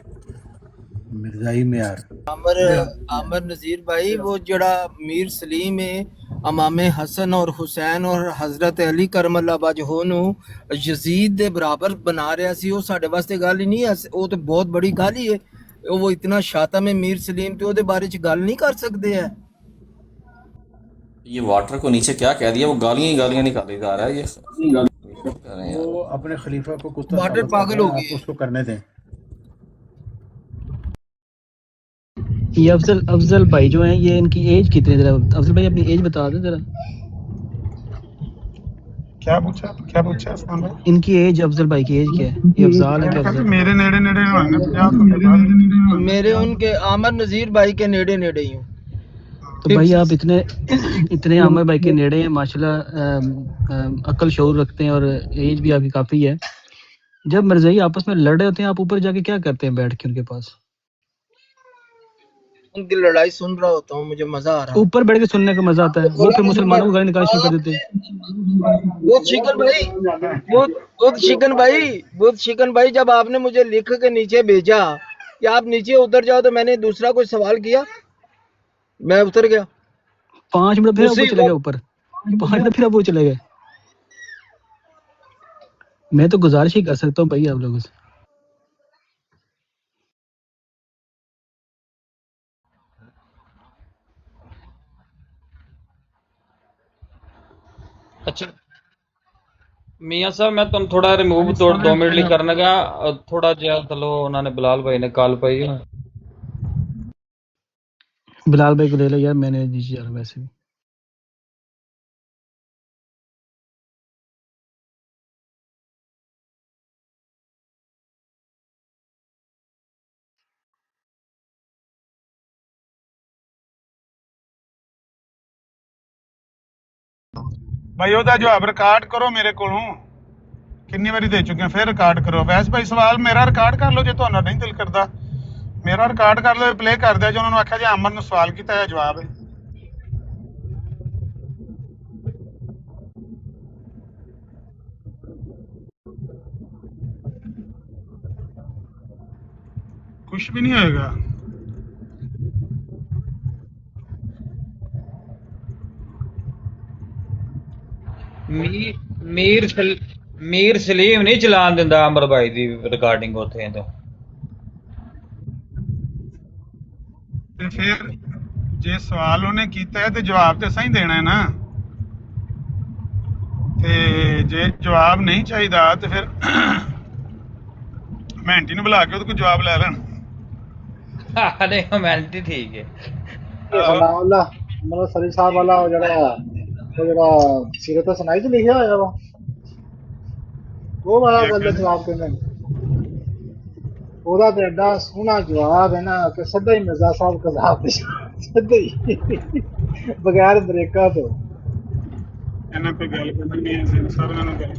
मिर्जाई म्यार। आमर नज़ीर भाई, वो जड़ा मीर सलीम है इमाम हसन और हुसैन और हज़रत अली करमल्ला वजहो नूं यजीद दे बराबर बना रहा सी, वो साडे वास्ते गल ही नहीं है। वो तो बहुत बड़ी गल ही है। वो इतना शातम है मीर सलीम, तो ओदे बारे च गल नहीं कर सकते है। ये वाटर को नीचे क्या कह दिया, वो गालियां ही गालियां निकाले जा रहा है। ये वो अपने खलीफा को कुत्ता वाटर पागल हो गए, उसको करने दें। ये अफजल भाई जो हैं, ये इनकी एज कितनी? जरा अफजल भाई अपनी एज बता दें जरा। क्या पूछा उस्मान भाई? इनकी एज, अफजल भाई की एज क्या है? ये अफजाल है क्या अफजल? मेरे नेड़े होंगे 50 मेरे उनके आमर नज़ीर भाई के नेड़े ही हूँ। तो भाई आप इतने आमर भाई के नेड़े हैं, माशाल्लाह अकल शऊर रखते हैं और एज भी आपकी काफी है। जब मिर्ज़ाई आपस में लड़ रहे होते हैं, आप ऊपर जाके क्या करते हैं बैठ के उनके पास? उनकी लड़ाई सुन रहा होता हूँ, मुझे मजा आ रहा है। ऊपर बैठ के सुनने का मजा आता है। वो फिर मुसलमानों को गाली निकालना शुरू कर देते हैं। बहुत शिकन भाई, जब आपने मुझे लिख के नीचे भेजा कि आप नीचे उतर जाओ, तो मैंने दूसरा कोई सवाल किया, मैं उतर गया। 5 मिनट फिर आप चले गए ऊपर, 5 मिनट फिर आप वो चले गए। मैं तो गुजारिश ही कर सकता हूँ भाई आप लोगों से। अच्छा ਮੀਆਂ ਸਾਹਿਬ, ਮੈਂ ਤੁਹਾਨੂੰ ਥੋੜਾ ਰਿਮੂਵ 2 ਮਿੰਟ ਲਈ ਕਰਨ ਲੱਗਾ। ਥੋੜਾ ਜਿਹਾ ਚਲੋ, ਉਹਨਾਂ ਨੇ ਬਿਲਾਲ ਭਾਈ ਨੇ ਕਾਲ ਪਾਈ। बिलाल भाई को ले लो यार, मैंने दीजिए यार वैसे भी। भाई ਉਹਦਾ ਜਵਾਬ ਰਿਕਾਰਡ ਕਰੋ ਮੇਰੇ ਕੋਲੋਂ, ਕਿੰਨੀ ਵਾਰੀ ਦੇ ਚੁੱਕੇ ਆ, ਫਿਰ ਰਿਕਾਰਡ ਕਰੋ। ਵੈਸੇ ਭਾਈ ਸਵਾਲ ਮੇਰਾ ਰਿਕਾਰਡ ਕਰ ਲਓ, ਜੇ ਤੁਹਾਨੂੰ ਨਹੀਂ ਦਿਲ ਕਰਦਾ ਮੇਰਾ ਰਿਕਾਰਡ ਕਰ ਲਓ, ਪਲੇ ਕਰ ਦਿਓ। ਜੇ ਉਹਨਾਂ ਨੂੰ ਆਖਿਆ ਜੇ ਅਮਰ ਨੂੰ ਸਵਾਲ ਕੀਤਾ ਹੈ, ਜਵਾਬ ਹੈ। कुछ भी नहीं होएगा। ਮੀਰ ਸਲੀਮ ਨਹੀਂ ਚਲਾਨ ਦਿੰਦਾ ਅਮਰ ਭਾਈ ਦੀ ਰਿਕਾਰਡਿੰਗ ਉੱਥੇ ਤੋਂ। ਤੇ ਫਿਰ ਜੇ ਸਵਾਲ ਉਹਨੇ ਕੀਤਾ ਹੈ ਤੇ ਜਵਾਬ ਤੇ ਸਹੀ ਦੇਣਾ ਹੈ ਨਾ। ਤੇ ਜੇ ਜਵਾਬ ਨਹੀਂ ਚਾਹੀਦਾ ਤੇ ਫਿਰ ਮੈਂਟੀ ਨੂੰ ਬੁਲਾ ਕੇ ਉਹਦੇ ਕੋਲ ਜਵਾਬ ਲੈ ਲੈਣ। ਨਹੀਂ ਕਮੈਂਟ ਠੀਕ ਹੈ। ਸਨਾਉल्ला ਮਤਲਬ ਸਰੀ ਸਾਹਿਬ ਵਾਲਾ ਉਹ ਜਿਹੜਾ ਸੀਰਤ ਸੁਨਾਈ ਚ ਲਿਖਿਆ ਹੋਇਆ ਵਾ ਉਹ ਵਾਲਾ ਗੱਲ ਦਾ ਜਵਾਬ ਕਹਿੰਦੇ ਨੇ। ਉਹਦਾ ਤੇ ਐਡਾ ਸੋਹਣਾ ਜਵਾਬ ਹੈ ਨਾ ਕਿ ਸਿੱਧਾ ਹੀ ਮਿਰਜ਼ਾ ਸਾਹਿਬ ਕਜ਼ਾਬ ਦੇ ਸਿੱਧਾ ਹੀ ਬਗੈਰ ਬ੍ਰੇਕਾਂ ਤੋਂ। ਇਹਨਾਂ ਕੋਈ ਗੱਲ ਕਰਨੀ ਨਹੀਂ ਹੈ ਸਾਰਿਆਂ ਨੂੰ ਗੱਲ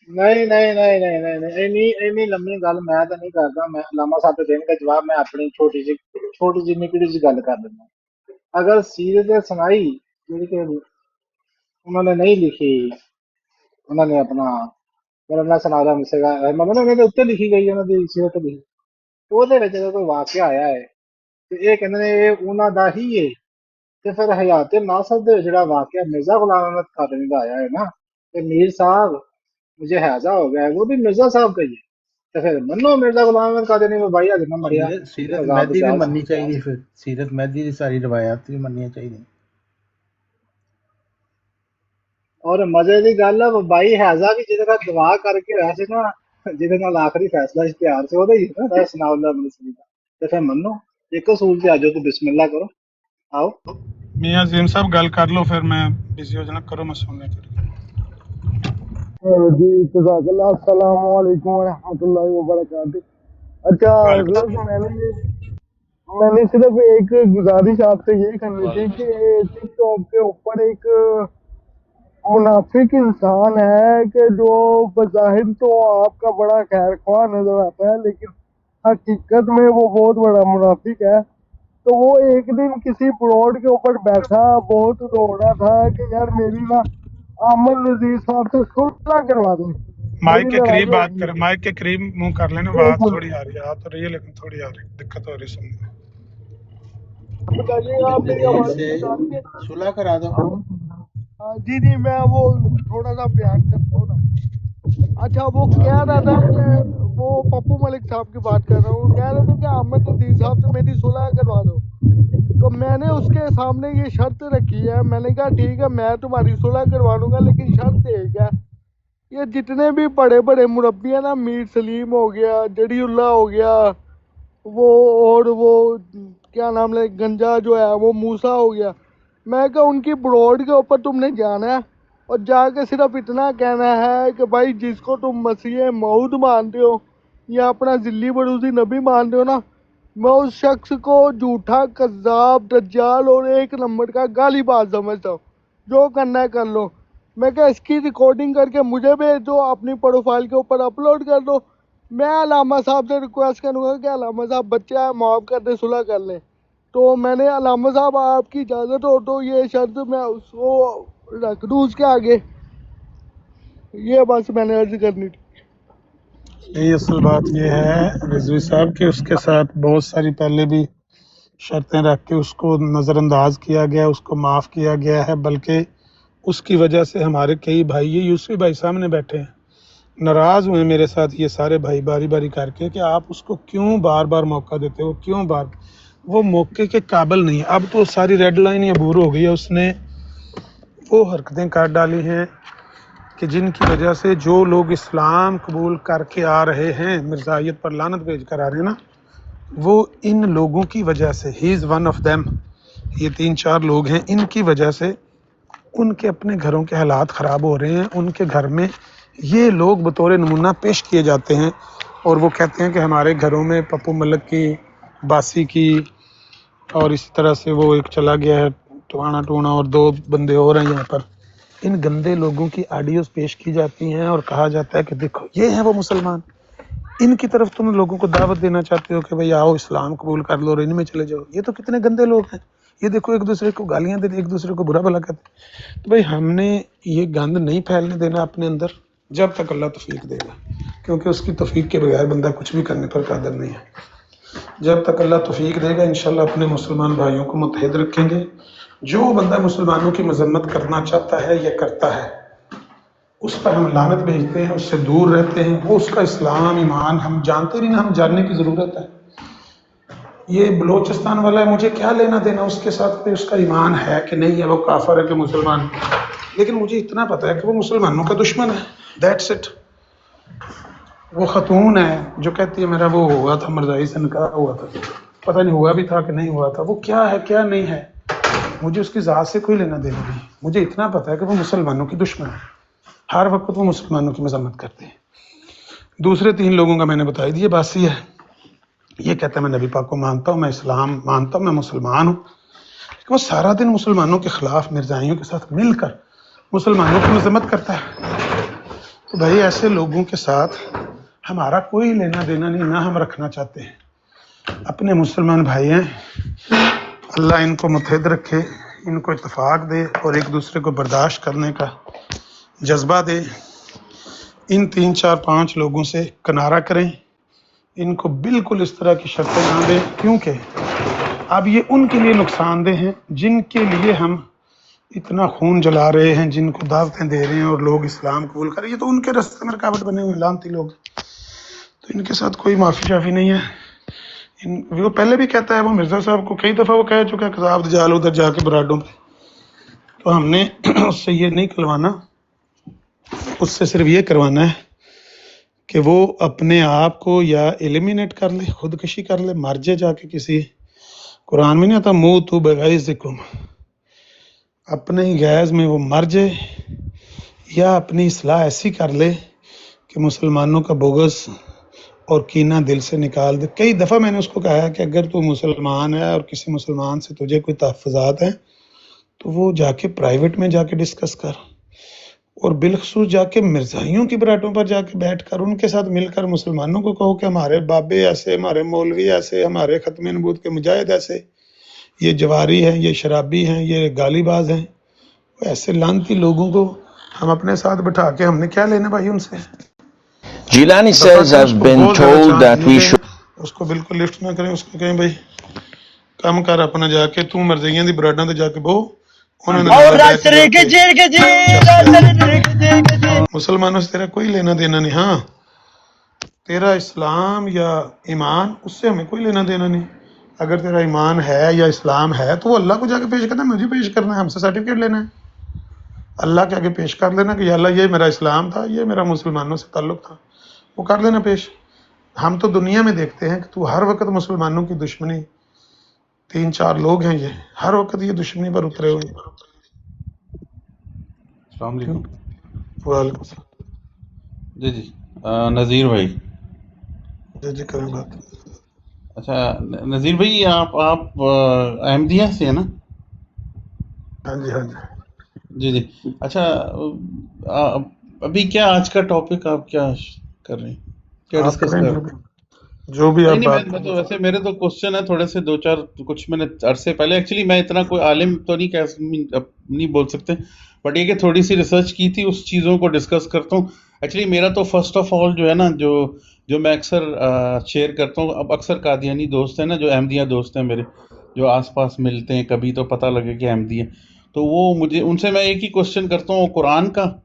ਨਹੀਂ ਨਹੀਂ ਨਹੀਂ ਨਹੀਂ ਨਹੀਂ ਨਹੀਂ ਇੰਨੀ ਲੰਮੀ ਗੱਲ ਮੈਂ ਤਾਂ ਨਹੀਂ ਕਰਦਾ। ਮੈਂ ਅਲਾਮਾ ਸਾਹਿਬ ਦੇ ਦੇਣ ਦਾ ਜਵਾਬ ਮੈਂ ਆਪਣੀ ਛੋਟੀ ਜਿਹੀ ਨਿੱਕੀ ਜਿਹੀ ਗੱਲ ਕਰ ਦਿੰਦਾ। ਅਗਰ ਸੀਰਤ ਸੁਨਾਈ ਜਿਹੜੀ ਕਿ ਉਹਨਾਂ ਨੇ ਨਹੀਂ ਲਿਖੀ, ਉਹਨਾਂ ਨੇ ਆਪਣਾ ਮੇਰਾ ਨਾਂ ਸੁਨਾਰਾ ਮਿਸੇਗਾ ਮਤਲਬ ਉਹਨਾਂ ਦੇ ਉੱਤੇ ਲਿਖੀ ਗਈ, ਉਹਨਾਂ ਦੀ ਸੀਰਤ ਲਿਖੀ, ਉਹਦੇ ਵਿੱਚ ਜਦੋਂ ਕੋਈ ਵਾਕਿਆ ਆਇਆ ਹੈ ਤੇ ਇਹ ਕਹਿੰਦੇ ਨੇ ਇਹ ਉਹਨਾਂ ਦਾ ਹੀ ਹੈ। ਤੇ ਫਿਰ ਹਯਾਤ ਨਾਸਰ ਦੇ ਜਿਹੜਾ ਵਾਕਿਆ ਮਿਰਜ਼ਾ ਗੁਲਾਮ ਅਹਿਮਦ ਕਾਦਰੀ ਦਾ ਆਇਆ ਹੈ ਨਾ ਕਿ ਮੀਰ साहब मुझे हैजा हो गया है, वो भी मिर्जा साहब का ही है। तो फिर मनो मिर्जा गुलाम अहमद कादरी ने भाई आज ना मरिया सीरत महदी भी मननी चाहिए। फिर सीरत महदी की सारी रवायात भी मननी चाहिए। और मजे की गल है भाई हैजा भी जिहदे नाल दवा करके होया सी ना, जिहदे नाल आखिरी फैसला इश्तिहार से ओदा ही है ना सनाउल्लाह मुसली दा। ते फिर मनो एक असूल से आजो तो बिस्मिल्लाह करो आओ। मियां ज़ीम साहब गल कर लो फिर मैं बिजी हो जाना। करो मैं सुनने फिर जी जज़ाकल्लाह अस्सलाम वालेकुम रहमतुल्लाहि व बरकातुहू। अच्छा मैंने सिर्फ एक गुजारिश आपसे ये करनी थी कि टिकटॉक के ऊपर एक मुनाफिक इंसान है कि जो बज़ाहिर तो आपका बड़ा खैर ख्वाह नजर आता है लेकिन हकीकत में वो बहुत बड़ा मुनाफिक है। तो वो एक दिन किसी प्लॉट के ऊपर बैठा बहुत रो रहा था कि यार मेरी ना आमर नजीर साहब से सुलह करवा दो। माइक के करीब बात कर, माइक के करीब मुंह कर लेना। बात थोड़ी आ रही है, आ तो रही है लेकिन थोड़ी आ रही, दिक्कत हो रही सुनने में। बताइए आप मेरी आवाज सुलह करा दो। जी जी मैं वो थोड़ा सा बयान करता हूँ ना। अच्छा वो कह रहा था कि वो पप्पू मलिक साहब की बात कर रहा हूँ, कह रहे थे कि अहमद नजीर साहब से मेरी सुलह करवा दो। तो मैंने उसके सामने ये शर्त रखी है, मैंने कहा ठीक है मैं तुम्हारी सुलह करवा लूँगा लेकिन शर्त एक है, ये जितने भी बड़े बड़े मुरब्बी हैं ना, मीर सलीम हो गया, जड़ीउल्लाह हो गया, वो और वो क्या नाम ले गंजा जो है वो मूसा हो गया, मैं कहा उनकी ब्रॉड के ऊपर तुमने जाना है और जाके सिर्फ इतना कहना है कि भाई जिसको तुम मसीह मऊद मानते हो या अपना ज़िल्ली बरूज़ी नबी मानते हो ना, मैं उस शख्स को झूठा कज़्ज़ाब दज्जाल और एक नंबर का गालीबाज समझता हूँ। जो करना है कर लो। मैं क्या इसकी रिकॉर्डिंग करके मुझे भेज दो, अपनी प्रोफाइल के ऊपर अपलोड कर दो। मैं अलामा साहब से रिक्वेस्ट करूँगा कि अलामा साहब बच्चा है माफ़ कर दे, सुलह कर लें। तो मैंने अलामा साहब आपकी इजाज़त हो तो ये शर्त मैं उसको रख दूँ उसके आगे। ये बस मैंने अर्ज़ करनी थी। यही असल बात ये है रिजवी साहब कि उसके साथ बहुत सारी पहले भी शर्तें रख के उसको नज़रअंदाज किया गया, उसको माफ़ किया गया है। बल्कि उसकी वजह से हमारे कई भाई, ये यूसुफी भाई सामने बैठे हैं, नाराज़ हुए मेरे साथ ये सारे भाई बारी बारी करके कि आप उसको क्यों बार बार मौका देते हो, क्यों बार। वो मौके के काबिल नहीं है। अब तो सारी रेड लाइन अबूर हो गई है। उसने वो हरकतें कर डाली हैं कि जिनकी वजह से जो लोग इस्लाम कबूल करके आ रहे हैं, मिर्ज़ायत पर लानत भेज कर आ रहे हैं ना, वो इन लोगों की वजह से, he is one of them, ये 3-4 लोग हैं, इनकी वजह से उनके अपने घरों के हालात ख़राब हो रहे हैं। उनके घर में ये लोग बतौर नमूना पेश किए जाते हैं और वो कहते हैं कि हमारे घरों में पप्पू मलिक की, बासी की और इसी तरह से वो एक चला गया है टवाना टूना और 2 बंदे और हैं यहाँ पर। इन गंदे लोगों की ऑडियोज़ पेश की जाती हैं और कहा जाता है कि देखो ये हैं वो मुसलमान, इनकी तरफ तुम लोगों को दावत देना चाहते हो कि भाई आओ इस्लाम कबूल कर लो और इनमें चले जाओ। ये तो कितने गंदे लोग हैं, ये देखो एक दूसरे को गालियां देते, एक दूसरे को बुरा भला कहते। तो भाई हमने ये गंद नहीं फैलने देना अपने अंदर जब तक अल्लाह तौफीक देगा, क्योंकि उसकी तौफीक के बगैर बंदा कुछ भी करने पर कादर नहीं है। जब तक अल्लाह तौफीक देगा इंशाल्लाह अपने मुसलमान भाइयों को मुत्तहिद रखेंगे। जो बंदा मुसलमानों की मजम्मत करना चाहता है या करता है उस पर हम लानत भेजते हैं, उससे दूर रहते हैं। वो उसका इस्लाम ईमान हम जानते नहीं ना, हम जानने की ज़रूरत है। ये बलोचिस्तान वाला है, मुझे क्या लेना देना उसके साथ, में उसका ईमान है कि नहीं है, वो काफर है कि मुसलमान, लेकिन मुझे इतना पता है कि वो मुसलमानों का दुश्मन है, दैट्स इट। वो खतून है जो कहती है मेरा वो हुआ था, मरजाई से निकाह हुआ था, पता नहीं हुआ भी था कि नहीं हुआ था, वो क्या है क्या नहीं है, मुझे उसकी ज़ात से कोई लेना देना नहीं। मुझे इतना पता है कि वो मुसलमानों की दुश्मन है, हर वक्त वो मुसलमानों की मजम्मत करते हैं। दूसरे 3 लोगों का मैंने बता दिया, बासी है, ये कहता है मैं नबी पाक को मानता हूँ, मैं इस्लाम मानता हूँ, मैं मुसलमान हूँ, वो सारा दिन मुसलमानों के खिलाफ मिर्जाइयों के साथ मिलकर मुसलमानों की मजम्मत करता है। तो भाई ऐसे लोगों के साथ हमारा कोई लेना देना नहीं, ना हम रखना चाहते हैं। अपने मुसलमान भाई हैं, अल्लाह इनको मुत्तहिद रखे, इनको इत्तफाक दे और एक दूसरे को बर्दाश्त करने का जज्बा दे। इन 3 4 5 लोगों से किनारा करें, इनको बिल्कुल इस तरह की शर्तें ना दें, क्योंकि अब ये उनके लिए नुकसानदेह हैं जिनके लिए हम इतना खून जला रहे हैं, जिनको दावतें दे रहे हैं और लोग इस्लाम कबूल कर रहे हैं। ये तो उनके रास्ते में रुकावट बने हुए लानती लोग, तो इनके साथ कोई माफ़ी शाफी नहीं है। वो पहले भी कहता है, वो मिर्ज़ा साहब को कई दफ़ा वो कह चुका है कज़ाब जाल उधर जाके बराडों पे, तो हमने उससे ये नहीं करवाना, उससे सिर्फ ये करवाना है कि वो अपने आप को या एलिमिनेट कर ले, खुदकशी कर ले, मर जाए जाके किसी, कुरान में नहीं आता मुँह तू बगैज़िकुम, अपने ही गैज़ में वो मर जाए, या अपनी इस्लाह ऐसी कर ले कि मुसलमानों का बोगस और कीना दिल से निकाल दे। कई दफ़ा मैंने उसको कहा है कि अगर तू मुसलमान है और किसी मुसलमान से तुझे कोई तहफ़्फ़ुज़ात हैं तो वो जाके प्राइवेट में जाके डिस्कस कर, और बिलखसूस जाके मिर्ज़ाइयों की बरातों पर जाके बैठ कर उनके साथ मिलकर मुसलमानों को कहो कि हमारे बाबे ऐसे, हमारे मौलवी ऐसे, हमारे ख़त्म नबूत के मुजाहिद ऐसे, ये जवारी हैं, ये शराबी हैं, ये गालीबाज हैं। ऐसे लानती लोगों को हम अपने साथ बिठा के हमने क्या लेना भाई उनसे। Jilani says, I've been told that we should. उसको बिल्कुल लिफ्ट ना करें, उसको कहें भाई काम कर अपना, जाके तू मर्जियां दी बराडां ते जाके बो, मुसलमानों से तेरा कोई लेना देना नहीं। हाँ, तेरा इस्लाम या ईमान उससे हमें कोई लेना देना नहीं। अगर तेरा ईमान है या इस्लाम है तो वो अल्लाह को जाके पेश करना है, मुझे पेश करना है, हमसे सर्टिफिकेट लेना है, अल्लाह के आगे पेश कर लेना कि या अल्लाह ये मेरा इस्लाम था, ये मेरा मुसलमानों से ताल्लुक़ था, वो कर लेना पेश। हम तो दुनिया में देखते हैं कि तू हर वक्त मुसलमानों की दुश्मनी, 3 4 लोग हैं ये हर वक्त ये दुश्मनी पर उतरे हुए। अस्सलाम वालेकुम। वालेकुम सलाम। जी जी नज़ीर भाई। जी करें बात। अच्छा नज़ीर भाई, आप अहमदिया से है ना? हाँ जी हाँ जी जी। अच्छा अभी क्या आज का टॉपिक आप क्या कर रहे हैं, क्या आप डिस्कस करें कर रहे हैं? जो भी आप नहीं बात मैं तो वैसे मेरे तो क्वेश्चन है थोड़े से 2 4 कुछ मैंने अरसे पहले, एक्चुअली मैं इतना कोई आलिम तो नहीं बोल सकते, बट ये कि थोड़ी सी रिसर्च की थी, उस चीज़ों को डिस्कस करता हूँ। एक्चुअली मेरा तो फर्स्ट ऑफ ऑल जो है ना, जो मैं अक्सर शेयर करता हूँ, अब अक्सर कादियानी दोस्त हैं ना, जो अहमदिया दोस्त हैं मेरे, जो आसपास मिलते हैं, कभी तो पता लगे कि अहमदी है, तो वो मुझे उनसे मैं एक ही क्वेश्चन करता हूँ कुरान का,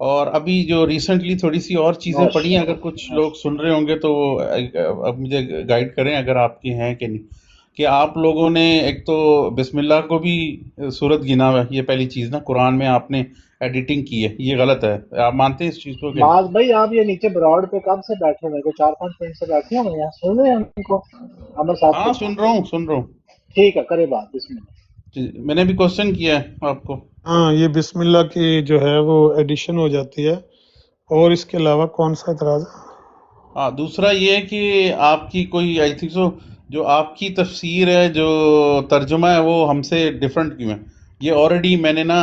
और अभी जो रिसेंटली थोड़ी सी और चीज़ें पढ़ी हैं, अगर कुछ लोग सुन रहे होंगे तो अब मुझे गाइड करें अगर आपकी हैं कि नहीं, कि आप लोगों ने एक तो बिस्मिल्लाह को भी सूरत गिना हुआ है, ये पहली चीज़ ना, कुरान में आपने एडिटिंग की है, ये गलत है, आप मानते हैं इस चीज़ को? माज भाई आप ये नीचे ब्रॉड पे कब से बैठे हुए, 4 5 मिनट से बैठे हैं यहाँ, सुन रहे हैं उनको अमर साहब? हाँ सुन रहा हूँ। ठीक है, करे बात इसमें। मैंने भी क्वेश्चन किया है आपको। हाँ, ये बिस्मिल्लाह की जो है वो एडिशन हो जाती है, और इसके अलावा कौन सा एतराज़ है? हाँ, दूसरा ये है कि आपकी कोई आई थिंक सो जो आपकी तफसीर है, जो तर्जुमा है, वो हमसे डिफरेंट क्यों है? ये ऑलरेडी मैंने ना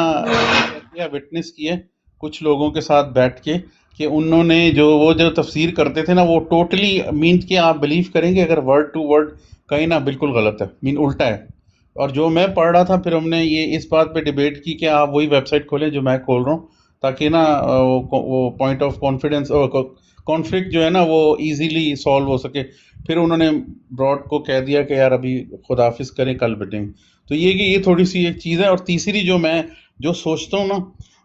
विटनेस किया कुछ लोगों के साथ बैठ के, کہ انہوں نے جو تفسیر کرتے تھے نا وہ ٹوٹلی مین کہ آپ بلیو کریں گے اگر ورڈ ٹو ورڈ کہیں نہ بالکل غلط ہے، مین الٹا ہے. اور جو میں پڑھ رہا تھا پھر ہم نے یہ اس بات پہ ڈیبیٹ کی کہ آپ وہی ویب سائٹ کھولیں جو میں کھول رہا ہوں تاکہ نا وہ پوائنٹ آف کانفیڈنس کانفلکٹ جو ہے نا وہ ایزیلی سالو ہو سکے. پھر انہوں نے براڈ کو کہہ دیا کہ یار ابھی خداحافظ کریں کل بیٹھیں گے. تو یہ کہ یہ تھوڑی سی ایک چیز ہے. اور تیسری جو سوچتا ہوں نا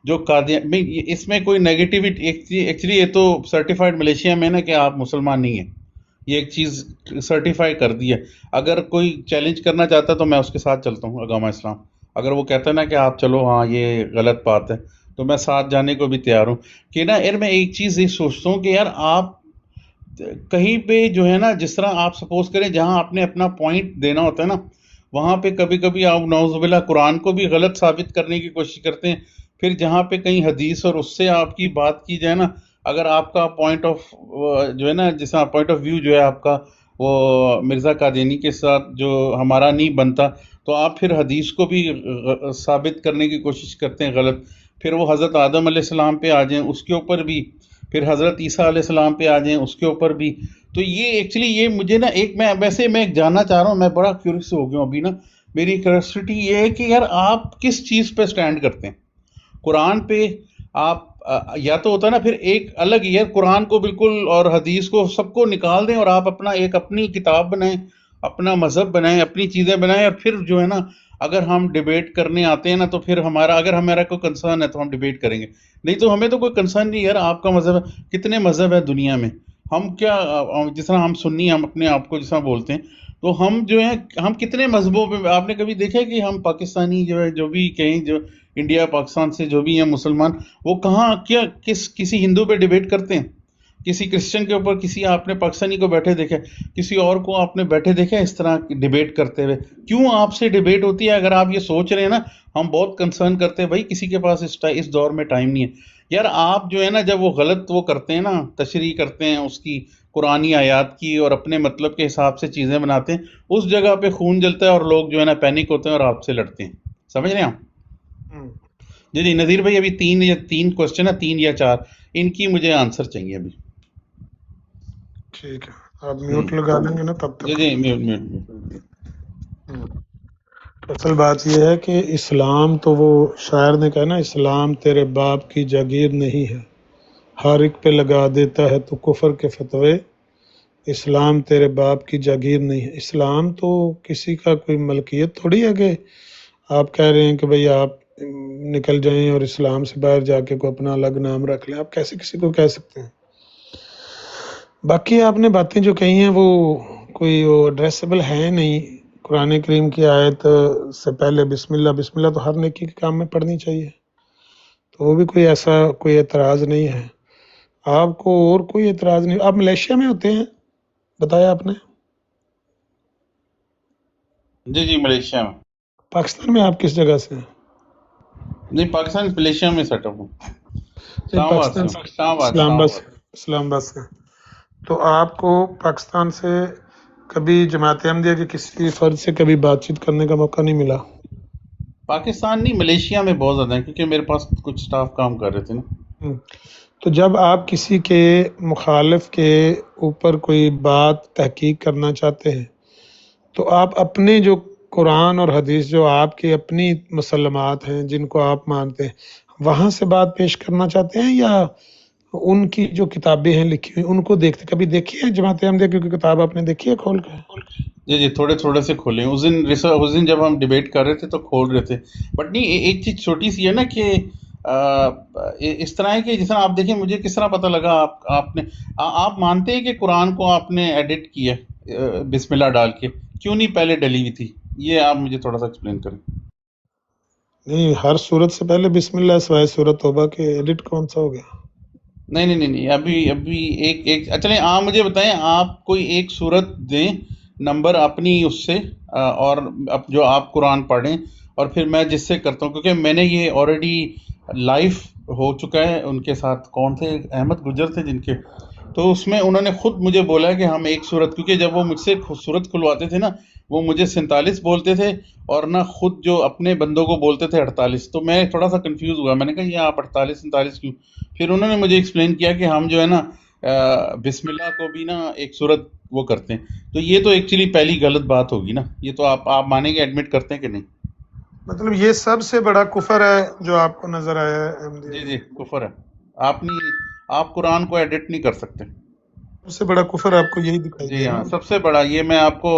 جو قادیان میں اس میں کوئی نیگیٹیوٹی ایکچولی یہ تو سرٹیفائڈ ملیشیا میں نا کہ آپ مسلمان نہیں ہیں، یہ ایک چیز سرٹیفائی کر دی ہے. اگر کوئی چیلنج کرنا چاہتا ہے تو میں اس کے ساتھ چلتا ہوں اقامہ اسلام. اگر وہ کہتا ہے نا کہ آپ چلو ہاں یہ غلط بات ہے تو میں ساتھ جانے کو بھی تیار ہوں. کہ نا یار میں ایک چیز یہ سوچتا ہوں کہ یار آپ کہیں پہ جو ہے نا جس طرح آپ سپوز کریں جہاں آپ نے اپنا پوائنٹ دینا ہوتا ہے نا وہاں پہ کبھی کبھی آپ نعوذ باللہ قرآن کو بھی غلط ثابت کرنے کی کوشش کرتے ہیں. پھر جہاں پہ کہیں حدیث اور اس سے آپ کی بات کی جائے نا اگر آپ کا پوائنٹ آف جو ہے نا جس طرح پوائنٹ آف ویو جو ہے آپ کا وہ مرزا قادیانی کے ساتھ جو ہمارا نہیں بنتا تو آپ پھر حدیث کو بھی ثابت کرنے کی کوشش کرتے ہیں غلط. پھر وہ حضرت آدم علیہ السلام پہ آ جائیں اس کے اوپر بھی، پھر حضرت عیسیٰ علیہ السلام پہ آ جائیں اس کے اوپر بھی. تو یہ ایکچولی یہ مجھے نا میں جاننا چاہ رہا ہوں، میں بڑا کیورس ہو گیا ہوں ابھی نا. میری کیورسٹی یہ ہے کہ یار آپ کس چیز پہ سٹینڈ کرتے ہیں؟ قرآن پہ آپ یا تو ہوتا ہے نا پھر ایک الگ یار قرآن کو بالکل اور حدیث کو سب کو نکال دیں اور آپ اپنی کتاب بنائیں، اپنا مذہب بنائیں، اپنی چیزیں بنائیں. اور پھر جو ہے نا اگر ہم ڈیبیٹ کرنے آتے ہیں نا تو پھر اگر ہمارا کوئی کنسرن ہے تو ہم ڈیبیٹ کریں گے، نہیں تو ہمیں تو کوئی کنسرن نہیں. یار آپ کا مذہب ہے، کتنے مذہب ہے دنیا میں؟ ہم کیا جس طرح ہم سنی ہم اپنے آپ کو جس طرح بولتے ہیں تو ہم جو ہے ہم کتنے مذہبوں پہ آپ نے کبھی دیکھا کہ ہم پاکستانی جو ہے جو بھی کہیں جو انڈیا پاکستان سے جو بھی ہیں مسلمان وہ کہاں کیا کسی ہندو پہ ڈیبیٹ کرتے ہیں؟ کسی کرسچن کے اوپر کسی آپ نے پاکستانی کو بیٹھے دیکھے، کسی اور کو آپ نے بیٹھے دیکھے اس طرح ڈیبیٹ کرتے ہوئے؟ کیوں آپ سے ڈیبیٹ ہوتی ہے؟ اگر آپ یہ سوچ رہے ہیں نا ہم بہت کنسرن کرتے ہیں بھائی کسی کے پاس اس دور میں ٹائم نہیں ہے. یار آپ جو ہے نا جب وہ غلط وہ کرتے ہیں نا تشریح کرتے ہیں اس کی قرآنی آیات کی اور اپنے مطلب کے حساب سے چیزیں بناتے ہیں اس جگہ پہ خون جلتا ہے اور لوگ جو ہے نا پینک ہوتے ہیں اور آپ سے لڑتے ہیں. سمجھ رہے ہیں آپ؟ جی نذیر بھائی ابھی تین کوشچن ہے، 3 یا 4 ان کی مجھے آنسر چاہیے ابھی. ٹھیک ہے آپ میوٹ لگا دیں گے نا تب تک. جی میوٹ. اصل بات یہ ہے کہ اسلام تو وہ شاعر نے کہا نا اسلام تیرے باپ کی جاگیر نہیں ہے، ہر ایک پہ لگا دیتا ہے تو کفر کے فتوے. اسلام تیرے باپ کی جاگیر نہیں ہے. اسلام تو کسی کا کوئی ملکیت تھوڑی ہے کہ آپ کہہ رہے ہیں کہ بھئی آپ نکل جائیں اور اسلام سے باہر جا کے کوئی اپنا الگ نام رکھ لیں. آپ کیسے کسی کو کہہ سکتے ہیں؟ باقی آپ نے باتیں جو کہی ہیں وہ کوئی ایڈریسیبل ہے نہیں. قرآن کریم کی آیت سے پہلے بسم اللہ تو ہر نیکی کے کام میں پڑھنی چاہیے، تو وہ بھی کوئی اعتراض نہیں ہے. آپ کو اور کوئی اعتراض نہیں. آپ ملیشیا میں ہوتے ہیں بتایا آپ نے؟ جی ملیشیا میں. پاکستان میں آپ کس جگہ سے ہیں؟ نہیں پاکستان ملیشیا میں سیٹ اپ ہوں، اسلام آباد سے. تو آپ کو پاکستان سے کبھی جماعت احمدیہ کے کسی فرد سے کبھی بات چیت کرنے کا موقع نہیں ملا؟ پاکستان نہیں ملیشیا میں بہت زیادہ ہیں کیونکہ میرے پاس کچھ سٹاف کام کر رہے تھے نا. تو جب آپ کسی کے مخالف کے اوپر کوئی بات تحقیق کرنا چاہتے ہیں تو آپ اپنے جو قرآن اور حدیث جو آپ کی اپنی مسلمات ہیں جن کو آپ مانتے ہیں وہاں سے بات پیش کرنا چاہتے ہیں یا ان کی جو کتابیں ہیں لکھی ہوئی ان کو دیکھتے؟ کبھی دیکھی ہے جماعت احمدیہ کی کتاب آپ نے دیکھی ہے کھول کے؟ جی تھوڑے سے کھولے. اس دن جب ہم ڈیبیٹ کر رہے تھے تو کھول رہے تھے. بٹ نہیں ایک چیز چھوٹی سی ہے نا کہ اس طرح ہے کہ جس طرح آپ دیکھیں مجھے کس طرح پتہ لگا آپ مانتے ہیں کہ قرآن کو آپ نے ایڈٹ کیا بسم اللہ ڈال کے، کیوں نہیں پہلے ڈلی ہوئی تھی؟ یہ آپ مجھے تھوڑا سا ایکسپلین کریں. نہیں ہر صورت سے پہلے بسم اللہ سوائے سورت توبہ کے ایڈٹ کون سا ہو گیا؟ نہیں ابھی ایک اچھا نہیں آپ مجھے بتائیں آپ کوئی ایک صورت دیں نمبر اپنی اس سے اور جو آپ قرآن پڑھیں اور پھر میں جس سے کرتا ہوں کیونکہ میں نے یہ آلریڈی لائف ہو چکا ہے ان کے ساتھ. کون تھے؟ احمد گجر تھے جن کے، تو اس میں انہوں نے خود مجھے بولا کہ ہم ایک صورت، کیونکہ جب وہ مجھ سے صورت کھلواتے تھے نا وہ مجھے 47 بولتے تھے اور نہ خود جو اپنے بندوں کو بولتے تھے 48. تو میں تھوڑا سا کنفیوز ہوا، میں نے کہا یہ آپ 48 47 کیوں؟ پھر انہوں نے مجھے ایکسپلین کیا کہ ہم جو ہے نا بسم اللہ کو بھی نا ایک صورت وہ کرتے ہیں. تو یہ تو ایکچولی پہلی غلط بات ہوگی نا، یہ تو آپ مانیں گے، ایڈمٹ کرتے ہیں کہ نہیں؟ مطلب یہ سب سے بڑا کفر ہے جو آپ کو نظر آیا ہے احمدی؟ جی کفر ہے. آپ قرآن کو ایڈٹ نہیں کر سکتے. سب سے بڑا کفر آپ کو یہی دکھائی جی دیا ہاں، نا؟ سب سے بڑا یہ میں آپ کو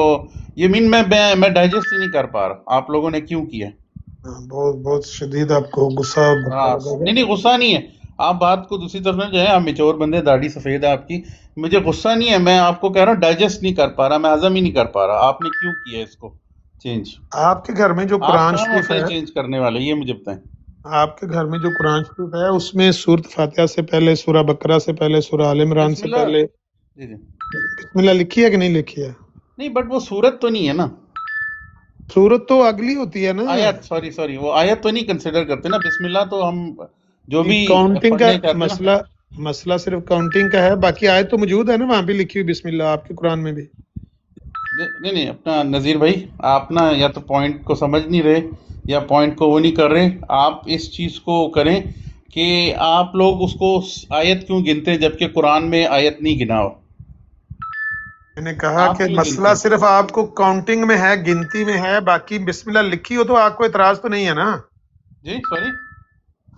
یہ میں ڈائجسٹ ہی نہیں کر پا رہا آپ لوگوں نے کیوں کیا. بہت بہت شدید آپ کو غصہ ہاں نہیں غصہ نہیں ہے، آپ بات کو دوسری طرف نہ جو ہے، آپ میچور بندے، داڑھی سفید ہے آپ کی، مجھے غصہ نہیں ہے، میں آپ کو کہہ رہا ہوں ڈائجسٹ نہیں کر پا رہا، میں ہضم ہی نہیں کر پا رہا. آپ نے کیوں کیا اس کو چینج؟ آپ کے گھر میں جو آپ قرآن کون شریف ہوتے ہے، ہیں چینج کرنے والے، یہ مجھے بتائیں. آپ کے گھر میں جو قرآن شریف ہے اس میں سورۃ فاتحہ سے پہلے، سورہ بقرہ سے پہلے، سورہ آل عمران بسم سے اللہ. پہلے جی بسم اللہ لکھی ہے کہ نہیں لکھی ہے؟ نہیں، بٹ وہ صورت تو نہیں ہے نا، سورت تو اگلی ہوتی ہے نا. آیت. سوری وہ آیت تو نہیں کنسیڈر کرتے نا. بسم اللہ تو ہم جو بھی کاؤنٹنگ کا پڑھنے چاہتے ہیں نا. مسئلہ صرف کاؤنٹنگ کا ہے، باقی آیت تو موجود ہے نا وہاں بھی لکھی ہوئی بسم اللہ آپ کے قرآن میں بھی. نہیں اپنا نذیر بھائی، آپ نا یا تو پوائنٹ کو سمجھ نہیں رہے یا پوائنٹ کو وہ نہیں کر رہے. آپ اس چیز کو کریں کہ آپ لوگ اس کو آیت کیوں گنتے ہیں جبکہ قرآن میں آیت نہیں گنا ہو. میں نے کہا آپ کہ کیوں مسئلہ گنتے ہیں؟ صرف آپ کو کاؤنٹنگ میں ہے، گنتی میں ہے، باقی بسم اللہ لکھی ہو تو آپ کو اعتراض تو نہیں ہے نا. جی سوری،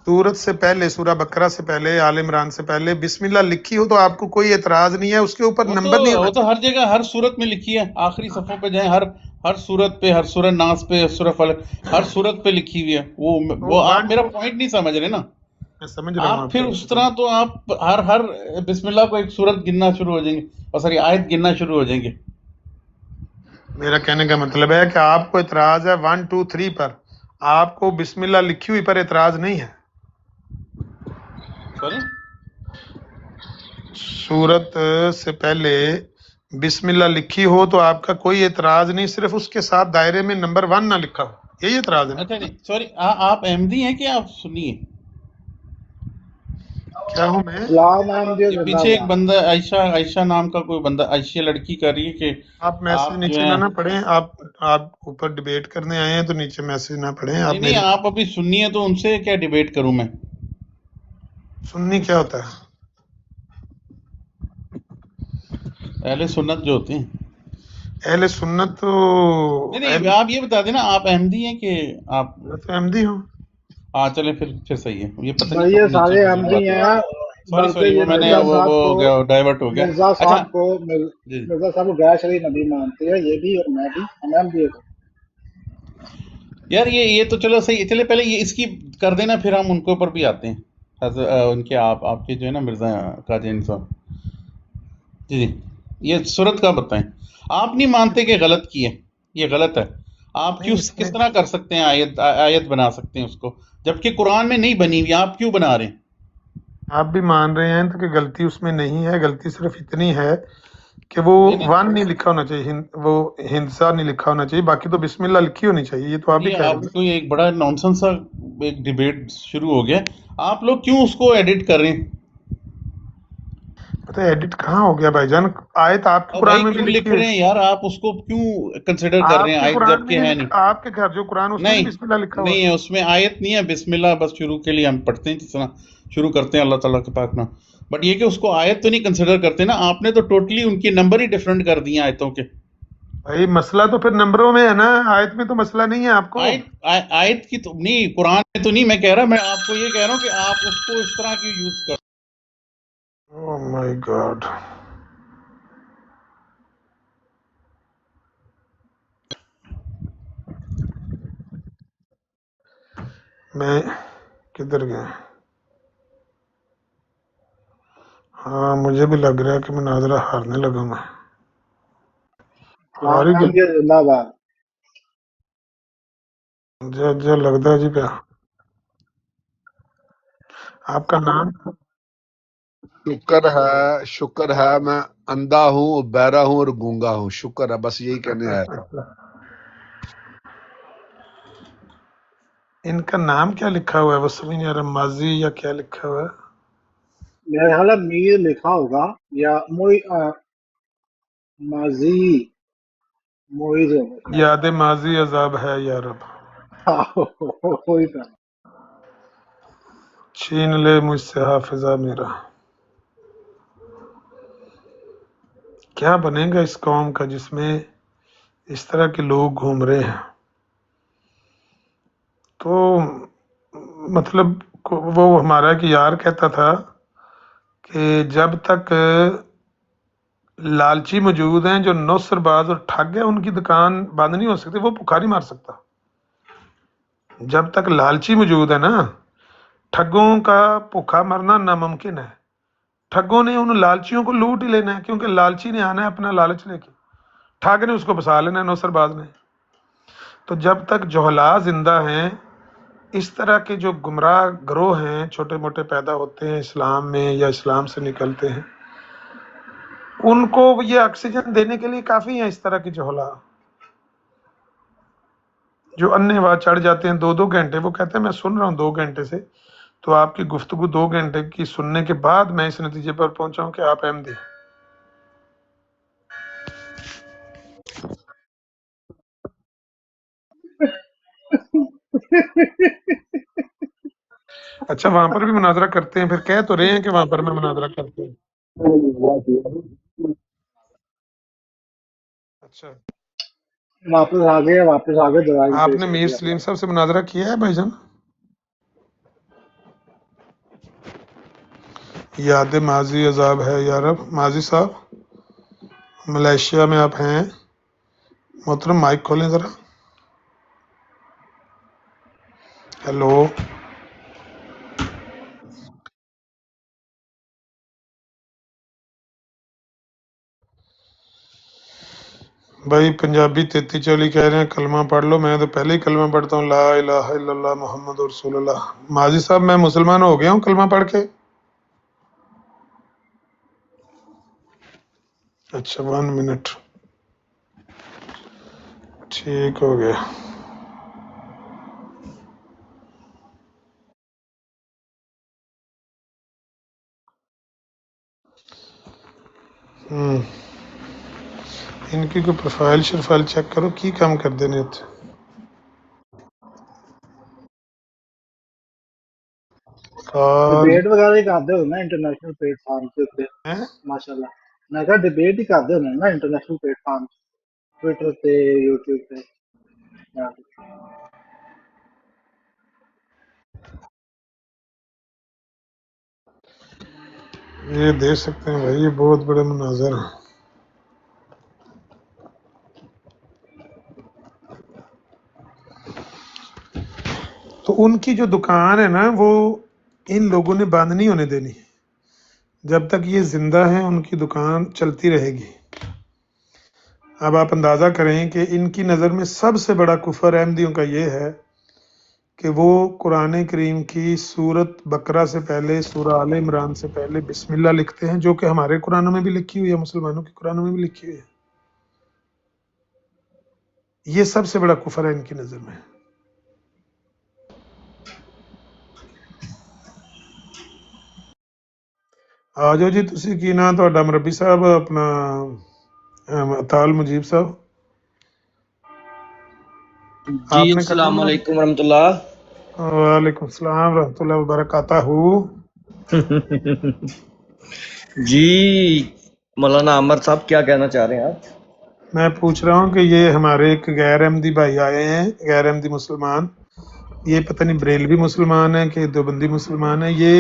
سورت سے پہلے، سورہ بقرہ سے پہلے، آل عمران سے پہلے بسم اللہ لکھی ہو تو آپ کو کوئی اعتراض نہیں ہے، اس کے اوپر نمبر نہیں وہ ہونا تو ہر جگہ ہر صورت میں لکھی ہے. آخری صفحوں پہ جائیں، ہر صورت پہ، ہر سورہ ناس پہ، سورہ فلق، ہر صورت پہ لکھی ہوئی ہے. وہ آپ میرا پوائنٹ نہیں سمجھ رہے نا. میں سمجھ رہا ہوں آپ آپ پھر کا. اس طرح تو آپ ہر بسم اللہ کو ایک صورت گننا شروع ہو جائیں گے، اور ساری آیت گننا شروع ہو جائیں گے. میرا کہنے کا مطلب ہے کہ آپ کو اعتراض ہے 1 2 3 پر، آپ کو بسم اللہ لکھی ہوئی پر اعتراض نہیں ہے. سوری، سورت سے پہلے بسم اللہ لکھی ہو تو آپ کا کوئی اعتراض نہیں، صرف اس کے ساتھ دائرے میں نمبر 1 نہ لکھا ہو، یہی اعتراض ہے نا. اچھا نہیں سوری، آپ احمدی ہیں کہ آپ سنی ہیں؟ کیا ہوں میں؟ اسلام احمدیت یہ زندہ پیچھے ایک باد. بندہ عائشہ نام کا کوئی بندہ، عائشہ لڑکی کر رہی ہے کہ آپ میسج آپ جو نیچے ہے. نہ پڑھیں، آپ اوپر ڈیبیٹ کرنے آئے ہیں تو نیچے میسج نہ پڑھیں. آپ نہیں میری آپ ابھی سنی ہے تو ان سے کیا ڈیبیٹ کروں میں؟ سننی کیا ہوتا ہے؟ اہل سنت جو ہوتے ہیں. اہل سنت تو نہیں آپ یہ بتا دیں نا، آپ احمدی ہیں کہ آپ؟ میں تو احمدی ہوں. ہاں چلیں پھر صحیح ہے. یہ پتہ بھائی نہیں یہ کب نیچے سارے کچھ احمدی بات ہیں، ہوئی. بلکہ سوری وہ یہ میں نے مرزا وہ صاحب ہو کو گیا، ڈائیورٹ ہو گیا. مرزا اچھا صاحب کو جی مرزا صاحب کو غیر شرعی نبی مانتے ہیں، یہ بھی اور میں بھی، ہم احمدیت ہیں. یار یہ تو چلو صحیح ہے. چلے پہلے یہ اس کی کر دینا، پھر ہم ان کے اوپر بھی آتے ہیں. ان کے آپ کے جو ہے نا مرزا قادیانی صاحب. جی یہ صورت کا بتائیں. آپ نہیں مانتے کہ غلط کی ہے، یہ غلط ہے. آپ نہیں، اس میں کس طرح کر سکتے ہیں آیت بنا سکتے ہیں اس کو جبکہ قرآن میں نہیں بنی ہوئی؟ آپ کیوں بنا رہے ہیں؟ آپ بھی مان رہے ہیں تو کہ غلطی اس میں نہیں ہے. غلطی صرف اتنی ہے کہ وہ نہیں 1 نہیں لکھا ہونا چاہیے، وہ ہندسا نہیں لکھا ہونا چاہیے، باقی تو بسم اللہ لکھی ہونی چاہیے. یہ تو آپ بھی نہیں کہہ رہے آپ ہیں. کو ایک بڑا نانسنس سا ایک ڈیبیٹ شروع ہو گیا. آپ لوگ کیوں اس کو ایڈٹ کر رہے ہیں؟ پتہ ہے ایڈٹ کہاں ہو گیا بھائی جان؟ آیت آپ کے اور قرآن بھائی میں بھی کیوں لکھی لکھ ہوئی. رہے ہیں یار؟ آپ اس کو کیوں کنسیڈر کر رہے آپ ہیں کے آیت قرآن میں جبکہ ہے نہیں نہیں؟ لکھا، آپ کے گھر جو قرآن اس میں نہیں بسم اللہ لکھا ہوا. نہیں ہے اس میں آیت نہیں ہے بسم اللہ، بس شروع کے لیے ہم پڑھتے ہیں جس طرح شروع کرتے ہیں اللہ تعالیٰ کے پاک نام. بٹ یہ کہ اس کو آیت تو نہیں کنسیڈر کرتے نا. آپ نے تو ٹوٹلی ان کے نمبر ہی ڈفرینٹ کر دیے آیتوں کے. بھائی مسئلہ تو پھر نمبروں میں ہے نا، آیت میں تو مسئلہ نہیں ہے آپ کو. آیت کی تو نہیں، قرآن میں تو نہیں میں کہہ رہا، میں آپ کو یہ کہہ رہا ہوں کہ آپ اس کو اس طرح کیوں یوز کر. او مائی گاڈ. میں کدھر گیا؟ ہاں مجھے بھی لگ رہا ہے کہ مناظرہ ہارنے لگا میں. اسلام ہار ہی احمدیت زندہ باد. گیا لگتا ہے جی پیا. آپ کا نام؟ شکر ہے میں اندھا ہوں، بہرا ہوں اور گونگا ہوں. شکر ہے، بس یہی کہنے آیا تھا. ان کا نام کیا لکھا ہوا ہے؟ وہ سمجھ نہیں آ رہا، ماضی یا کیا لکھا ہوا ہے. میرے خیال ہے میر لکھا ہوگا یا ماضی मोहित हो गए याद माजी अजाब है या रब, वही था। छीन ले मुझसे हाफिजा मेरा। क्या बनेगा इस कौम का जिसमें इस तरह के लोग घूम रहे हैं? तो मतलब वो हमारा एक यार कहता था कि जब तक लालची मौजूद हैं, जो नौसरबाज और ठग है, उनकी दुकान बंद नहीं हो सकती, वो भुखा नहीं मार सकता। जब तक लालची मौजूद है ना, ठगों का भूखा मरना नामुमकिन है। ठगों ने उन लालचियों को लूट ही लेना है, क्योंकि लालची ने आना है अपना लालच लेके, ठग ने उसको फंसा लेना है, नौसरबाज ने। तो जब तक जोहला जिंदा हैं, इस तरह के जो गुमराह ग्रोह हैं, छोटे मोटे पैदा होते हैं इस्लाम में या इस्लाम से निकलते हैं, उनको ये ऑक्सीजन देने के लिए काफ़ी हैं। इस तरह की जोहला जो अन्नेवाह चढ़ जाते हैं 2-2 घंटे, वो कहते हैं मैं सुन रहा हूँ 2 घंटे से, तो आपकी गुफ्तगू 2 घंटे की सुनने के बाद मैं इस नतीजे पर पहुंचा हूँ कि आप अहमदी हैं। अच्छा, वहां पर भी मुनाजरा करते हैं? फिर कह तो रहे हैं कि वहां पर मैं मुनाजरा करते हैं। अच्छा, वापस आ गए दवाई पेश आपने कर मीर दिया। सलीम साहब से मुनाजरा किया है भाईजान? याद माजी अजाब है यारब। माजी साहब, मलेशिया में आप हैं, मोहतरम माइक खोलें जरा। हेलो, भाई पंजाबी 3340 कह रहे हैं कलमा पढ़ लो। मैं तो पहले ही कलमा पढ़ता हूँ, ला इलाहा इल्लल्लाह मोहम्मद रसूलुल्लाह। माजी साहब, मैं मुसलमान हो गया हूँ कलमा पढ़ के। अच्छा, 1 मिनट, ठीक हो गया। इनकी कोई प्रोफाइल शरफाइल चेक करो, की काम कर देने उत्थे। डिबेट वगैरह ही करते हो ना इंटरनेशनल प्लेटफार्म के उत्ते, हैं? माशाल्लाह। मैं कहा डिबेट ही करते हो ना इंटरनेशनल प्लेटफार्म, ट्विटर ते, यूट्यूब पे। हाँ। ये दे सकते हैं भाई, ये बहुत बड़े मुनाजर हैं। तो उनकी जो दुकान है ना, वो इन लोगों ने बंद नहीं होने देनी। जब तक ये जिंदा हैं, उनकी दुकान चलती रहेगी। अब आप अंदाजा करें कि इनकी नज़र में सबसे बड़ा कुफर अहमदियों का ये है कि वो कुरान करीम की सूरत बकरा से पहले, सूरह आले इमरान से पहले बिस्मिल्लाह लिखते हैं, जो कि हमारे कुरानों में भी लिखी हुई है, मुसलमानों के कुरानों में भी लिखी हुई है। ये सबसे बड़ा कुफर है इनकी नज़र में। आ जाओ जी, तुसी की ना ਤੁਹਾਡਾ ਮਰਬੀ ਸਾਹਿਬ, अपना अताल मुजीब साहब, जी आपने अस्सलाम कलमा। वालेकुम रहमतुल्लाह। वालेकुम सलाम रहमतुल्लाह व बरकातहू। जी मौलाना आमर साहब क्या कहना चाह रहे हैं आप? मैं पूछ रहा हूँ कि ये हमारे एक गैर अहमदी भाई आए हैं, गैर अहमदी मुसलमान, ये पता नहीं बरेलवी मुसलमान है कि देवबंदी मुसलमान है, ये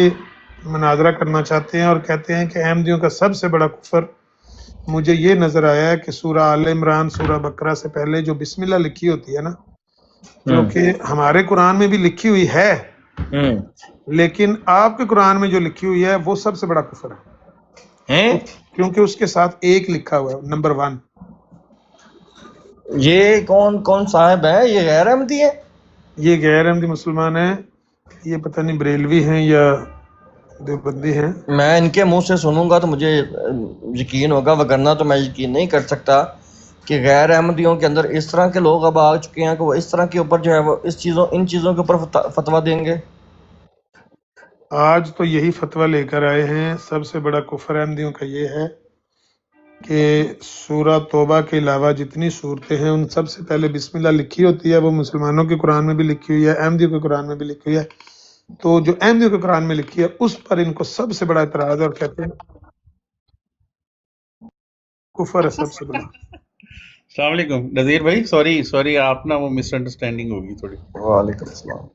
मुनाजरा करना चाहते हैं और कहते हैं कि अहमदियों का सबसे बड़ा कुफर मुझे ये नजर आया है कि सूरह आल इमरान, सूरह बकरा से पहले जो बिस्मिल्लाह लिखी होती है ना, जो कि हमारे कुरान में भी लिखी हुई है, लेकिन आपके कुरान में जो लिखी हुई है वो सबसे बड़ा कुफर है, क्योंकि उसके साथ एक लिखा हुआ है, नंबर 1। ये कौन कौन साहब है? ये गैर अहमदी है? ये गैर अहमदी मुसलमान है, ये पता नहीं बरेलवी हैं या देवबंदी हैं। मैं इनके मुंह से सुनूंगा तो मुझे यकीन होगा, वगरना तो मैं यकीन नहीं कर सकता कि गैर अहमदियों के अंदर इस तरह के लोग अब आ चुके हैं कि वो इस तरह के ऊपर जो है वो इन चीज़ों के ऊपर फतवा देंगे। आज तो यही फतवा लेकर आए हैं। सबसे बड़ा कुफर अहमदियों का ये है کہ سورہ توبہ کے علاوہ جتنی صورتیں ہیں ان سب سے پہلے بسم اللہ لکھی ہوتی ہے. وہ مسلمانوں کے قرآن میں بھی لکھی ہوئی ہے, احمدیوں کے قرآن میں بھی لکھی ہوئی ہے. تو جو احمدیوں کے قرآن میں لکھی ہے اس پر ان کو سب سے بڑا اعتراض ہے اور کہتے ہیں کفر ہے سب سے بڑا. السلام علیکم نذیر بھائی, سوری آپ نا وہ مس انڈرسٹینڈنگ ہوگی تھوڑی. وعلیکم السلام.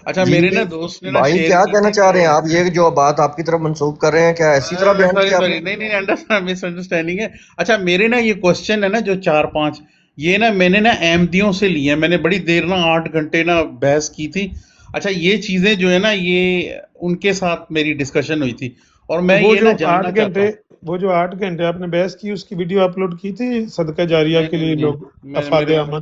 اچھا جی میرے نا دوست نے نا بھائی شیئر کیا کی کہنا تھی چاہ رہے ہیں کہ آپ؟ یہ جو بات آپ کی طرف منسوخ کر رہے ہیں کیا ایسی طرح بیان سوری کیا آپ نے؟ نہیں مس انڈرسٹینڈنگ ہے. اچھا میرے نا یہ کوشچن ہے نا جو 4-5 یہ نا میں نے نا احمدیوں سے لیے ہیں. میں نے بڑی دیر نا 8 گھنٹے نا بحث کی تھی. اچھا یہ چیزیں جو ہے نا یہ ان کے ساتھ میری ڈسکشن ہوئی تھی اور میں وہ یہ جو نا جاننا 8 چاہتا گھنٹے ہوں. وہ جو 8 گھنٹے آپ نے بحث کی اس کی ویڈیو اپلوڈ کی تھی صدقہ جاریہ کے لیے لوگ افاد عامہ.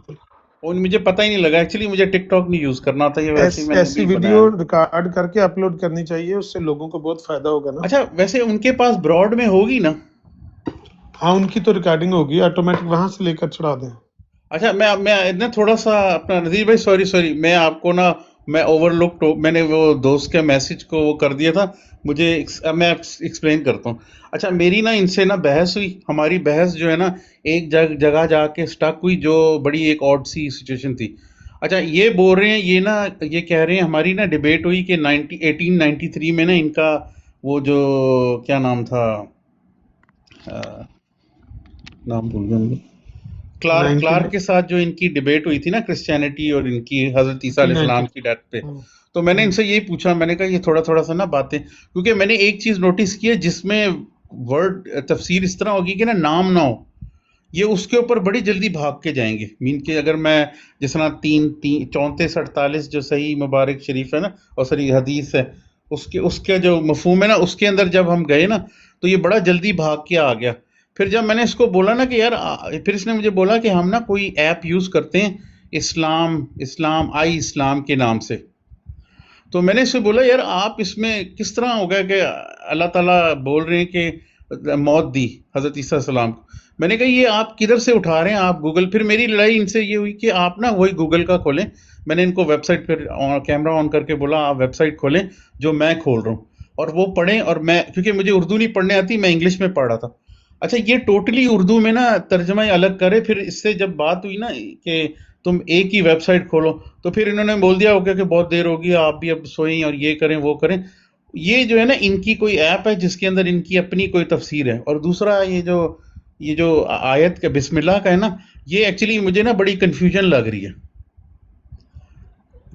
مجھے پتہ ہی نہیں لگا ایکچولی, مجھے ٹک ٹاک نہیں یوز کرنا تھا, یہ ویسے ہی میں نے ایسی بھی ویڈیو بنایا. ریکارڈ کر کے اپلوڈ کرنی چاہیے, اس سے لوگوں کو بہت فائدہ ہوگا نا. اچھا ویسے ان کے پاس براڈ میں ہوگی نا؟ ہاں ان کی تو ریکارڈنگ ہوگی, آٹومیٹک وہاں سے لے کر چڑھا دیں. اچھا میں نا تھوڑا سا اپنا نذیر بھائی سوری میں آپ کو نا میں اوور لک میں نے وہ دوست کے میسج کو وہ کر دیا تھا مجھے, میں ایکسپلین کرتا ہوں. اچھا میری نا ان سے نا بحث ہوئی, ہماری بحث جو ہے نا ایک جگہ جا کے سٹک ہوئی جو بڑی ایک آڈ سی سچویشن تھی. اچھا یہ بول رہے ہیں یہ کہہ رہے ہیں ہماری نا ڈیبیٹ ہوئی کہ 1893 میں نا ان کا وہ جو کیا نام تھا, نام بھول گیا مجھے, کلارک کے ساتھ جو ان کی ڈیبیٹ ہوئی تھی نا کرسچینٹی اور ان کی حضرت عیسیٰ علیہ السلام کی ڈیتھ پہ. تو میں نے ان سے یہی پوچھا, میں نے کہا یہ تھوڑا سا نا باتیں, کیونکہ میں نے ایک چیز نوٹس کی ہے جس میں ورڈ تفسیر اس طرح ہوگی کہ نا نام نہ ہو, یہ اس کے اوپر بڑی جلدی بھاگ کے جائیں گے. مین کہ اگر میں جس طرح 34-48 جو صحیح مبارک شریف ہے نا اور صحیح حدیث ہے اس کے جو مفہوم ہے نا اس کے اندر جب ہم گئے نا تو یہ بڑا جلدی بھاگ کے آ گیا. پھر جب میں نے اس کو بولا نا کہ یار, پھر اس نے مجھے بولا کہ ہم نا کوئی ایپ یوز کرتے ہیں اسلام کے نام سے. تو میں نے اس سے بولا یار آپ اس میں کس طرح ہو گیا کہ اللہ تعالیٰ بول رہے ہیں کہ موت دی حضرت عیسیٰ علیہ السلام کو. میں نے کہا یہ آپ کدھر سے اٹھا رہے ہیں آپ گوگل. پھر میری لڑائی ان سے یہ ہوئی کہ آپ نا وہی گوگل کا کھولیں. میں نے ان کو ویب سائٹ پھر کیمرہ آن کر کے بولا آپ ویب سائٹ کھولیں جو میں کھول رہا ہوں اور وہ پڑھیں, اور میں کیونکہ مجھے اردو نہیں پڑھنے آتی, میں انگلش میں پڑھ رہا تھا. اچھا یہ ٹوٹلی اردو میں نا ترجمہ الگ کرے. پھر اس سے جب بات ہوئی نا کہ تم ایک ہی ویب سائٹ کھولو تو پھر انہوں نے بول دیا کہ بہت دیر ہوگی آپ بھی اب سوئیں اور یہ کریں وہ کریں. یہ جو ہے نا ان کی کوئی ایپ ہے جس کے اندر ان کی اپنی کوئی تفسیر ہے. اور دوسرا یہ جو آیت کا بسم اللہ کا ہے نا, یہ ایکچولی مجھے نا بڑی کنفیوژن لگ رہی ہے,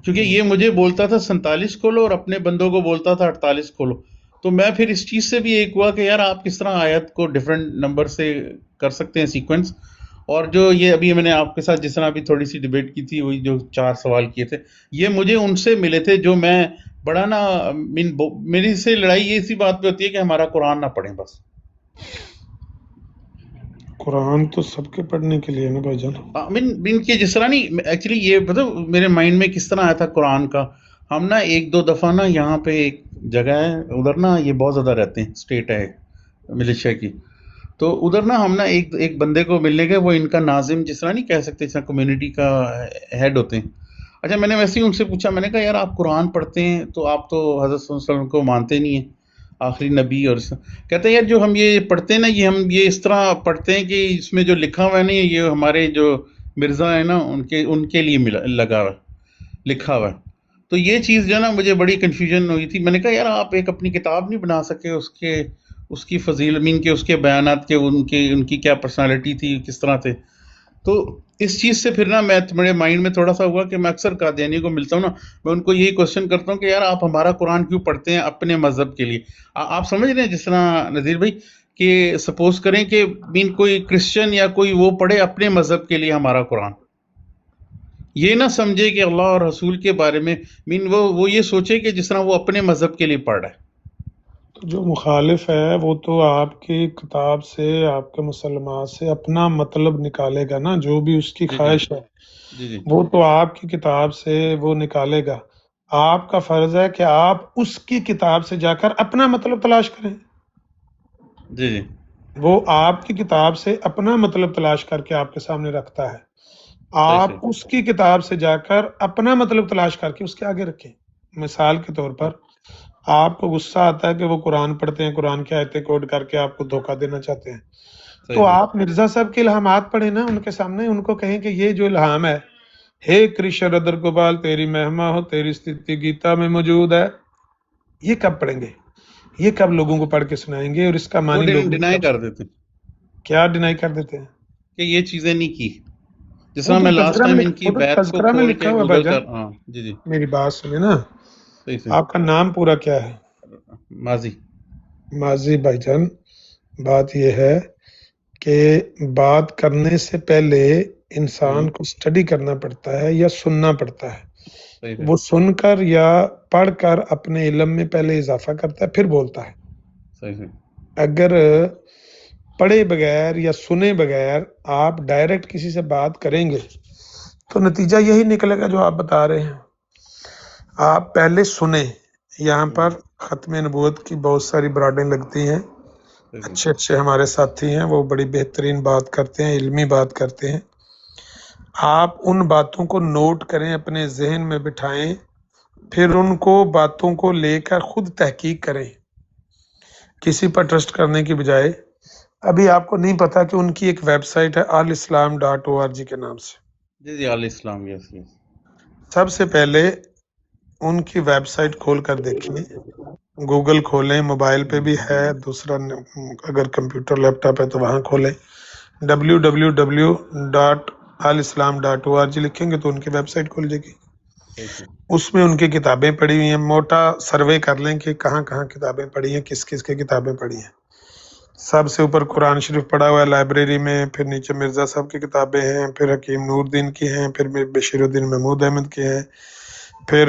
کیونکہ یہ مجھے بولتا تھا 47 کھولو اور اپنے بندوں کو بولتا تھا 48 کھولو. تو میں پھر اس چیز سے بھی ایک ہوا کہ یار آپ کس طرح آیت کو ڈیفرنٹ نمبر سے کر سکتے ہیں سیکوینس. اور جو یہ ابھی میں نے آپ کے ساتھ جس طرح ابھی تھوڑی سی ڈیبیٹ کی تھی, وہی جو 4 سوال کیے تھے, یہ مجھے ان سے ملے تھے جو میں بڑا نا میری سے لڑائی یہ اسی بات پہ ہوتی ہے کہ ہمارا قرآن نہ پڑھیں. بس قرآن تو سب کے پڑھنے کے لیے نا بھائی جان. مین کہ جس طرح نہیں ایکچولی یہ مطلب میرے مائنڈ میں کس طرح آیا تھا قرآن کا. ہم نا 1-2 دفعہ نا یہاں پہ ایک جگہ ہے ادھر نا یہ بہت زیادہ رہتے ہیں, اسٹیٹ ہے ملیشیا کی. تو ادھر نا ہم نا ایک بندے کو ملنے گئے, وہ ان کا ناظم جس طرح نہیں کہہ سکتے, جس طرح کمیونٹی کا ہیڈ ہوتے ہیں. اچھا میں نے ویسے ہی ان سے پوچھا, میں نے کہا یار آپ قرآن پڑھتے ہیں تو آپ تو حضرت صلی اللہ علیہ وسلم کو مانتے نہیں ہیں آخری نبی. اور کہتے ہیں یار جو ہم یہ پڑھتے ہیں نا یہ ہم یہ اس طرح پڑھتے ہیں کہ اس میں جو لکھا ہوا ہے نا یہ ہمارے جو مرزا ہے نا ان کے لیے لکھا ہوا ہے. تو یہ چیز جو ہے نا مجھے بڑی کنفیوژن ہوئی تھی. میں نے کہا یار آپ ایک اپنی کتاب نہیں بنا سکے اس کی فضیلت کے اس کے بیانات کے ان کی کیا پرسنالٹی تھی, کس طرح تھے. تو اس چیز سے پھر نا میرے مائنڈ میں تھوڑا سا ہوا کہ میں اکثر قادیانی کو ملتا ہوں نا, میں ان کو یہی کوشچن کرتا ہوں کہ یار آپ ہمارا قرآن کیوں پڑھتے ہیں اپنے مذہب کے لیے. آپ سمجھ رہے ہیں جس طرح نذیر بھائی کہ سپوز کریں کہ کوئی کرسچن یا کوئی وہ پڑھے اپنے مذہب کے لیے ہمارا قرآن, یہ نہ سمجھے کہ اللہ اور رسول کے بارے میں وہ یہ سوچے کہ جس طرح وہ اپنے مذہب کے لیے پڑھ رہا ہے. جو مخالف ہے وہ تو آپ کی کتاب سے آپ کے مسلمات سے اپنا مطلب نکالے گا نا, جو بھی اس کی خواہش ہے وہ تو آپ کی کتاب سے وہ نکالے گا. آپ کا فرض ہے کہ آپ اس کی کتاب سے جا کر اپنا مطلب تلاش کریں. جی وہ آپ کی کتاب سے اپنا مطلب تلاش کر کے آپ کے سامنے رکھتا ہے. آپ اس کی کتاب سے جا کر اپنا مطلب تلاش کر کے اس کے آگے رکھیں. مثال کے طور پر آپ کو غصہ آتا ہے کہ وہ قرآن پڑھتے ہیں, قرآن کی آیتیں کوٹ کر کے آپ کو دھوکہ دینا چاہتے ہیں, تو آپ مرزا صاحب کے الہامات پڑھیں نا ان کے سامنے, ان کو کہیں کہ یہ جو الہام ہے, ہے کرشن ردر گوپال تیری مہما ہو تیری استھتی گیتا میں موجود ہے, یہ کب پڑھیں گے, یہ کب لوگوں کو پڑھ کے سنائیں گے, اور اس کا معنی لوگ ڈینائی کر دیتے کیا ڈینائی کر دیتے ہیں کہ یہ چیزیں نہیں کی, جس طرح میں لاسٹ ٹائم ان کی بیت کو تذکرہ میں کھول لکھا کے ہوا گوگل بھائی کر. ہاں جی جی میری بات سنیں نا, صحیح آپ کا نام پورا کیا ہے؟ ماضی. ماضی بھائی جان, بات یہ ہے کہ بات کرنے سے پہلے انسان کو اسٹڈی کرنا پڑتا ہے یا سننا پڑتا ہے, وہ سن کر یا پڑھ کر اپنے علم میں پہلے اضافہ کرتا ہے پھر بولتا ہے. صحیح. اگر پڑھے بغیر یا سنے بغیر آپ ڈائریکٹ کسی سے بات کریں گے تو نتیجہ یہی نکلے گا جو آپ بتا رہے ہیں. آپ پہلے سنیں, یہاں پر ختم نبوت کی بہت ساری براڈیں لگتی ہیں, اچھے اچھے ہمارے ساتھی ہیں, وہ بڑی بہترین بات کرتے ہیں, علمی بات کرتے ہیں. آپ ان باتوں کو نوٹ کریں, اپنے ذہن میں بٹھائیں, پھر ان کو باتوں کو لے کر خود تحقیق کریں, کسی پر ٹرسٹ کرنے کی بجائے. ابھی آپ کو نہیں پتا کہ ان کی ایک ویب سائٹ ہے alislam.org کے نام سے. جی جی علیہ السلام. یس یس. سب سے پہلے ان کی ویب سائٹ کھول کر دیکھیں, گوگل کھولیں, موبائل پہ بھی ہے, دوسرا اگر کمپیوٹر لیپ ٹاپ ہے تو وہاں کھولیں, www.alislam.org لکھیں گے تو ان کی ویب سائٹ کھول جائے گی. اس میں ان کی کتابیں پڑھی ہوئی ہیں, موٹا سروے کر لیں کہ کہاں کہاں کتابیں پڑھی ہیں, کس کس کی کتابیں پڑھی ہیں. سب سے اوپر قرآن شریف پڑھا ہوا ہے لائبریری میں, پھر نیچے مرزا صاحب کی کتابیں ہیں, پھر حکیم نور الدین کی ہیں, پھر بشیر الدین محمود احمد کی ہیں, پھر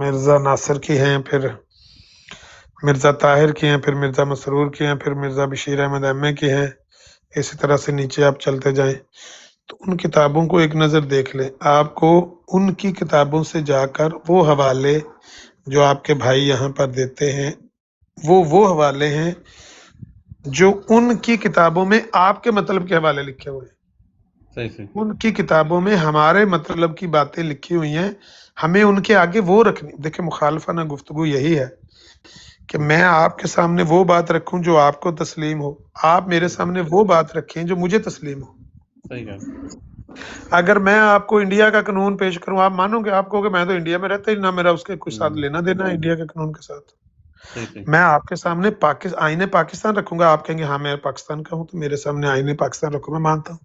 مرزا ناصر کی ہیں, پھر مرزا طاہر کی ہیں, پھر مرزا مسرور کی ہیں, پھر مرزا بشیر احمد احمد کی ہیں. اسی طرح سے نیچے آپ چلتے جائیں تو ان کتابوں کو ایک نظر دیکھ لیں. آپ کو ان کی کتابوں سے جا کر وہ حوالے جو آپ کے بھائی یہاں پر دیتے ہیں وہ حوالے ہیں جو ان کی کتابوں میں آپ کے مطلب کے حوالے لکھے ہوئے ہیں. ان کی کتابوں میں ہمارے مطلب کی باتیں لکھی ہوئی ہیں, ہمیں ان کے آگے وہ رکھنی. دیکھیں مخالفانہ گفتگو یہی ہے کہ میں آپ کے سامنے وہ بات رکھوں جو آپ کو تسلیم ہو, آپ میرے سامنے وہ بات رکھیں جو مجھے تسلیم ہو. اگر میں آپ کو انڈیا کا قانون پیش کروں, آپ مانو گے, آپ کہو کہ میں تو انڈیا میں رہتا ہی نہ, میرا اس کے کچھ ساتھ لینا دینا ہے انڈیا کے قانون کے ساتھ. میں آپ کے سامنے آئین پاکستان رکھوں گا, آپ کہیں گے ہاں میں پاکستان کا ہوں, تو میرے سامنے آئین پاکستان رکھو, میں مانتا ہوں.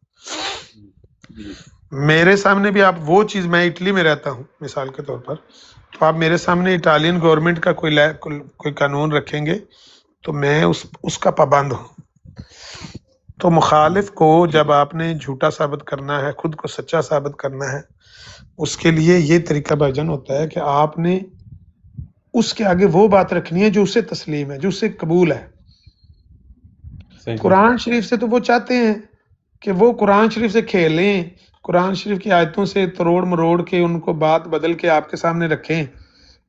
میرے سامنے بھی آپ وہ چیز, میں اٹلی میں رہتا ہوں مثال کے طور پر, تو آپ میرے سامنے اٹالین گورنمنٹ کا کوئی قانون رکھیں گے تو میں اس کا پابند ہوں. تو مخالف کو جب آپ نے جھوٹا ثابت کرنا ہے, خود کو سچا ثابت کرنا ہے, اس کے لیے یہ طریقہ بھائی جان ہوتا ہے کہ آپ نے اس کے آگے وہ بات رکھنی ہے جو اسے تسلیم ہے, جو اسے قبول ہے. قرآن شریف سے تو وہ چاہتے ہیں کہ وہ قرآن شریف سے کھیلیں, قرآن شریف کی آیتوں سے تروڑ مروڑ کے ان کو بات بدل کے آپ کے سامنے رکھیں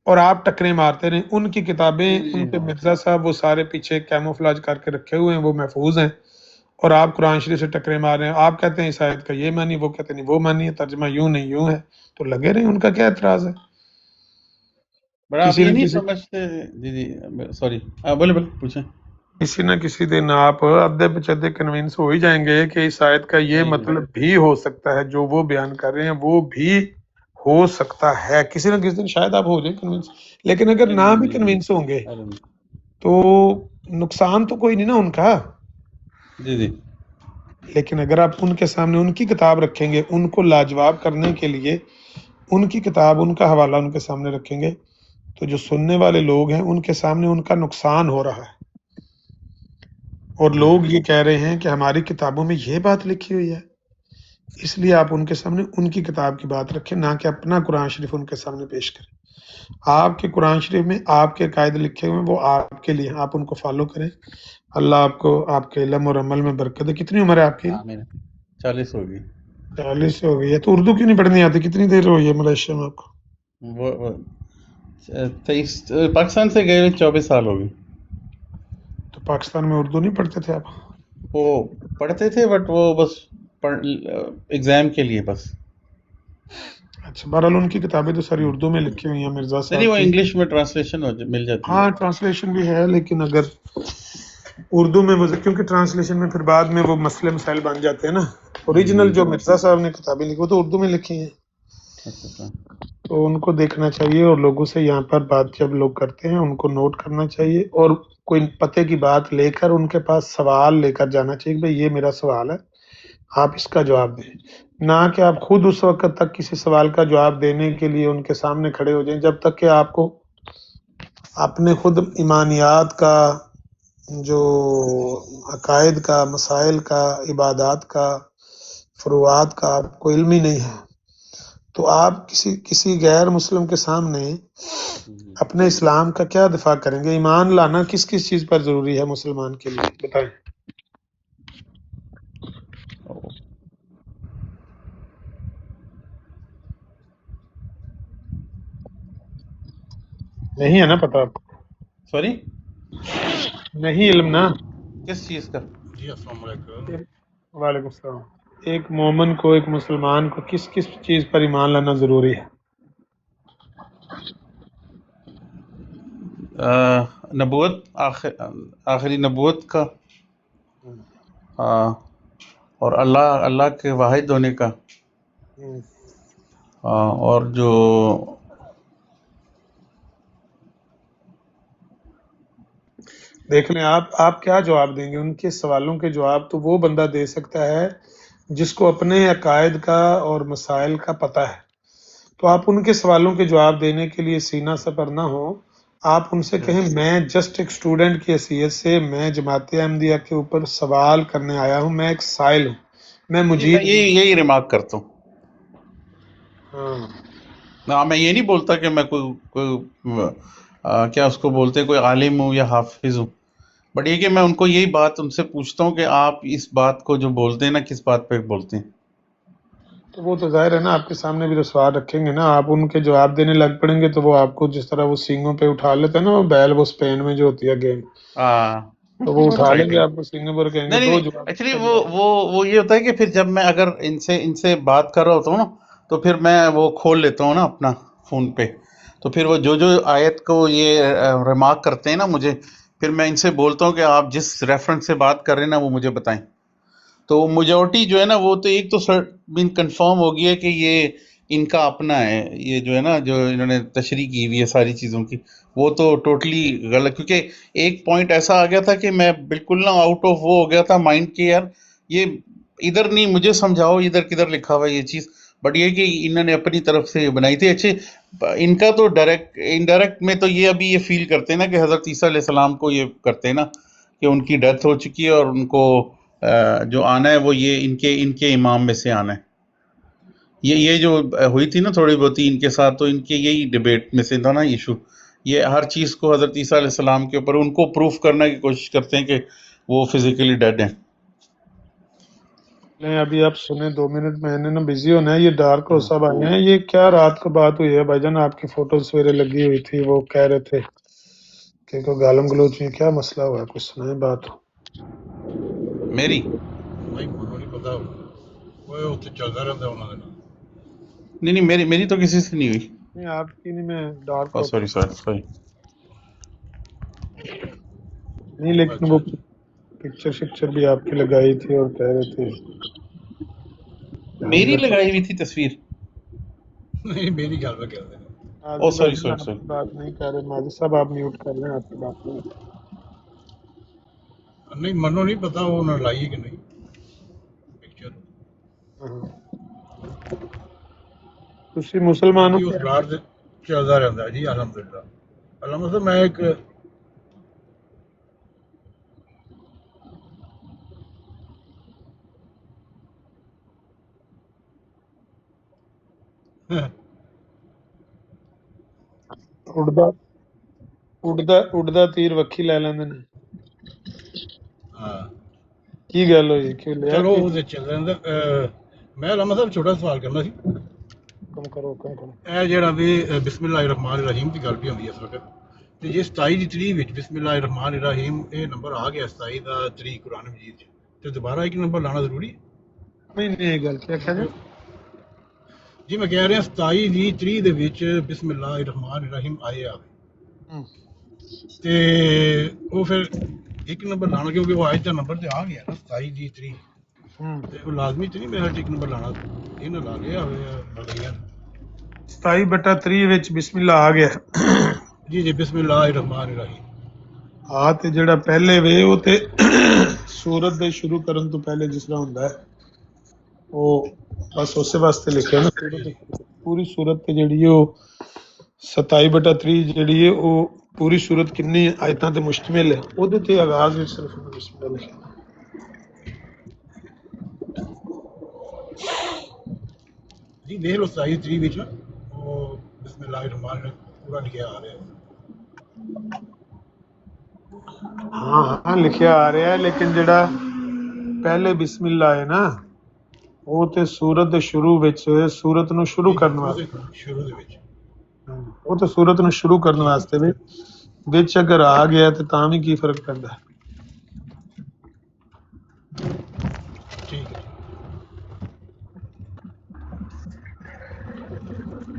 اور آپ ٹکریں مارتے رہیں. ان کی کتابیں, ان کے مرزا صاحب وہ سارے پیچھے کیموفلاج کر کے رکھے ہوئے ہیں, وہ محفوظ ہیں, اور آپ قرآن شریف سے ٹکریں مار رہے ہیں. آپ کہتے ہیں اس آیت کا یہ معنی, وہ کہتے ہیں وہ معنی ہے, ترجمہ یوں نہیں یوں ہے, تو لگے رہیں, ان کا کیا اعتراض ہے؟ بڑا آپ یہ نہیں سمجھتے. جی جی سوری, بولے پوچھیں. کسی نہ کسی دن آپ ادھے پچھدے کنوینس ہو ہی جائیں گے کہ اس آیت کا یہ مطلب بھی ہو سکتا ہے, جو وہ بیان کر رہے ہیں وہ بھی ہو سکتا ہے. کسی نہ کسی دن شاید آپ ہو جائیں کنوینس, لیکن اگر نہ بھی کنوینس ہوں گے تو نقصان تو کوئی نہیں نا ان کا. جی جی. لیکن اگر آپ ان کے سامنے ان کی کتاب رکھیں گے, ان کو لاجواب کرنے کے لیے ان کی کتاب, ان کا حوالہ ان کے سامنے رکھیں گے, تو جو سننے والے لوگ ہیں ان کے سامنے ان کا نقصان ہو رہا ہے. اور لوگ یہ کہہ رہے ہیں کہ ہماری کتابوں میں یہ بات لکھی ہوئی ہے, اس لیے آپ ان کے سامنے ان کی کتاب کی بات رکھیں, نہ کہ اپنا قرآن شریف ان کے سامنے پیش کریں. آپ کے قرآن شریف میں آپ کے قائد لکھے ہوئے ہیں, وہ آپ کے لیے, آپ ان کو فالو کریں. اللہ آپ کو آپ کے علم اور عمل میں برکت دے. کتنی عمر ہے آپ کی؟ 40 ہوگی. 40 ہو گئی ہے. تو اردو کیوں نہیں پڑھنی آتی؟ کتنی دیر ہوئی ہے ملیشیا میں آپ کو؟ وہ 23 پاکستان سے گئے 24 سال ہو گئی. تو پاکستان میں اردو نہیں پڑھتے تھے آپ؟ وہ پڑھتے تھے بٹ وہ بس ایگزام کے لیے بس. اچھا, بہرحال ان کی کتابیں تو ساری اردو میں لکھی ہوئی ہیں مرزا صاحب. نہیں, وہ انگلش میں ٹرانسلیشن مل جاتی ہے. ہاں ٹرانسلیشن بھی ہے, لیکن اگر اردو میں کیونکہ ٹرانسلیشن میں پھر بعد میں وہ مسئلے مسائل بن جاتے ہیں نا. اوریجنل جو مرزا صاحب نے کتابیں لکھی وہ تو اردو میں لکھی ہیں, تو ان کو دیکھنا چاہیے, اور لوگوں سے یہاں پر بات جب لوگ کرتے ہیں ان کو نوٹ کرنا چاہیے, اور کوئی پتے کی بات لے کر ان کے پاس سوال لے کر جانا چاہیے کہ بھائی یہ میرا سوال ہے, آپ اس کا جواب دیں, نہ کہ آپ خود اس وقت تک کسی سوال کا جواب دینے کے لیے ان کے سامنے کھڑے ہو جائیں جب تک کہ آپ کو اپنے خود ایمانیات کا, جو عقائد کا, مسائل کا, عبادات کا, فروعات کا آپ کو علم ہی نہیں ہے. تو آپ کسی غیر مسلم کے سامنے اپنے اسلام کا کیا دفاع کریں گے؟ ایمان لانا کس کس چیز پر ضروری ہے مسلمان کے لیے بتائیں. نہیں ہے نا پتا آپ کو؟ سوری نہیں علم نا کس چیز کا؟ جی السلام علیکم. وعلیکم السلام. ایک مومن کو, ایک مسلمان کو کس کس چیز پر ایمان لانا ضروری ہے؟ نبوت, آخری نبوت کا, اور اللہ کے واحد ہونے کا, اور جو دیکھ لیں آپ کیا جواب دیں گے ان کے سوالوں کے جواب؟ تو وہ بندہ دے سکتا ہے جس کو اپنے عقائد کا اور مسائل کا پتہ ہے. تو آپ ان کے سوالوں کے جواب دینے کے لیے سینہ سپر نہ ہو, آپ ان سے کہیں میں جسٹ ایک اسٹوڈنٹ کی حیثیت سے میں جماعت احمدیہ کے اوپر سوال کرنے آیا ہوں, میں ایک سائل ہوں, میں مجید. یہی ریمارک کرتا ہوں. ہاں میں یہ نہیں بولتا کہ میں کوئی کیا اس کو بولتے ہیں کوئی عالم ہوں یا حافظ ہوں, بٹ یہ کہ میں ان کو یہی بات ان سے پوچھتا ہوں کہ آپ اس بات کو جو بولتے ہیں نا کس بات پہ بولتے ہیں. تو وہ تو ظاہر ہے نا, آپ کے سامنے بھی تو سوال رکھیں گے نا, آپ ان کے جواب دینے لگ پڑیں گے تو وہ آپ کو جس طرح وہ سینگوں پہ اٹھا لیتے ہیں نا, وہ بیل, وہ اسپین میں جو ہوتی ہے گیم, تو وہ اٹھا لیں گے آپ کو سینگوں پر, کہیں گے دو جواب. ایکچولی وہ یہ ہوتا ہے کہ پھر جب میں اگر ان سے بات کر رہا ہوتا ہوں نا تو پھر میں وہ کھول لیتا ہوں نا اپنا فون پہ, تو پھر وہ جو آیت کو یہ ریمارک کرتے ہیں نا مجھے, پھر میں ان سے بولتا ہوں کہ آپ جس ریفرنس سے بات کر رہے ہیں نا وہ مجھے بتائیں. تو میجورٹی جو ہے نا وہ تو ایک تو بین کنفرم ہو گیا کہ یہ ان کا اپنا ہے, یہ جو ہے نا جو انہوں نے تشریح کی ہوئی ہے ساری چیزوں کی, وہ تو ٹوٹلی غلط. کیونکہ ایک پوائنٹ ایسا آ گیا تھا کہ میں بالکل نا آؤٹ آف وہ ہو گیا تھا مائنڈ کے, یار یہ ادھر نہیں, مجھے سمجھاؤ ادھر کدھر لکھا ہوا ہے یہ چیز, بٹ یہ کہ انہوں نے اپنی طرف سے بنائی تھی. اچھے ان کا تو ڈائریکٹ انڈائریکٹ میں تو یہ ابھی یہ فیل کرتے ہیں نا کہ حضرت عیسیٰ علیہ السلام کو یہ کرتے ہیں نا کہ ان کی ڈیتھ ہو چکی ہے اور ان کو جو آنا ہے وہ یہ ان کے امام میں سے آنا ہے. یہ جو ہوئی تھی نا تھوڑی بہت ان کے ساتھ, تو ان کے یہی ڈبیٹ میں سے تھا نا ایشو, یہ ہر چیز کو حضرت عیسیٰ علیہ السلام کے اوپر ان کو پروف کرنے کی کوشش کرتے ہیں کہ وہ فزیکلی ڈیڈ ہیں. نہیں ابھی آپ سنیں 2 منٹ, میں نے نا بزی ہونا ہے. یہ ڈارک ہو صاحب آئے ہیں, یہ کیا رات کو بات ہوئی ہے بھائی جان؟ آپ کی فوٹو سویرے لگی ہوئی تھی, وہ کہہ رہے تھے کہ کوئی گالم گلوچ میں کیا مسئلہ ہوا ہے, کچھ سنائیں بات. میری نہیں پتا, وہ اتنے چلتا رہتا انہوں نے. نہیں میری تو کسی سے نہیں ہوئی. نہیں آپ کی نہیں, میں ڈارک سوری نہیں, لیکن وہ پکچر بھی آپ کی لگائی تھی اور کہہ رہے تھے. میری لگائی ہوئی تھی تصویر؟ نہیں میری گل میں کہتے ہیں. سوری بات نہیں کر رہے ماجد صاحب, آپ میوٹ کر لیں, آپ کی بات نہیں منو نہیں پتا وہ انہوں نے لائی ہے کہ نہیں پکچر. تسی مسلمانوں اس پلاٹ سے چلتا رہتا ہے جی الحمدللہ. الحمدللہ میں ایک اڑدا تیر وکھی لے لیندے نے. ہاں کی گل ہوئی کہ لیا؟ چلو وہ چل رہا. میں علامہ صاحب چھوٹا سوال کرنا سی. حکم کرو. اے جڑا بھی بسم اللہ الرحمن الرحیم کی گل بھی ہوندی ہے اس وقت, تے یہ 27 دی تریح وچ بسم اللہ الرحمن الرحیم اے نمبر آ گیا 27 دا تریح قرآن مجید چ, تے دوبارہ ایک نمبر لانا ضروری ہے؟ نہیں یہ گل کیا کہہ جی میں کہہ رہا 27 دی تریح دے وچ بسم اللہ الرحمن الرحیم آئے تے وہ پھر ਇੱਕ ਨੰਬਰ ਲਾਣਾ ਕਿਉਂਕਿ ਉਹ ਅੱਜ ਦਾ ਨੰਬਰ ਤੇ ਆ ਗਿਆ ਨਾ 27 ਦੀ ਤਰੀਕ ਤੇ ਉਹ ਲਾਜ਼ਮੀ ਤੇ ਨਹੀਂ ਮੇਰਾ ਇੱਕ ਨੰਬਰ ਲਾਣਾ ਇਹਨੇ ਲਾ ਲਿਆ ਹੋਇਆ 27/3 ਵਿੱਚ ਬਿਸਮਿਲ੍ਲਾ ਆ ਗਿਆ ਜੀ ਜੀ ਬਿਸਮਿਲ੍ਲਾਹਿਰ ਰਹਿਮਾਨਿਰ ਰਹੀਮ ਆ ਤੇ ਜਿਹੜਾ ਪਹਿਲੇ ਵੇ ਉਹ ਤੇ ਸੂਰਤ ਦੇ ਸ਼ੁਰੂ ਕਰਨ ਤੋਂ ਪਹਿਲੇ ਜਿਸ ਤਰ੍ਹਾਂ ਹੁੰਦਾ ਹੈ ਉਹ ਬਸ ਉਸੇ ਵਾਸਤੇ ਲਿਖਿਆ ਨਾ ਪੂਰੀ ਸੂਰਤ ਤੇ ਜਿਹੜੀ ਉਹ 27/3 ਜਿਹੜੀ ਹੈ ਉਹ ਪੂਰੀ ਸੂਰਤ ਕਿੰਨੀ ਆਇਤਾਂ ਤੇ ਮੁਸ਼ਤਮਿਲ ਹੈ ਉਹਦੇ ਤੇ ਆਗਾਜ਼ ਵਿੱਚ ਸਿਰਫ ਬਿਸਮਿਲ੍ਲਾ ਲਿਖਿਆ ਜੀ ਦੇਖ ਲਓ 27/3 ਵਿੱਚ ਉਹ ਬਿਸਮਿਲ੍ਲਾਹਿਰ ਰਹਿਮਾਨਿਰ ਰਹੀਮ ਪੂਰਾ ਲਿਖਿਆ ਆ ਰਿਹਾ ਹਾਂ ਲਿਖਿਆ ਆ ਰਿਹਾ ਹੈ ਲੇਕਿਨ ਜਿਹੜਾ ਪਹਿਲੇ ਬਿਸਮਿਲ੍ਲਾ ਹੈ ਨਾ ਉਹ ਤੇ ਸੂਰਤ ਦੇ ਸ਼ੁਰੂ ਵਿੱਚ ਸੂਰਤ ਨੂੰ ਸ਼ੁਰੂ ਕਰਨ ਵਾਸਤੇ ਸ਼ੁਰੂ ਦੇ ਵਿੱਚ ਉਹ ਤੇ ਸੂਰਤ ਨੂੰ ਸ਼ੁਰੂ ਕਰਨ ਵਾਸਤੇ ਵੀ ਵਿੱਚ ਅਗਰ ਆ ਗਿਆ ਤੇ ਤਾਂ ਵੀ ਕੀ ਫਰਕ ਪੈਂਦਾ ਠੀਕ ਹੈ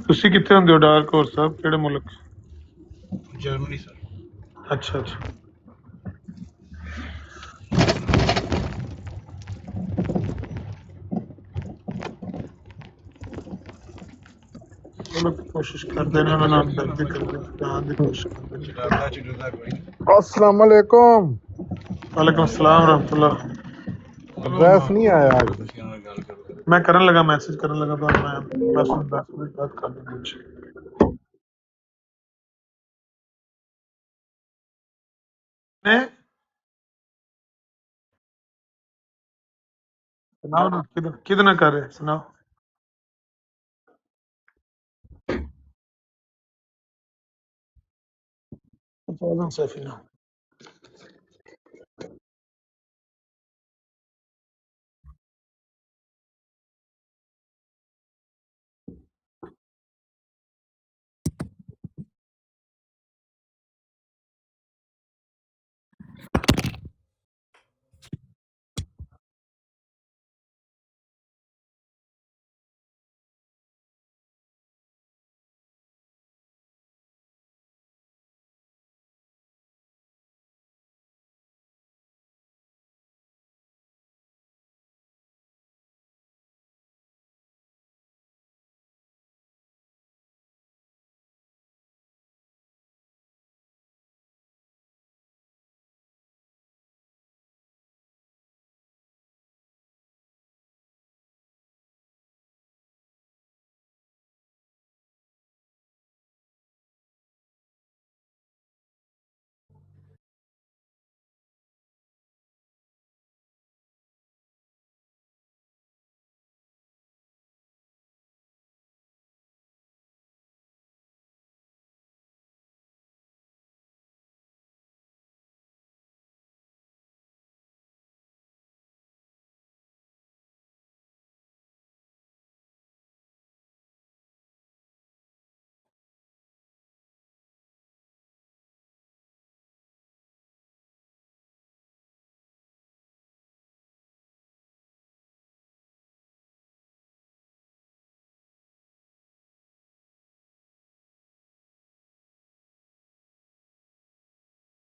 ਤੁਸੀਂ ਕਿੱਥੇ ਹੁੰਦੇ ਹੋ ਡਾਰਕ ਹੋਰ ਸਾਹਿਬ ਕਿਹੜੇ ਮੁਲਕ ਜਰਮਨੀ ਸਰ ਅੱਛਾ ਅੱਛਾ कोशिश करते ना मैं नाम करते करते कोशिश करते अस्सलाम वालेकुम। वालेकुम अस्सलाम रहमतुल्लाह वैस नहीं आया आज मैं करने लगा मैसेज करने लगा तो मैं बस 10 मिनट बाद कर दूंगा सुनाओ ना कितना कर रहे सुनाओ Pardon, Safina.